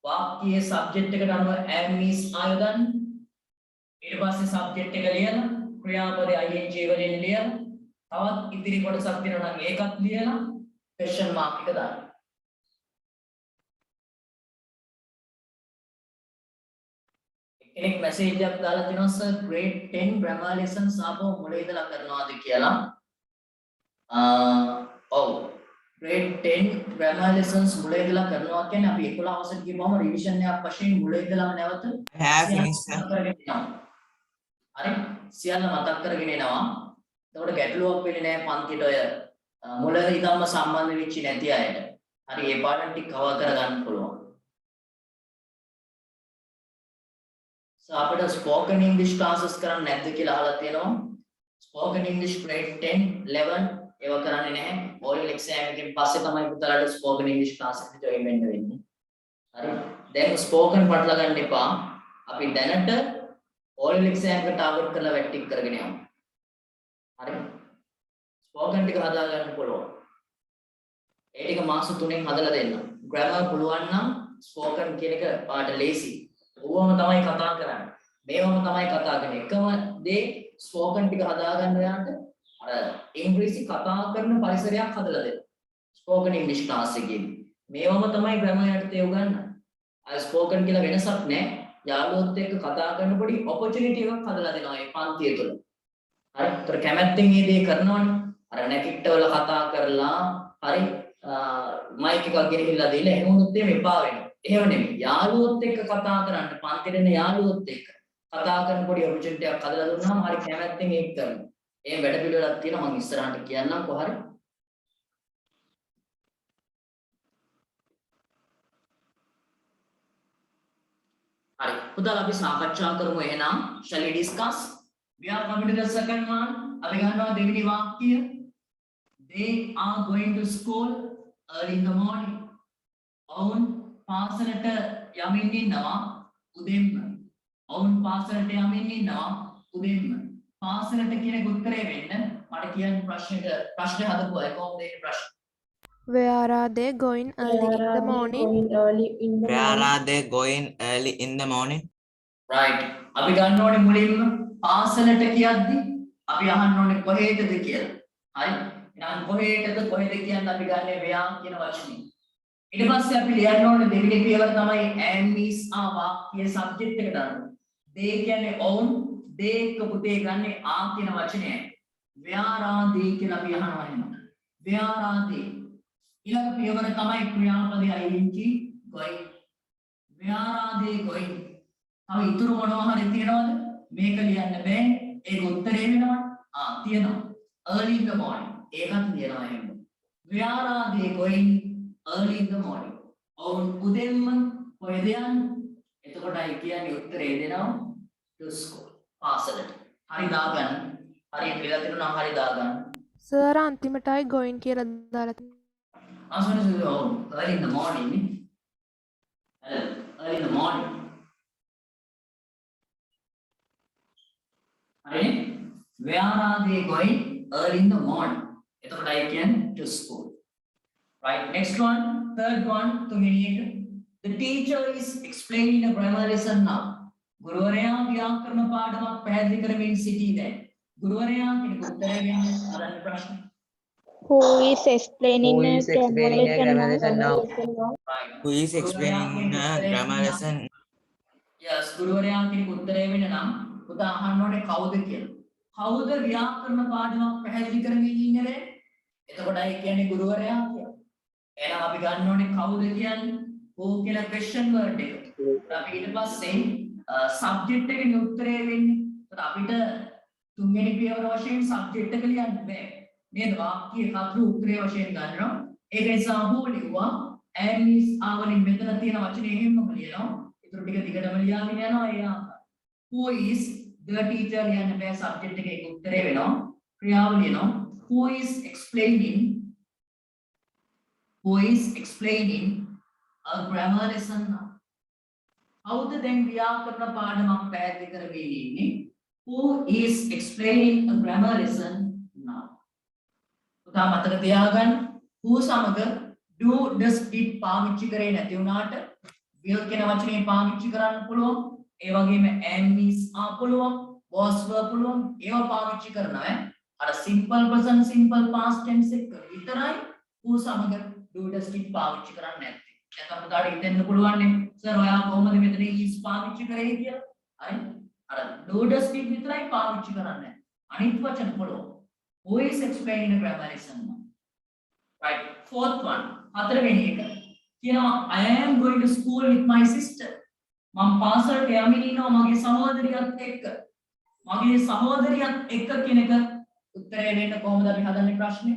වාක්‍යයේ සබ්ජෙක්ට් එකට අනුව am is ආයෝදන්. ඊට පස්සේ සබ්ජෙක්ට් එක ලියලා ක්‍රියාපදේ ing වලින් ලියලා තවත් ඉදිරි කොටසක් තියෙනවා නම් ඒකත් ලියලා question mark එක දාන්න. කෙනෙක් message එකක් දාලා තිනවා sir grade 10 grammar lessons ආපහු මුල ඉඳලා කරනවාද කියලා. ඔව් grade 10 grammar lessons මුල ඉඳලා කරනවා කියන්නේ අපි 11 වසරේ ගිහම revision එකක් වශයෙන් මුල ඉඳලාම නැවත Have finished, sir. හරි සියල්ල මතක් කරගෙන එනවා. එතකොට ගැටලුවක් වෙන්නේ නැහැ පන්තියට ඔය මුල ඉඳන්ම සම්බන්ධ වෙච්ච නැති අයට. හරි ඒ පාඩම් ටික කවර් කරගන්න පුළුවන්. අපිට spoken English classes කරන්න නැද්ද කියලා අහලා තියෙනවා. spoken English grade 10 11 ඒව කරන්නේ නැහැ. oral exam එකෙන් පස්සේ තමයි පුතාලට spoken English class එකට join වෙන්න වෙන්නේ. හරි. දැන් spoken පටල ගන්න එපා. අපි දැනට oral exam එක target කරලා වැටික් කරගෙන යමු. හරි. spoken ටික හදා ගන්න පුළුවන්. ඒ ටික මාස 3න් හදලා දෙන්න. grammar පුළුවන් නම් spoken කියන එක පාට ලේසි. ඕවම තමයි කතා කරන්නේ. මේවම තමයි කතා කරන්නේ. එකම දේ ස්පෝකන් ටික හදාගන්න යාට අර ඉංග්‍රීසි කතා කරන පරිසරයක් හදලා දෙන්න. ස්පෝකන් ඉංග්‍රීසි ක්ලාස් එකේදී. මේවම තමයි ග්‍රැමර් යටතේ උගන්වන්නේ. අර ස්පෝකන් කියලා වෙනසක් නැහැ. යාළුවොත් එක්ක කතා කරන පොඩි ඔපචුනිටි එකක් හදලා දෙනවා මේ පන්තිය තුළ. හරි. ඒතර කැමැත්තෙන් මේ දේ කරනවනේ. අර නැකිට්ටවල කතා කරලා හරි මයික් එකක් ගෙනහිල්ලා දීලා එහෙම වුණොත් එපා වෙනවා. එහෙම නෙමෙයි. යාළුවොත් එක්ක කතා කරන්න පන්තිරේ ඉන්න යාළුවොත් එක්ක කතා කරන පොඩි ඔපචුනිටි එකක් හදලා දුන්නාම හරි කැමැත්තෙන් ඒක කරනවා. ඒ වැඩ පිළිවෙලක් තියෙනවා මම ඉස්සරහට කියන්නම් කොහරි. හරි. පුතාලා අපි සාකච්ඡා කරමු එහෙනම්. shall we discuss? We are coming to the second one. අපි ගන්නවා දෙවෙනි වාක්‍යය. They are going to school early in the morning. ඔවුන් පාසලට යමින් ඉන්නවා උදෙන්ම. ඔවුන් පාසලට යමින් ඉන්නවා උදෙන්ම. පාසලට කියන උත්තරේ වෙන්න මට කියන්න ප්‍රශ්නේ හදපුවා කොහොමද ඒ ප්‍රශ්නේ? Where are they going early in the morning? Where are they going early in the morning? right අපි ගන්න ඕනේ මුලින්ම පාසලට කියද්දි අපි අහන්න ඕනේ කොහෙටද කියලා හරි එහෙනම් කොහෙටද කියන්නේ අපි ගන්නේ where කියන වචනේ ඊට පස්සේ අපි ලියන්න ඕනේ දෙවෙනි පියවර තමයි am is are වාක්‍යයේ subject එක දාන්න they කියන්නේ own they එක පුතේ ගන්නේ are කියන වචනයයි where are they කියලා අපි අහනවා එහෙනම් where are they ඊළඟ පියවර තමයි ක්‍රියාපදයේ ing going where are they going තව ඉතුරු මොනවා හරි තියනවද මේක ලියන්න බෑ ඒක උත්තරේ වෙනවා තියෙනවා early in the morning ඒකත් ලියනවා එහෙනම් where are they going early in the morning ඔවුන් උදෙන්ම කොහෙද යන්නේ එතකොටයි කියන්නේ උත්තරේ දෙනවා to school පාසලට හරි දාගන්න හරියට කියලා තියෙනවා නම් හරි දාගන්න සර් අන්තිමටයි going කියලා දාලා තියෙනවා early in the morning early in the morning right where are they going early in the morning එතකොට I can to school right next one third one තුන්වෙනි එක the teacher is explaining a grammar lesson now ගුරුවරයා ව්‍යාකරණ පාඩමක් පැහැදිලි කරමින් සිටී දැන් ගුරුවරයා කෙනෙක් උත්තරය ගන්න අරන් ප්‍රශ්න Who is explaining Who is explaining a grammar lesson now? right Who is explaining a grammar lesson? yes ගුරුවරයා කෙනෙක් උත්තරය වෙන්න නම් පුතා අහන්න ඕනේ කවුද කියලා. කවුද ව්‍යාකරණ පාඩමක් පැහැදිලි කරමින් ඉන්නේ? එතකොටයි කියන්නේ ගුරුවරයා කියලා. එහෙනම් අපි ගන්න ඕනේ කවුද කියන්නේ? who කියලා question word එක. අපි ඊට පස්සේ subject එකේ උත්තරේ වෙන්නේ. ඒත් අපිට තුන්වෙනි පියවර වශයෙන් subject එක ලියන්න බෑ. නේද? වාක්‍යයේ කතරු උත්තරේ වශයෙන් ගන්නවා. ඒක නිසා who ලිව්වා am is are වලින් මෙතන තියෙන වචනේ එහෙමම ලියනවා. ඊටු ටික දිගටම ලියාගෙන යනවා ඒ ආකාරයට. who is the teacher ලියන්න බෑ subject එකේ උත්තරේ වෙනවා ක්‍රියාව ලියනවා who is explaining a grammar lesson now කවුද දැන් ව්‍යාකරණ පාඩමක් පැහැදිලි කරමින් ඉන්නේ who is explaining a grammar lesson now පුතා මතක තියාගන්න who සමග do does did පාවිච්චි කරේ නැති වුණාට will කියන වචනේ පාවිච්චි කරන්න පුළුවන් ඒ වගේම am is are පුළුවන් was were පුළුවන් ඒවා පාවිච්චි කරනවා අර simple present simple past tense එක විතරයි who සමග do does did පාවිච්චි කරන්නේ නැත්තේ නැත්නම් පුතාට හිතෙන්න පුළුවන් නේ සර් ඔයා කොහොමද මෙතන is පාවිච්චි කරේ කියලා හරි අර do does did විතරයි පාවිච්චි කරන්නේ අනිත් වචන පුළුවන් who is explaining a grammar lesson right fourth one හතරවෙනි එක කියනවා I am going to school with my sister මම පාසලට යමින් ඉන්නවා මගේ සහෝදරියත් එක්ක. මගේ සහෝදරියත් එක්ක කියන එක උත්තරේ දෙන්න කොහොමද අපි හදන්නේ ප්‍රශ්නේ?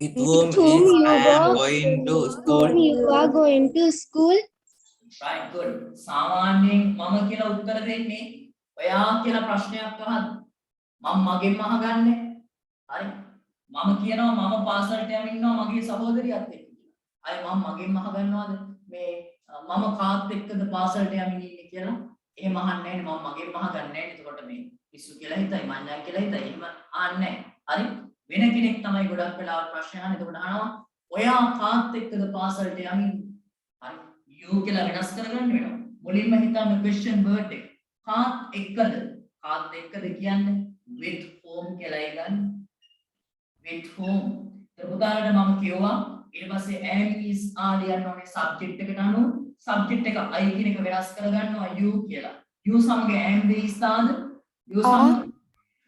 With whom is I am going to school? You are going to school. right good. සාමාන්‍යයෙන් මම කියලා උත්තර දෙන්නේ ඔයා කියලා ප්‍රශ්නයක් අහන්න. මම මගෙන්ම අහගන්නේ. හරි. මම කියනවා මම පාසලට යමින් ඉන්නවා මගේ සහෝදරියත් එක්ක කියලා. අය මම මගෙන්ම අහගන්නවද මේ මම කාත් එක්කද පාසලට යමින් ඉන්නේ කියලා එහෙම අහන්නේ නැහැ මම මගෙන් අහගන්නේ නැහැ එතකොට මේ පිස්සු කියලා හිතයි මඤ්ඤා කියලා හිතයි එහෙම අහන්නේ නැහැ හරි වෙන කෙනෙක් තමයි ගොඩක් වෙලාවට ප්‍රශ්න අහන්නේ එතකොට අහනවා ඔයා කාත් එක්කද පාසලට යමින් හරි you කියලා වෙනස් කරගන්න වෙනවා මුලින්ම හිතන්න question word එක කාත් එක්කද කියන්නේ with whom කියලා ගන්න with whom එතකොට මම කියුවා ඊට පස්සේ am is are ලියන්න ඕනේ subject එකට අනුව subject එක I කියන එක වෙනස් කරගන්නවා you කියලා. you සමග am is දාද you සමග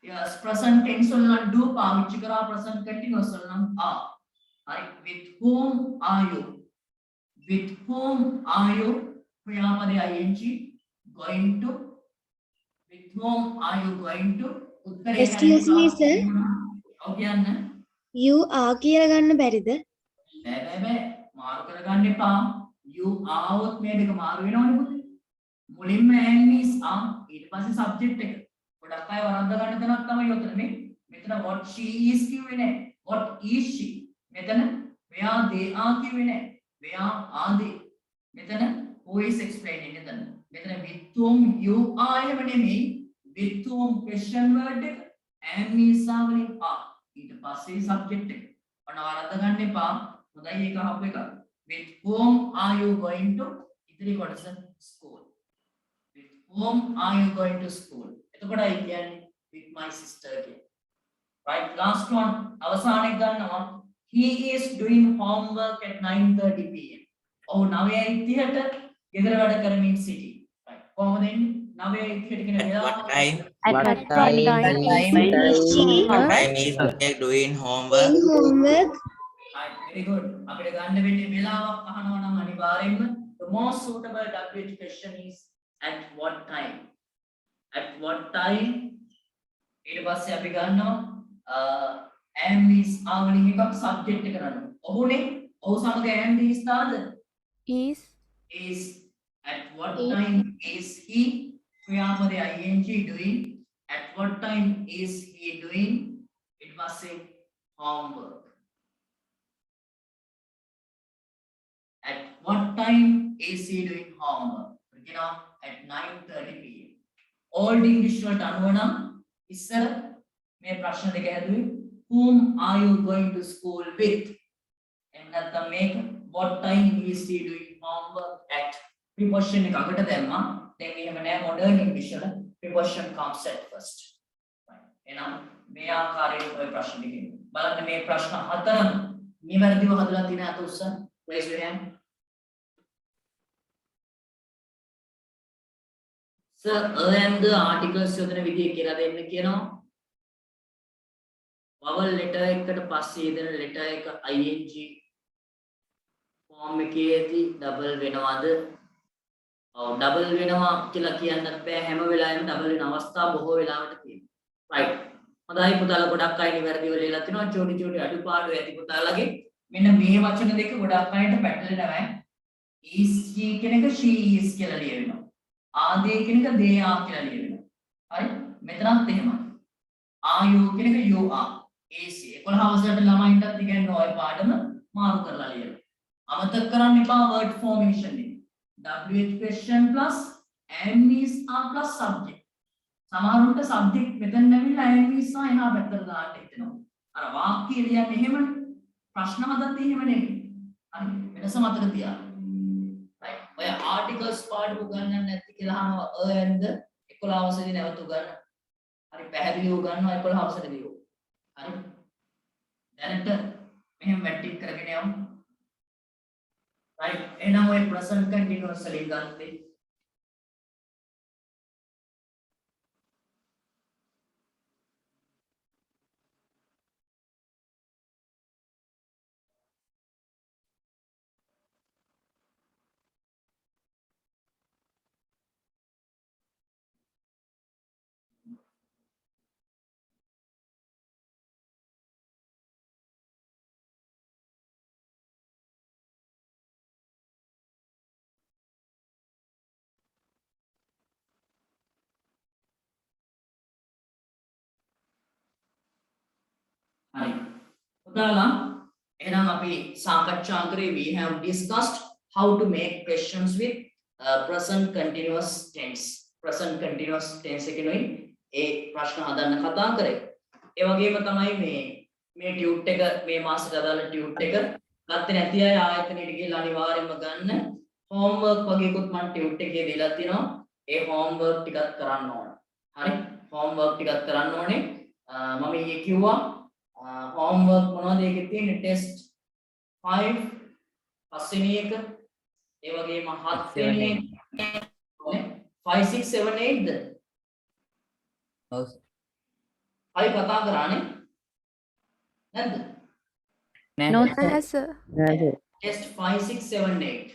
yes present tense වල නම් do පාවිච්චි කරා present continuous වල නම් are. හරි with whom are you? with whom are you? ක්‍රියාපදයේ ing going to with whom are you going to? උත්තරේ Excuse me, sir. ඔව් කියන්න. You are කියලා ගන්න බැරිද? බෑ මාරු කරගන්න එපා you ආවොත් මේ දෙක මාරු වෙනවනේ පුතේ මුලින්ම am is are ඊට පස්සේ subject එක ගොඩක් අය වරද්ද ගන්න තැනක් තමයි උතන මේ මෙතන what she is කියුවේ නෑ what is she මෙතන where they are කියුවේ නෑ where are they මෙතන who is explaining මෙතන with whom you are එහෙම නෙමෙයි with whom question word එක am is are වලින් are ඊට පස්සේ subject එක ඔන්න වරද්ද ගන්න එපා හොඳයි ඒක අහපු එක. With whom are you going to ඉදිරි කොටස school. With whom are you going to school? එතකොටයි කියන්නේ with my sister කියන්නේ. Right, last one. අවසාන එක ගන්නවා. He is doing homework at 9:30 pm. ඔව් 9:30ට ගෙදර වැඩ කරමින් සිටි. Right. කොහොමද එන්නේ? 9:30ට කියන වෙලාව. What time? What time is she What time is they doing homework? doing homework? Right, very good. අපිට ගන්න වෙන්නේ වෙලාවක් අහනවා නම් අනිවාර්යෙන්ම the most suitable WH question is at what time. At what time? ඊට පස්සේ අපි ගන්නවා am is ආවලින් එකක් subject එක ගන්නවා. ඔහුනේ ඔහු සමග am is තාද? is Is at what time is he? ක්‍රියාපදේ ing doing. At what time is he doing? ඊට පස්සේ homework. At what time is he doing homework? You know, at 9:30 pm. Old English වලට අනුව නම් ඉස්සර මේ ප්‍රශ්න දෙක හැදුවේ whom are you going to school with? එහෙම නැත්නම් මේක what time is he doing homework at? Preposition එක අකට දැම්මා. දැන් එහෙම නෑ modern English වල preposition comes at first. Right. එහෙනම් මේ ආකාරයෙන් ඔය ප්‍රශ්න දෙකෙන් බලන්න මේ ප්‍රශ්න හතරම නිවැරදිව හදලා තියෙන අත උස්සන්න. Raise your hand. Sir, and the articles යොදන විදිය කියලා දෙන්න කියනවා. vowel letter එකකට පස්සේ දෙන letter එක ing form එකේදී double වෙනවද? ඔව් double වෙනවා කියලා කියන්නත් බෑ හැම වෙලාවෙම double වෙන අවස්ථා බොහෝ වෙලාවට තියෙනවා. right. හොඳයි පුතාලා ගොඩක් අය නිවැරදිව ලියලා තිනවා. චෝටි චෝටි අඩුපාඩු ඇති පුතාලගේ. මෙන්න මේ වචන දෙක ගොඩක් අයට පැටලෙනවා. is she කියන එක she is කියලා ලියවෙනවා. are they කියන එක they are කියලා ලියවෙනවා. හරි? මෙතනත් එහෙමයි. are you කියන එක you are. AC 11 හවසට ළමයින්ටත් ඉගෙනන ඔය පාඩම මාරු කරලා ලියන්න. අමතක කරන්න එපා word formation එක. WH question plus am is are plus subject. සමහරුන්ට subject මෙතන නැවිලා am is are එහා පැත්තට දාන්න හිතෙනවා. අර වාක්‍ය ලියන්නේ එහෙමනේ. ප්‍රශ්න හදද්දී එහෙම නෙමෙයි. හරි වෙනස මතක තියාගන්න. right. ඔය articles පාඩම ගන්නන්න නැති කියලා අහනවා and 11 හවසේදී නැවත ගන්න. හරි පැහැදිලිව ගන්නවා 11 හවසේදී. හරි දැනට මෙහෙම වැටික් කරගෙන යමු. right එහෙනම් ඔය present continuous වලින් ගත්තේ හරි පුතාලා එහෙනම් අපි සාකච්ඡා කරේ we have discussed how to make questions with present continuous tense එකනොයි ඒ ප්‍රශ්න හදන්න කතා කරේ ඒ වගේම තමයි මේ ටියුට් එක මේ මාසෙට අදාළ ටියුට් එක ගත්තේ නැති අය ආයතනයට ගිහලා අනිවාර්යයෙන්ම ගන්න homework වගේකුත් මම ටියුට් එකේ දීලා තිනවා ඒ homework ටිකක් කරන්න ඕන හරි homework ටිකක් කරන්න ඕනේ මම ඊයේ කිව්වා homework මොනවද ඒකේ තියෙන්නේ test 5 පස්වෙනි එක ඒ වගේම 7 වෙනි එක 5 6 7 8 ද ඔව් හරි කතා කරානේ නැද්ද no sir test 5 6 7 8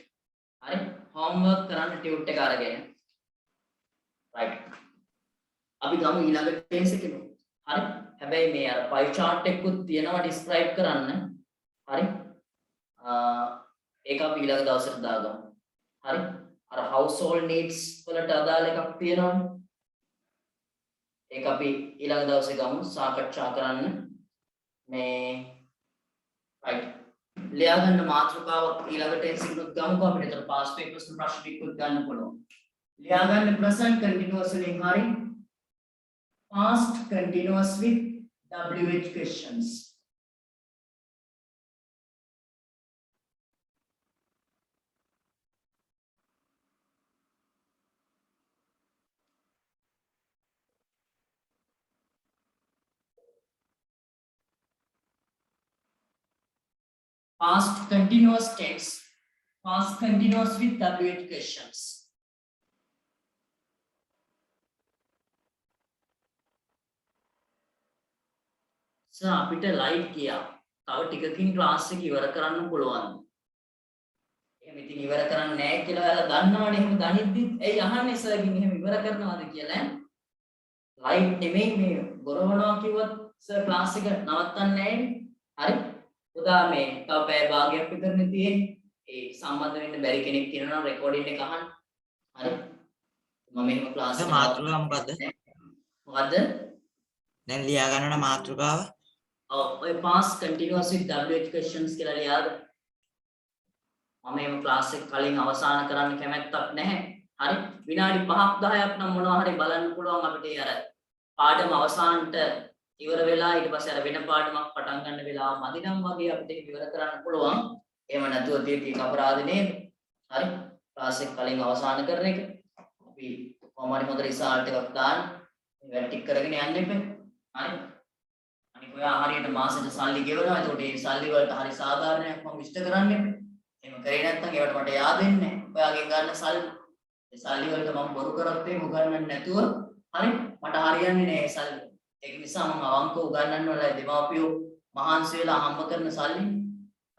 හරි homework කරන්න ටියුට් එක අරගෙන right අපි ගමු ඊළඟ ටෙන්ස් එකේ හරි හැබැයි මේ අර pie chart එකකුත් තියෙනවා describe කරන්න. හරි. ඒක අපි ඊළඟ දවසට දාගමු. හරි. අර household needs වලට අදාළ එකක් තියෙනවනේ. ඒක අපි ඊළඟ දවසේ ගමු සාකච්ඡා කරන්න. මේ right. ලියා ගන්න මාතෘකාවක් ඊළඟ ටෙන්ස් එකකුත් ගමුකෝ අපිට ඒතර past papers ප්‍රශ්න ටිකකුත් ගන්න පුළුවන්. ලියා ගන්න present continuous වලින් හරි past continuous with WH questions. past continuous tense, past continuous with WH questions. Sir අපිට ලයිව් ගියා. තව ටිකකින් ක්ලාස් එක ඉවර කරන්න පුළුවන්. එහෙම ඉතින් ඉවර කරන්නේ නැහැ කියලා ඔයාලා දන්නවනේ. එහෙම දනිද්දිත් ඇයි අහන්නේ සර්ගෙන් එහෙම ඉවර කරනවද කියලා? ලයිව් නෙමෙයි මේ ගොරවනවා කිව්වත් සර් ක්ලාස් එක නවත්තන්නේ නැහැ. හරි? උදා මේ තව පැය භාගයක් විතරනේ තියෙන්නේ. ඒ සම්බන්ධ වෙන්න බැරි කෙනෙක් කියනවා රෙකෝඩින් එක අහන්න. හරි? මම එහෙම ක්ලාස් එක මාතෘකාව මොකද්ද? මොකද්ද? දැන් ලියා ගන්නවන මාතෘකාව. ඔය past continuous with WH questions කියලා ලියාද? මම එහෙම ක්ලාස් එක කලින් අවසන් කරන්න කැමැත්තක් නැහැ. හරි? විනාඩි 5ක් 10ක් නම් මොනවා හරි බලන්න පුළුවන් අපිට අර පාඩම අවසානට ඉවර වෙලා ඊට පස්සේ අර වෙන පාඩමක් පටන් ගන්න වෙලාව මදි නම් වගේ අපිට ඉවර කරන්න පුළුවන්. එහෙම නැතුව තියෙන අපරාධ නේද? හරි? ක්ලාස් එක කලින් අවසන් කරන එක. අපි කොහොම හරි හොඳ රිසල්ට් එකක් දාන්න. මේ ටික කරගෙන යන්න එපා. හරි? අනික ඔයා හරියට මාසෙට සල්ලි ගෙවනවා. ඒකට ඒ සල්ලි වලට හරි සාධාරණයක් මම ඉෂ්ට කරන්න එපා. එහෙම කරේ නැත්නම් ඒවට මට yaadෙන්නේ නැහැ. ඔයාගෙන් ගන්න සල්ලි. ඒ සල්ලි වලට මම බොරු කරත් ඒ උගන්නන්නේ නැතුව හරි මට හරියන්නේ නැහැ ඒ සල්ලි. ඒක නිසා මම අවංකව උගන්නන්න වල දෙමාපියෝ මහන්සි වෙලා හම්බ කරන සල්ලි.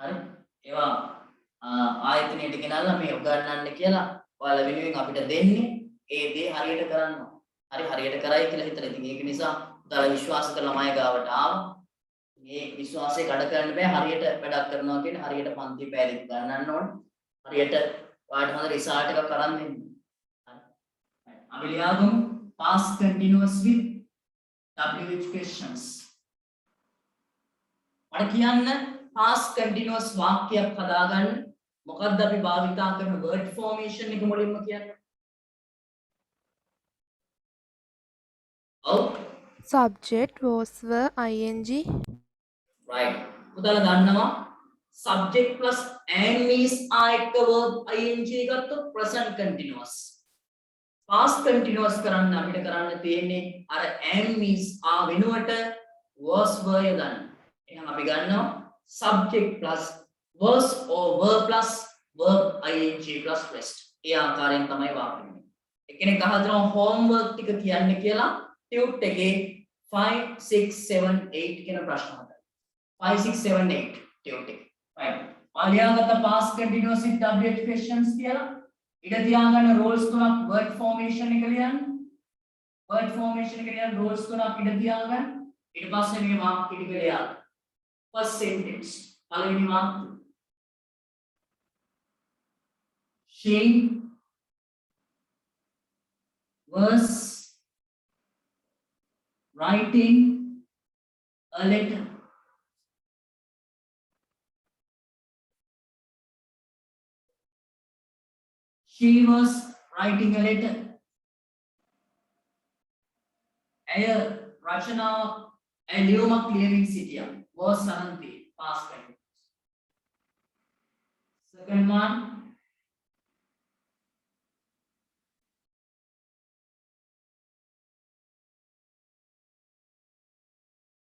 හරි? ඒවා ආයතනයට ගෙනල්ලා මේ උගන්නන්න කියලා ඔයාලා වෙනුවෙන් අපිට දෙන්නේ. ඒ දේ හරියට කරනවා. හරි හරියට කරයි කියලා හිතලා. ඉතින් ඒක නිසා උදාලා විශ්වාස කරලා ළමයි ගාවට ආවා. මේ විශ්වාසය කඩ කරන්න බෑ. හරියට වැඩක් කරනවා කියන්නේ හරියට පන්ති පැය දෙක ගන්නන්න ඕනේ. හරියට ඔයාලට හොඳ රිසල්ට් එකක් අරන් දෙන්න. හරි. අපි ලියාගමු past continuous with WH questions. මට කියන්න past continuous වාක්‍යයක් හදාගන්න. මොකක්ද අපි භාවිතා කරන word formation එක මුලින්ම කියන්න. ඔව්. subject was were ing right. උදාලා ගන්නවා subject plus am is ආයක verb ing ගත්තොත් present continuous. past continuous කරන්න අපිට කරන්න තියෙන්නේ අර am is වෙනුවට was were යොදන්න. එහෙනම් අපි ගන්නවා subject plus was or were plus verb ing plus rest. ඒ ආකාරයෙන් තමයි වාක්‍යෙ. එක්කෙනෙක් අහනවා homework ටික කියන්නේ කියලා ටියුට් එකේ 5 6 7 8 කියන ප්‍රශ්න හතරයි. 5 6 7 8 ටියුට් එක. right. ආලියාගත past continuous with WH questions කියලා ඉඩ තියාගන්න roles තුනක් word formation එක ලියන්න. word formation එක ලියන්න roles තුනක් ඉඩ තියාගන්න. ඊට පස්සේ මේ වාක්‍ය ටික ලියන්න. first sentence පළවෙනි වාක්‍ය. She was writing a letter. She was writing a letter. ඇය රචනා ලියුමක් ලියමින් සිටියා. was අනන්තේ past tense. Second one.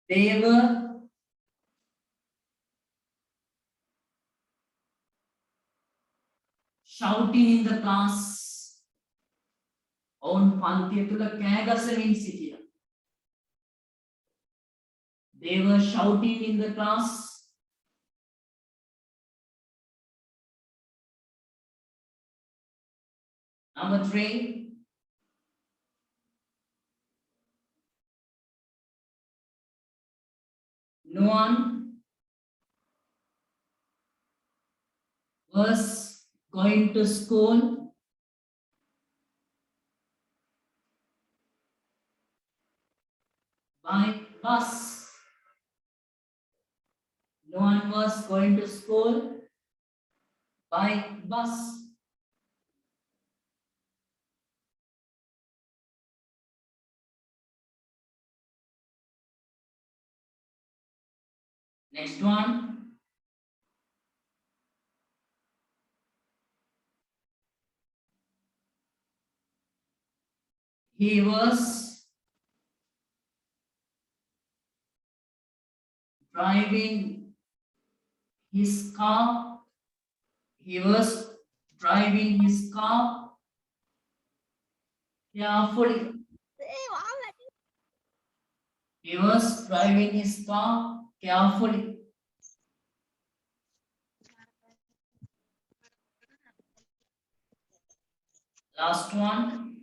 They were shouting in the class. ඔවුන් පන්තිය තුල කෑ ගසමින් සිටියා. They were shouting in the class. Number 3. No one was going to school by bus. No one was going to school by bus. Next one. He was driving his car. He was driving his car carefully. He was driving his car carefully. Last one.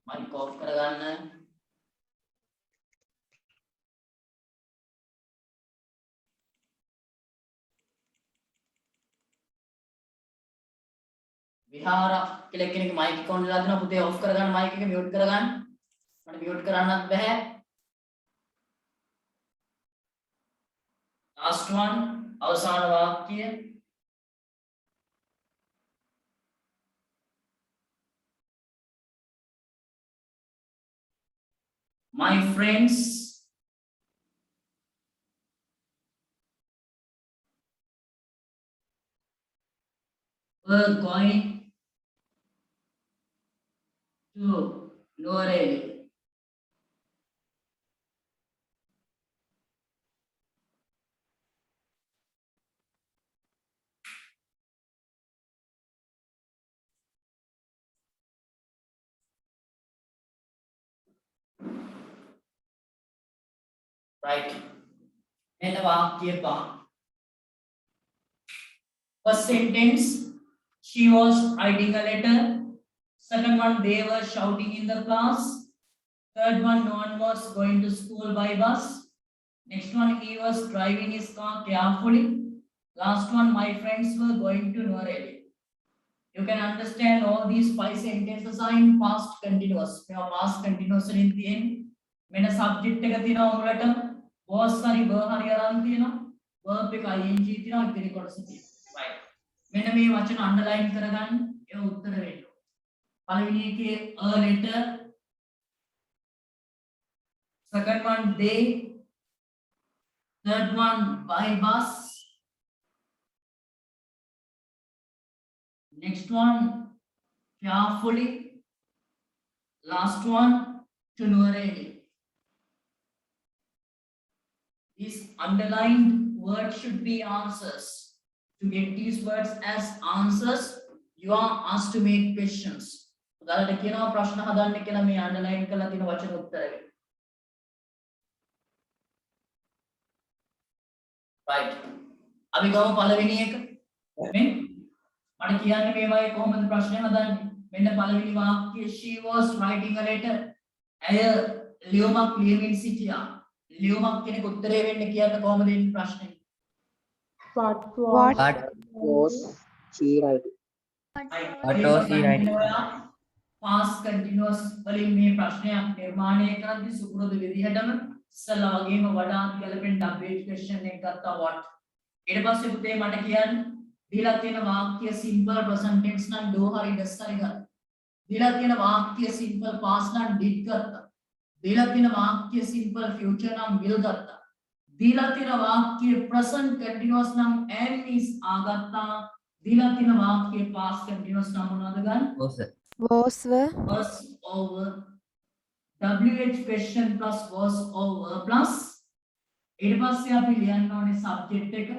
Mic off කරගන්න. විහාර කියලා කෙනෙක් mic එක on වෙලා දෙනවා පුතේ of කරගන්න mic එක මියුට් කරගන්න. මට මියුට් කරන්නත් බෑ. Last one. අවසාන වාක්‍යය. My friends were going to Nuwara. Right. And the වාක්‍ය පහ. First sentence, she was writing a letter. Second one, they were shouting in the class. Third one, no one was going to school by bus. Next one, he was driving his car carefully. Last one, my friends were going to Nuwara. You can understand all these 5 sentences are in past continuous. Past continuous වලින් තියෙන්නේ මෙන්න subject එක තියෙනවා උඹලට was හරි were හරි අරන් තියෙනවා verb එක ing තියෙනවා ඉතිරි කොටස තියෙනවා right මෙන්න මේ වචන underline කරගන්න ඒ උත්තර වෙන්න පළවෙනි එකේ a letter second one they third one by bus next one carefully last one to Nuwara. These underlined words should be answers. To get these words as answers, you are asked to make questions. උදාහරණයක් කියනවා ප්‍රශ්න හදන්න කියලා මේ underline කරලා තියෙන වචන උත්තරේ. Right. අපි ගමු පළවෙනි එක. මේ මට කියන්නේ මේවායේ කොහොමද ප්‍රශ්න හදන්නේ? මෙන්න පළවෙනි වාක්‍යය she was writing a letter. ඇය ලියුමක් ලියමින් සිටියා. ලියුමක් කෙනෙක් උත්තරේ වෙන්න කියන්න කොහොමද එන්නේ ප්‍රශ්නේ? What was she writing? What was she writing? Past continuous වලින් මේ ප්‍රශ්නයක් නිර්මාණය කරද්දී සුපුරුදු විදිහටම ඉස්සලා වගේම වඩාත් ගැලපෙන WH question එක ගත්තා what. ඊට පස්සේ පුතේ මට කියන්න දීලා තියෙන වාක්‍ය simple present tense නම් do හරි does හරි ගන්න. දීලා තියෙන වාක්‍ය simple past නම් did ගත්තා. දීලා තියෙන වාක්‍ය simple future නම් will ගත්තා. දීලා තියෙන වාක්‍ය present continuous නම් am is ආගත්තා. දීලා තියෙන වාක්‍ය past continuous නම් මොනවද ගන්න? was were Was over WH question plus was over plus ඊට පස්සේ අපි ලියන්න ඕනේ subject එක.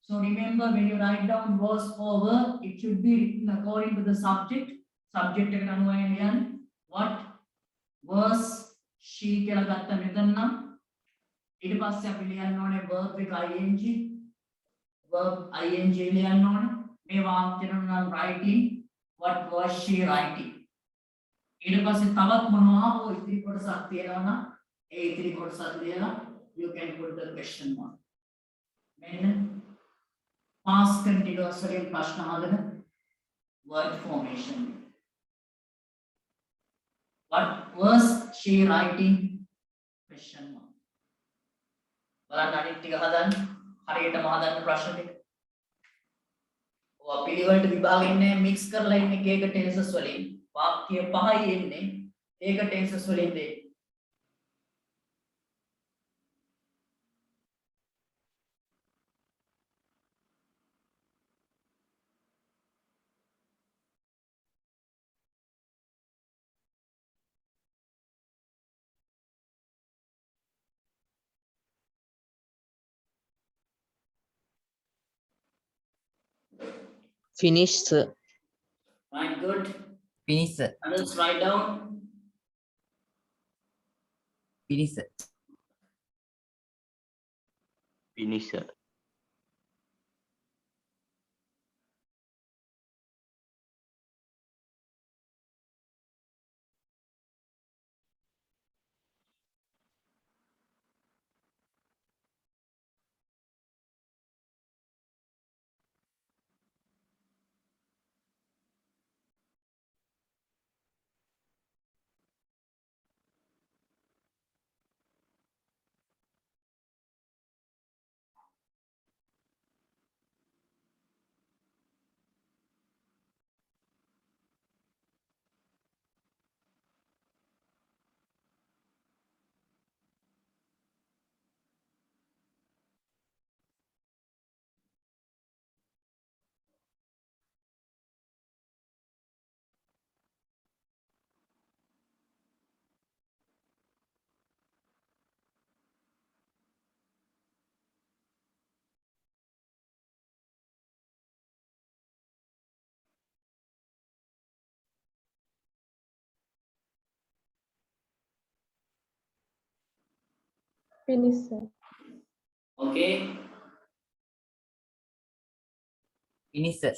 So remember when you write down was over, it should be written according to the subject. Subject එක අනුව ලියන්න. What was she කියලා ගත්ත මෙතන නම් ඊට පස්සේ අපි ලියන්න ඕනේ verb එක ing verb ing ලියන්න ඕනේ. මේ වාක්‍යෙට නම් writing what was she writing. ඊට පස්සේ තවත් මොනවා හෝ ඉතිරි කොටසක් තියෙනවා නම් ඒ ඉතිරි කොටසත් ලියලා you can put the question mark. මෙන්න past continuous වලින් ප්‍රශ්න හදන word formation. What was she writing? Question mark. බලන්න අනිත් ටික හදන්න. හරියටම හදන්න ප්‍රශ්න ටික. ඔය පිළිවෙලට විභාගෙ ඉන්නේ mix කරලා ඉන්නේ එක tenses වලින්. වාක්‍ය පහයි එන්නේ. ඒක tenses වලින් දෙන්නේ. finish, sir. Right, good. Finish, sir. Others write down. Finish, sir. finish sir. Finish, sir. Okay. Finish, sir.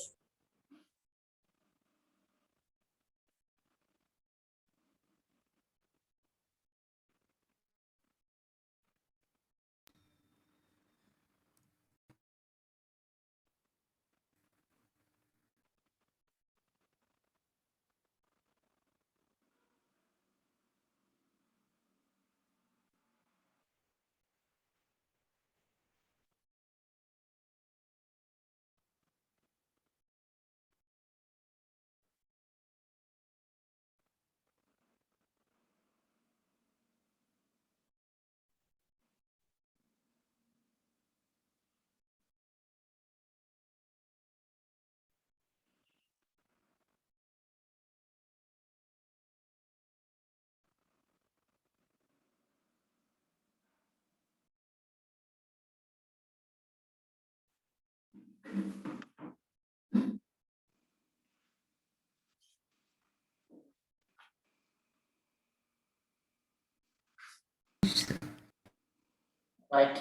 Right.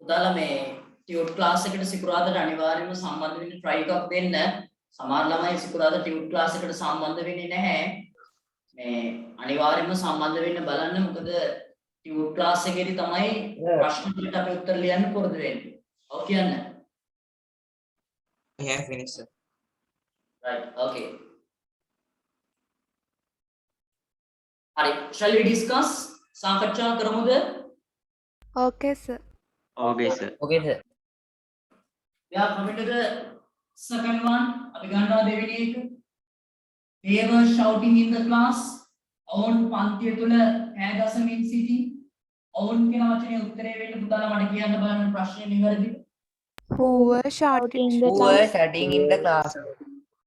පුතාලා මේ ටියුට් ක්ලාස් එකට සිකුරාදට අනිවාර්යයෙන්ම සම්බන්ධ වෙන්න try එකක් දෙන්න. සමහර ළමයි සිකුරාදා ටියුට් ක්ලාස් එකට සම්බන්ධ වෙන්නේ නැහැ. මේ අනිවාර්යයෙන්ම සම්බන්ධ වෙන්න බලන්න. මොකද ටියුට් ක්ලාස් එකේදී තමයි ප්‍රශ්න වලට අපි උත්තර ලියන්න පුරුදු වෙන්නේ. ඔව් කියන්න. I have finished, sir. Right. Okay. හරි. Shall we discuss? සාකච්ඡා කරමුද? Okay, sir. okay sir. Okay, sir. We are coming to the second one. අපි ගන්නවා දෙවෙනි එක. They were shouting in the class. ඔවුන් පන්තිය තුල කෑ ගසමින් සිටි. ඔවුන් කියන වචනේ උත්තරේ වෙන්න පුතාලා මට කියන්න බලන්න ප්‍රශ්නේ නිවැරදිද? Who were shouting? Who were studying in the class?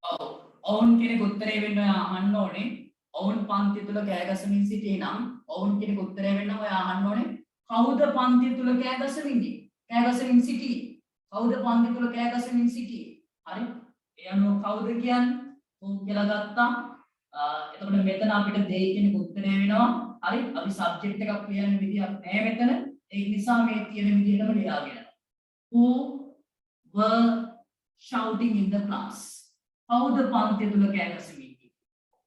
ඔව්. ඔවුන් කෙනෙක් උත්තරේ වෙන්න ඔයා අහන්න ඕනේ. ඔවුන් පන්තිය තුල කෑ ගසමින් සිටී නම් ඔවුන් කෙනෙක් උත්තරේ වෙන්න ඔයා අහන්න ඕනේ. කවුද පන්තිය තුල කෑ ගසමින්නේ? කෑ ගසමින් සිටි. කවුද පන්තිය තුල කෑ ගසමින් සිටි? හරි. ඒ අනුව කවුද කියන්නේ? ඔව් කියලා ගත්තා. එතකොට මෙතන අපිට දෙයි කෙනෙක් උත්තරේ වෙනවා. හරි. අපි සබ්ජෙක්ට් එකක් ලියන්න විදියක් නැහැ මෙතන. ඒ නිසා මේ තියෙන විදිහටම ලියාගෙන යනවා. Who were shouting in the class? කවුද පන්තිය තුල කෑ ගසමින්නේ?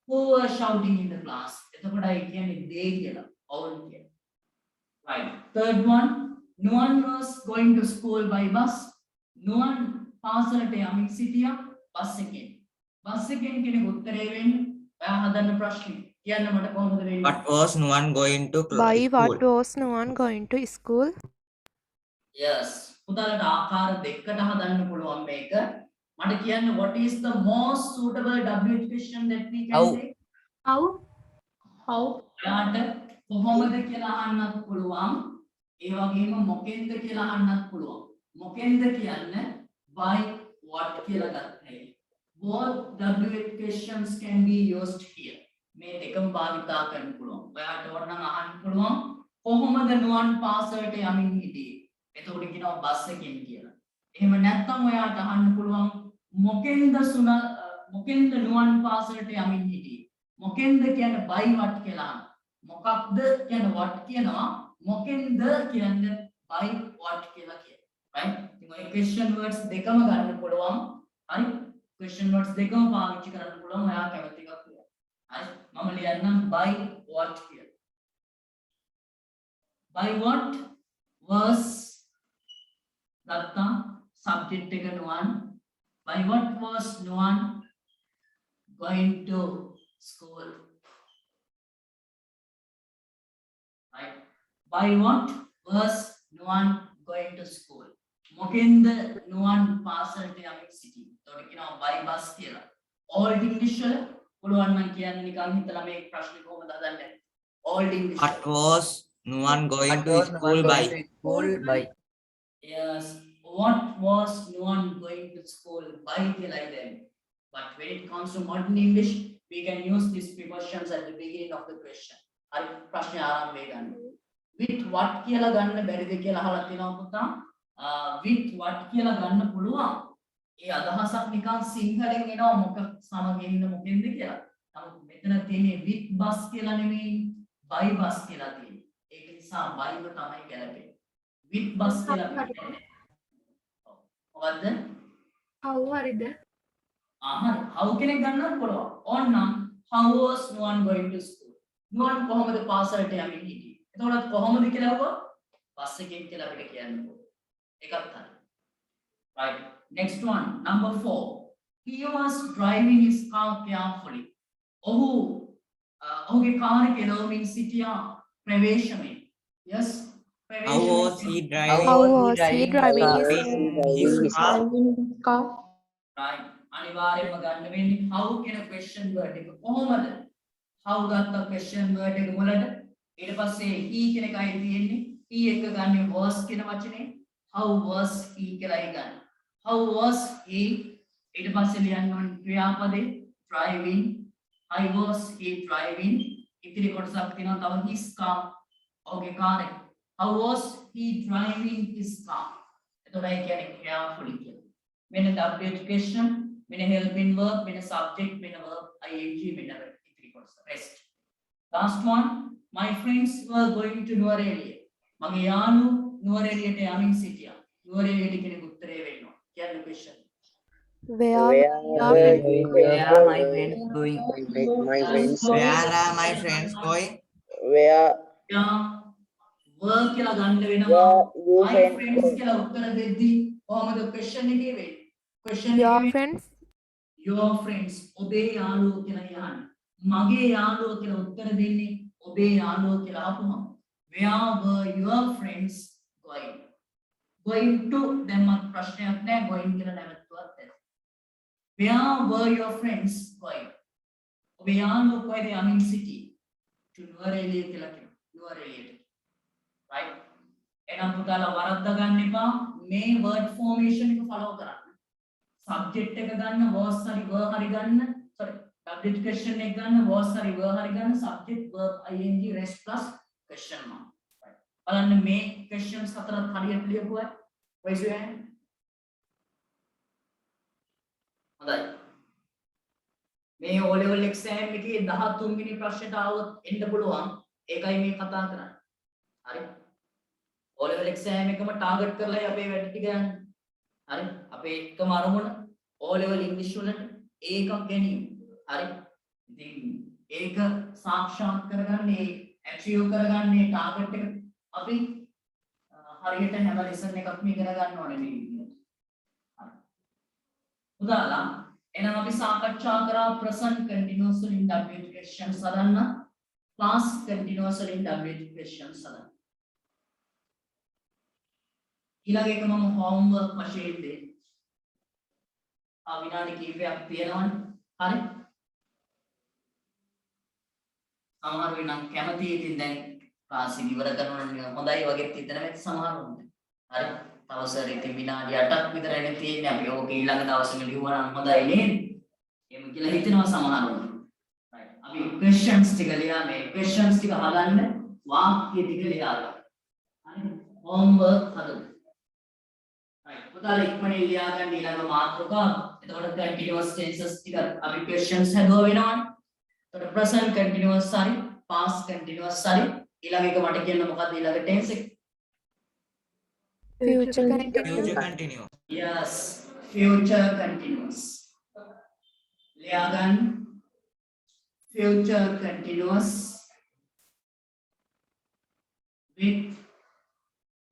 Who were shouting in the class? එතකොට ඒ කියන්නේ they කියලා. ඔවුන් කියන්නේ. Right. Third one, no one was going to school by bus. No one පාසලට යමින් සිටියා බස් එකෙන්. බස් එකෙන් කෙනෙක් උත්තරේ වෙන්න ඔයා හදන්න ප්‍රශ්නේ. කියන්න මට කොහොමද වෙන්නේ? What was no one going to By school? what was no one going to school? Yes. පුතාලට ආකාර දෙකකට හදන්න පුළුවන් මේක. මට කියන්න what is the most suitable WH question that we can How? say? How? ඔයාට කොහොමද කියලා අහන්නත් පුළුවන්. ඒ වගේම මොකෙන්ද කියලා අහන්නත් පුළුවන්. මොකෙන්ද කියන්නේ by what කියලා ගන්න. Both WH questions can be used here. මේ දෙකම භාවිතා කරන්න පුළුවන්. ඔයාට ඕන නම් අහන්න පුළුවන් කොහොමද නුවන් පාසලට යමින් හිටියේ? එතකොට කියනවා බස් එකෙන් කියලා. එහෙම නැත්නම් ඔයාට අහන්න පුළුවන් මොකෙන්ද නුවන් පාසලට යමින් හිටියේ? මොකෙන්ද කියන්නේ by what කියලා. මොකක්ද කියන what කියනවා. මොකෙන්ද කියන්නේ by what කියලා කියනවා. right? ඉතින් ඔය question words දෙකම ගන්න පුළුවන්. හරි? question words දෙකම පාවිච්චි කරන්න පුළුවන්. ඔයා කැමති එකක් කියලා. හරි? මම ලියන්නම් by what කියලා. by what was ගත්තා subject එක නුවන්. by what was Nuwan going to school? right? by what was Nuwan going to school? මොකෙන්ද නුවන් පාසලට යමින් සිටියේ? එතකොට කියනවා by bus කියලා. old english වල පුළුවන් නම් කියන්න නිකන් හිතලා මේ ප්‍රශ්නේ කොහොමද හදන්නේ? old english. What was Nuwan going to school by? Yes. What was Nuwan going to school by කියලා ඉතින්. But when it comes to modern English, we can use these prepositions at the beginning of the question. හරි ප්‍රශ්නේ ආරම්භය ගන්න. with what කියලා ගන්න බැරිද කියලා අහලා තියෙනවා පුතා. with what කියලා ගන්න පුළුවන්. ඒ අදහසක් නිකන් සිංහලෙන් එනවා මොකක් සමගින්ද මොකෙන්ද කියලා. නමුත් මෙතන තියෙන්නේ with bus කියලා නෙමෙයි by bus කියලා තියෙන්නේ. ඒක නිසා by ව තමයි ගැලපෙන්නේ. with bus කියලා කියන්නේ. මොකද්ද? how හරිද? හරි. how කෙනෙක් ගන්නත් පුළුවන්. ඕනනම් how was Nuwan going to school? Nuwan කොහොමද පාසලට යමින් හිටියේ? එතකොට කොහොමද කියලා අහුවා බස් එකෙන් කියලා අපිට කියන්න පුළුවන්. ඒකත් හරි. right. Next one, number 4. He was driving his car carefully. ඔහුගේ කාර් එක එළවමින් සිටියා ප්‍රවේශමෙන්. Yes. How was he driving? How was he driving his car? right. අනිවාර්යයෙන්ම ගන්න වෙන්නේ how කියන question word එක. කොහොමද? how ගත්ත question word එක වලට ඊට පස්සේ he කියන එකයි තියෙන්නේ. he එක ගන්නේ was කියන වචනේ. how was he කියලා ගන්න. how was he ඊට පස්සේ ලියන්න ඕන ක්‍රියාපදේ driving. I was he driving. ඉතිරි කොටසක් තියෙනවා තව his car. ඔහුගේ කාර් එක. how was he driving his car? එතකොට ඒ කියන්නේ carefully කියලා. මෙන්න W education, මෙන්න helping verb, මෙන්න subject, මෙන්න verb ing, මෙන්න ඉතිරි කොටස rest. Last one, my friends were going to Nuwareliya. මගේ යාළු නුවරඑළියට යමින් සිටියා. නුවරඑළියට කෙනෙක් උත්තරේ වෙන්නවා. කියන්නේ question. where my friends going? Where are my friends going? Where were කියලා ගන්න වෙනවා. my friends කියලා උත්තර දෙද්දී කොහමද question එකේ වෙන්නේ? question your එකේ friends? your friends ඔබේ යාළුවෝ කියලා යහන්නේ. මගේ යාළුවෝ කියලා උත්තර දෙන්නේ ඔබේ යාළුවෝ කියලා අහපුවම. where were your friends going? going to දැම්මත් ප්‍රශ්නයක් නැහැ. going කියලා නැවතුවත් ඇති. where were your friends going? ඔබේ යාළුවෝ කොහෙද යමින් සිටියේ? to නුවරඑළිය කියලා කියනවා. නුවරඑළියට. right? එහෙනම් පුතාලා වරද්දා ගන්න එපා. මේ word formation එක follow කරන්න. subject එක ගන්න was හරි were හරි ගන්න. sorry subject question එක ගන්න was හරි were හරි ගන්න. subject verb ing rest plus question mark. right? බලන්න මේ questions හතරත් හරියට ලියපුවා. raise your hand. හොඳයි. මේ O level exam එකේ 13 වෙනි ප්‍රශ්නට આવොත් එන්න පුළුවන්. ඒකයි මේ කතා කරන්නේ. හරි? O level exam එකම target කරලා අපේ වැඩ ටික යන්නේ. හරි? අපේ එකම අරමුණ O level English වලට ඒකක් ගැනීම. හරි? ඉතින් ඒක සාක්ෂාත් කරගන්නේ achieve කරගන්නේ target එක අපි හරියට හැම lesson එකක්ම ඉගෙන ගන්න ඕනේ මේ විදිහට. හරි. උදාලා එහෙනම් අපි සාකච්ඡා කරා present continuous වලින් WH questions හදන්න, past continuous වලින් WH questions හදන්න. ඊළඟ එක මම homework වශයෙන් දෙන්න. විනාඩි කිහිපයක් තියෙනවනේ. හරි? සමහර වෙනම් කැමති ඉතින් දැන් ක්ලාස් එක ඉවර කරනවා නම් හොඳයි වගේ හිතන මේ සමහරුන්ට. හරි? තව සර් ඉතින් විනාඩි 8ක් විතරනේ තියෙන්නේ. අපි ඕක ඊළඟ දවසෙම ලියුවා නම් හොඳයි නේද? එහෙම කියලා හිතනවා සමහරුන්ට. right. අපි questions ටික ලියා මේ questions ටික හදන්න වාක්‍ය ටික ලියා ගන්න. හරි homework හදන්න. right පුතාලා ඉක්මනින් ලියා ගන්න ඊළඟ මාතෘකාව. එතකොට continuous tenses ටික අපි questions හදුවා වෙනවනේ. එතකොට present continuous හරි past continuous හරි ඊළඟ එක මට කියන්න මොකක්ද ඊළඟ tense එක? future Future continue. Yes, future continuous. Liagan, future continuous with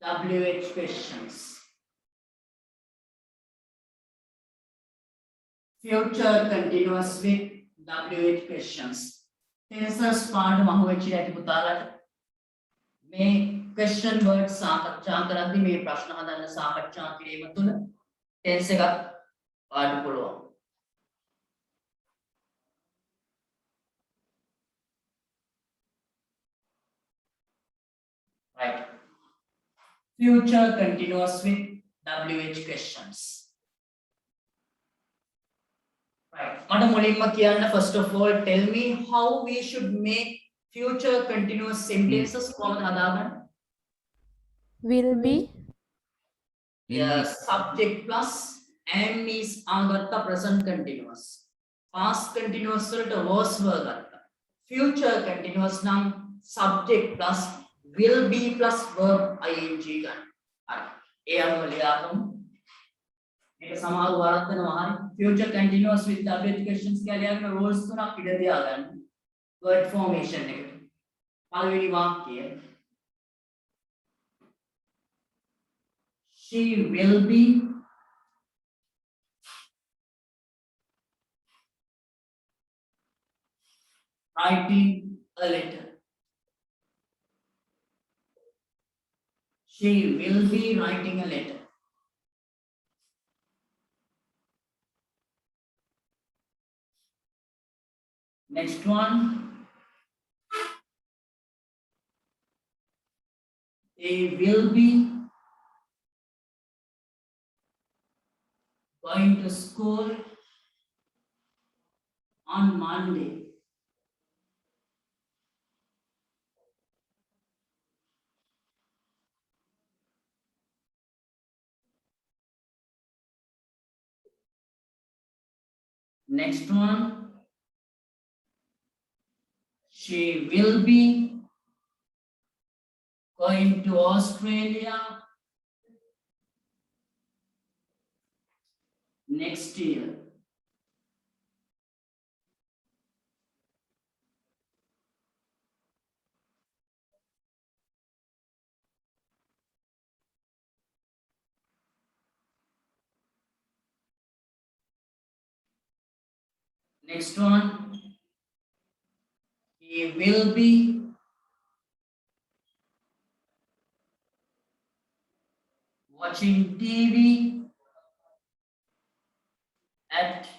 WH questions. Future continuous with WH questions. Tenses part මහුවෙච්චි ඇති පුතාලට මේ question words සාකච්ඡා කරද්දී මේ ප්‍රශ්න හදන්න සාකච්ඡා කිරීම තුළ tense එකක් පාඩු පුළුවන්. Right. Future continuous with WH questions. Right. මට මුලින්ම කියන්න first of all tell me how we should make future continuous sentences කොහොමද හදාගන්නේ? will be Yes, subject plus am is ආගත්ත present continuous. Past continuous වලට was were ගත්තා. Future continuous නම් subject plus will be plus verb ing ගන්න. හරි. ඒ අනුව ලියාගමු. මේක සමහරව වරද්දනවා හරි. Future continuous with WH questions කියලා ලියාගෙන rules තුනක් ඉඩ තියා ගන්න. Word formation එකට. පළවෙනි වාක්‍යය She will be writing a letter. She will be writing a letter. Next one. They will be going to school on Monday. Next one. She will be going to Australia next year. Next one. He will be watching TV at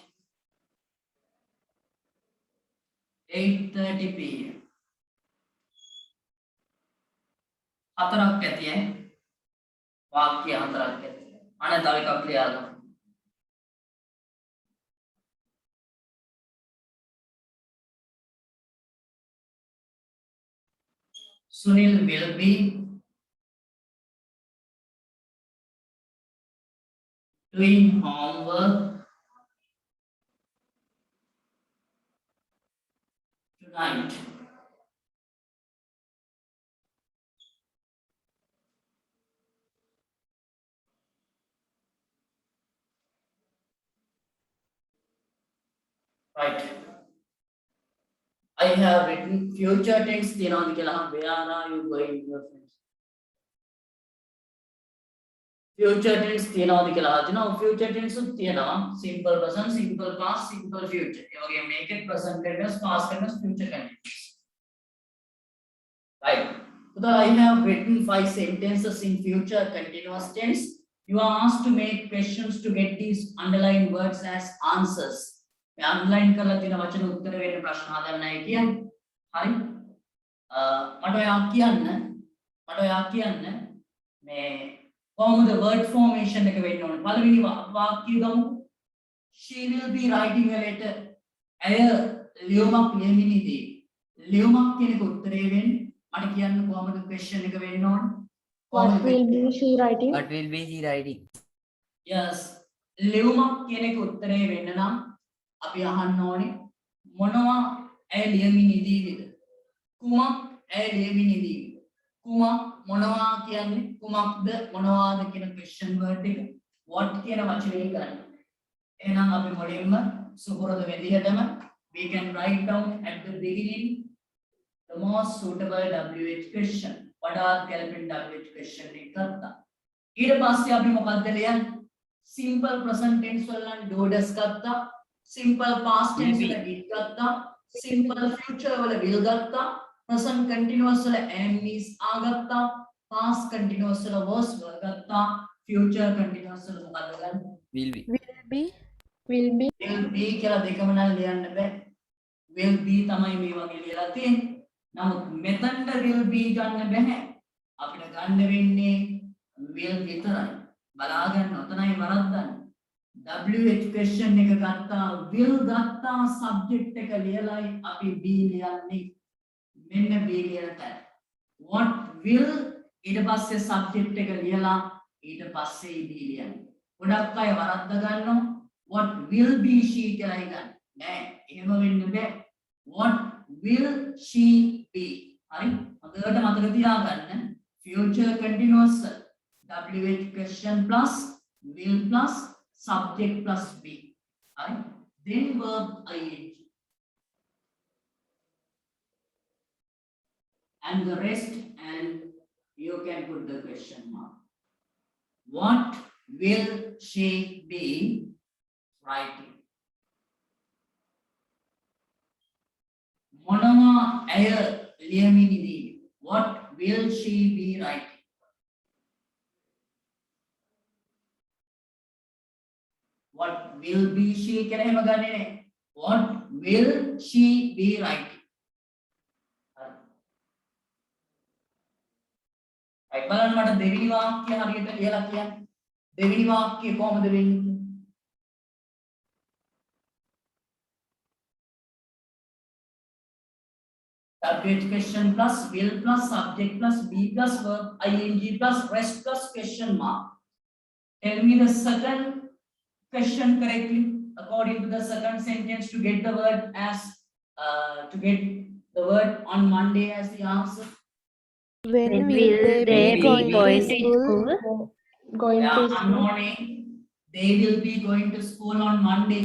8:30 p.m. හතරක් ඇති ඈ වාක්‍ය හතරක් ඇති. අනේ තව එකක් ලියාගමු. Sunil will be doing homework tonight. Right. I have written future tense තියනවාද කියලා අහන්න. Where are you going your friends? Future tense තියනවාද කියලා අහනවා. Future tense උත් තියනවා. Simple present, simple past, simple future. ඒ වගේ make it present continuous, past continuous, future continuous. Right. So I have written 5 sentences in future continuous tense. You are asked to make questions to get these underlined words as answers. මේ අන්ලයින් කරලා තියෙන වචන උත්තර වෙන්න ප්‍රශ්න හදන්නයි කියන්නේ. හරි? මට ඔයා කියන්න මේ කොහොමද word formation එක වෙන්න ඕනේ. පළවෙනි වාක්‍යය ගමු. She will be writing a letter. ඇය ලියුමක් ලියමිනේදී ලියුමක් කෙනෙක් උත්තරේ වෙන්න මට කියන්න කොහමද question එක වෙන්න ඕන? What will be she writing? What will be she writing? yes ලියුමක් කෙනෙක් උත්තරේ වෙන්න නම් අපි අහන්න ඕනේ මොනවා ඇය ලියමිනේදීද? කුමක් ඇය ලියමිනේදීද? කුමක් මොනවා කියන්නේ කුමක්ද මොනවාද කියන question word එක what කියන වචනේ ගන්න. එහෙනම් අපි මුලින්ම සුපුරුදු විදිහටම we can write down at the beginning the most suitable WH question. වඩාත් ගැළපෙන WH question එක ගත්තා. ඊට පස්සේ අපි මොකක්ද ලියන්නේ? simple present tense වල නම් do does ගත්තා. simple past tense වල did ගත්තා. simple future වල will ගත්තා. present continuous වල am is ආගත්තා. past continuous වල was ගත්තා. future continuous වල මොකක්ද ගන්න? Will be. will be will be කියලා දෙකම නම් ලියන්න බෑ. will be තමයි මේ වගේ ලියලා තියෙන්නේ. නමුත් මෙතනට will be ගන්න බෑ. අපිට ගන්න වෙන්නේ will විතරයි. බලා ගන්න ඔතනයි වරද්දන්නේ. WH question එක ගත්තා will ගත්තා subject එක ලියලයි අපි be ලියන්නේ. මෙන්න be ලියන තැන. what will ඊට පස්සේ subject එක ලියලා ඊට පස්සේ be ලියන්නේ. ගොඩක් අය වරද්ද ගන්නවා. what will be she කියලා ගන්න. නෑ එහෙම වෙන්න බෑ. what will she be? හරි හොඳට මතක තියාගන්න. future continuous WH question plus will plus subject plus be. Right? Then verb ing. And the rest, and you can put the question mark. What will she be writing? මොනවා ඇය ලියමිනේදී? What will she be writing? What will be she කියලා එහෙම ගන්නෙ නේ. What will she be writing? අය බලන්න මට දෙවෙනි වාක්‍යය හරියට ලියලා කියන්න. දෙවෙනි වාක්‍යය කොහොමද වෙන්නේ? WH question plus will plus subject plus be plus verb ing plus rest plus question mark. Tell me the second question correctly according to the second sentence to get the word as to get the word on Monday as the answer. when will they be going to school? Going Yeah, to I'm school. morning. They will be going to school on Monday.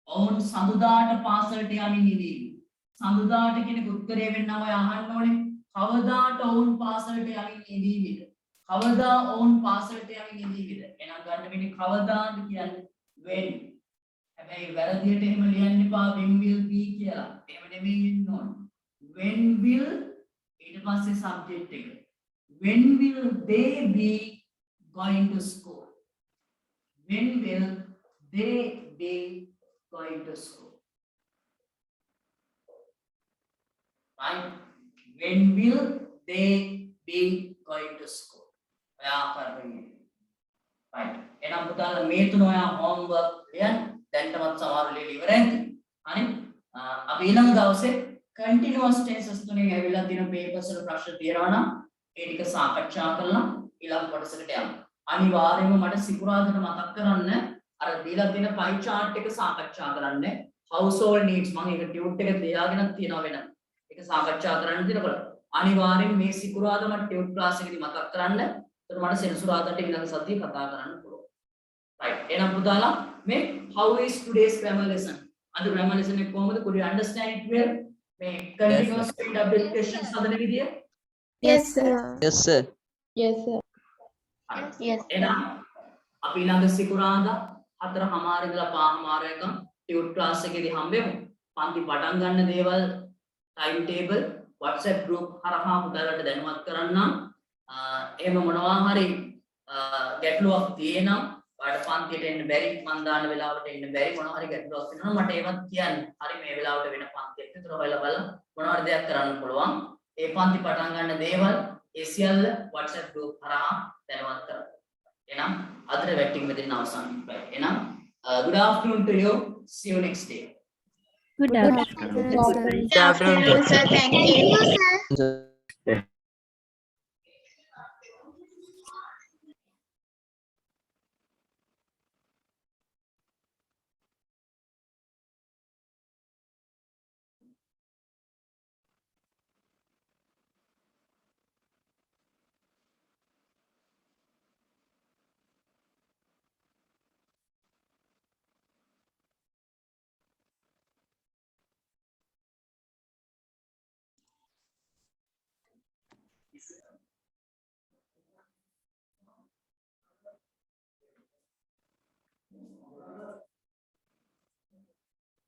ඔවුන් සඳුදාට පාසලට යමිනේදී. සඳුදාට කෙනෙක් උත්තරේ වෙන්න ඔය අහන්න ඕනේ. කවදාට ඔවුන් පාසලට යමිනේදීද? කවදා ඔවුන් පාසලට යමිනේදීද? එහෙනම් ගන්න වෙන්නේ කවදාද කියන්නේ when. හැබැයි වැරදියට එහෙම ලියන්න එපා when will be කියලා. එහෙම නෙමෙයි ඉන්න ඕනේ. when will ඊට පස්සේ subject එක. when will they be going to school? When will they be going to school? Right? When will they be going to school? ඔයා කරන්නේ. Right. එහෙනම් පුතාලා මේ තුන ඔයා homework ලියන්න. දැන්ටමත් සමහර ලියලා ඉවරයි. හරි? අපි ඊළඟ දවසේ continuous tenses තුනෙන් ඇවිල්ලා තියෙන papers වල ප්‍රශ්න තියෙනවා නම් ඒ ටික සාකච්ඡා කරලා ඊළඟ කොටසකට යමු. අනිවාර්යයෙන්ම මට සිකුරාදට මතක් කරන්න අර දීලා තියෙන pie chart එක සාකච්ඡා කරන්න. household needs මම ඒක ටියුට් එක තියාගෙන තියෙනවා වෙන. ඒක සාකච්ඡා කරන්න දිනකොට අනිවාර්යෙන් මේ සිකුරාද මට ටියුට් ක්ලාස් එකේදී මතක් කරන්න. එතකොට මට සෙනසුරාදාට ඊළඟ සතියේ කතා කරන්න පුළුවන්. right. එහෙනම් පුතාලා මේ how is today's grammar lesson? අද grammar lesson එක කොහොමද? could you understand it well? මේ continuous double questions හදන විදිය? yes sir Yes, sir. Yes, sir. Yes. එහෙනම් අපි ළඟ සිකුරාදා 4:00 ඉඳලා 5:00 එකම ටියුට් ක්ලාස් එකේදී හම්බෙමු. පන්ති පටන් ගන්න දේවල් ටයිම් ටේබල් WhatsApp group හරහා පුතාලට දැනුවත් කරන්නම්. එහෙම මොනවා හරි ගැටලුවක් තියෙනම් ඔයාලට පන්තියට එන්න බැරි මන් දාන වෙලාවට එන්න බැරි මොනවා හරි ගැටලුවක් තියෙනවා මට ඒවත් කියන්න. හරි මේ වෙලාවට වෙන පන්තියක් විතර ඔයාලා බලන්න මොනවා හරි දෙයක් කරන්න පුළුවන්. ඒ පන්ති පටන් ගන්න දේවල් ඒ සියල්ල WhatsApp group හරහා දැනුවත් කරන්න. එහෙනම් අදට වැටිං මෙතන අවසන්. එහෙනම් good afternoon to you. See you next day. Good afternoon, sir. Good afternoon, sir. Thank you, sir. So,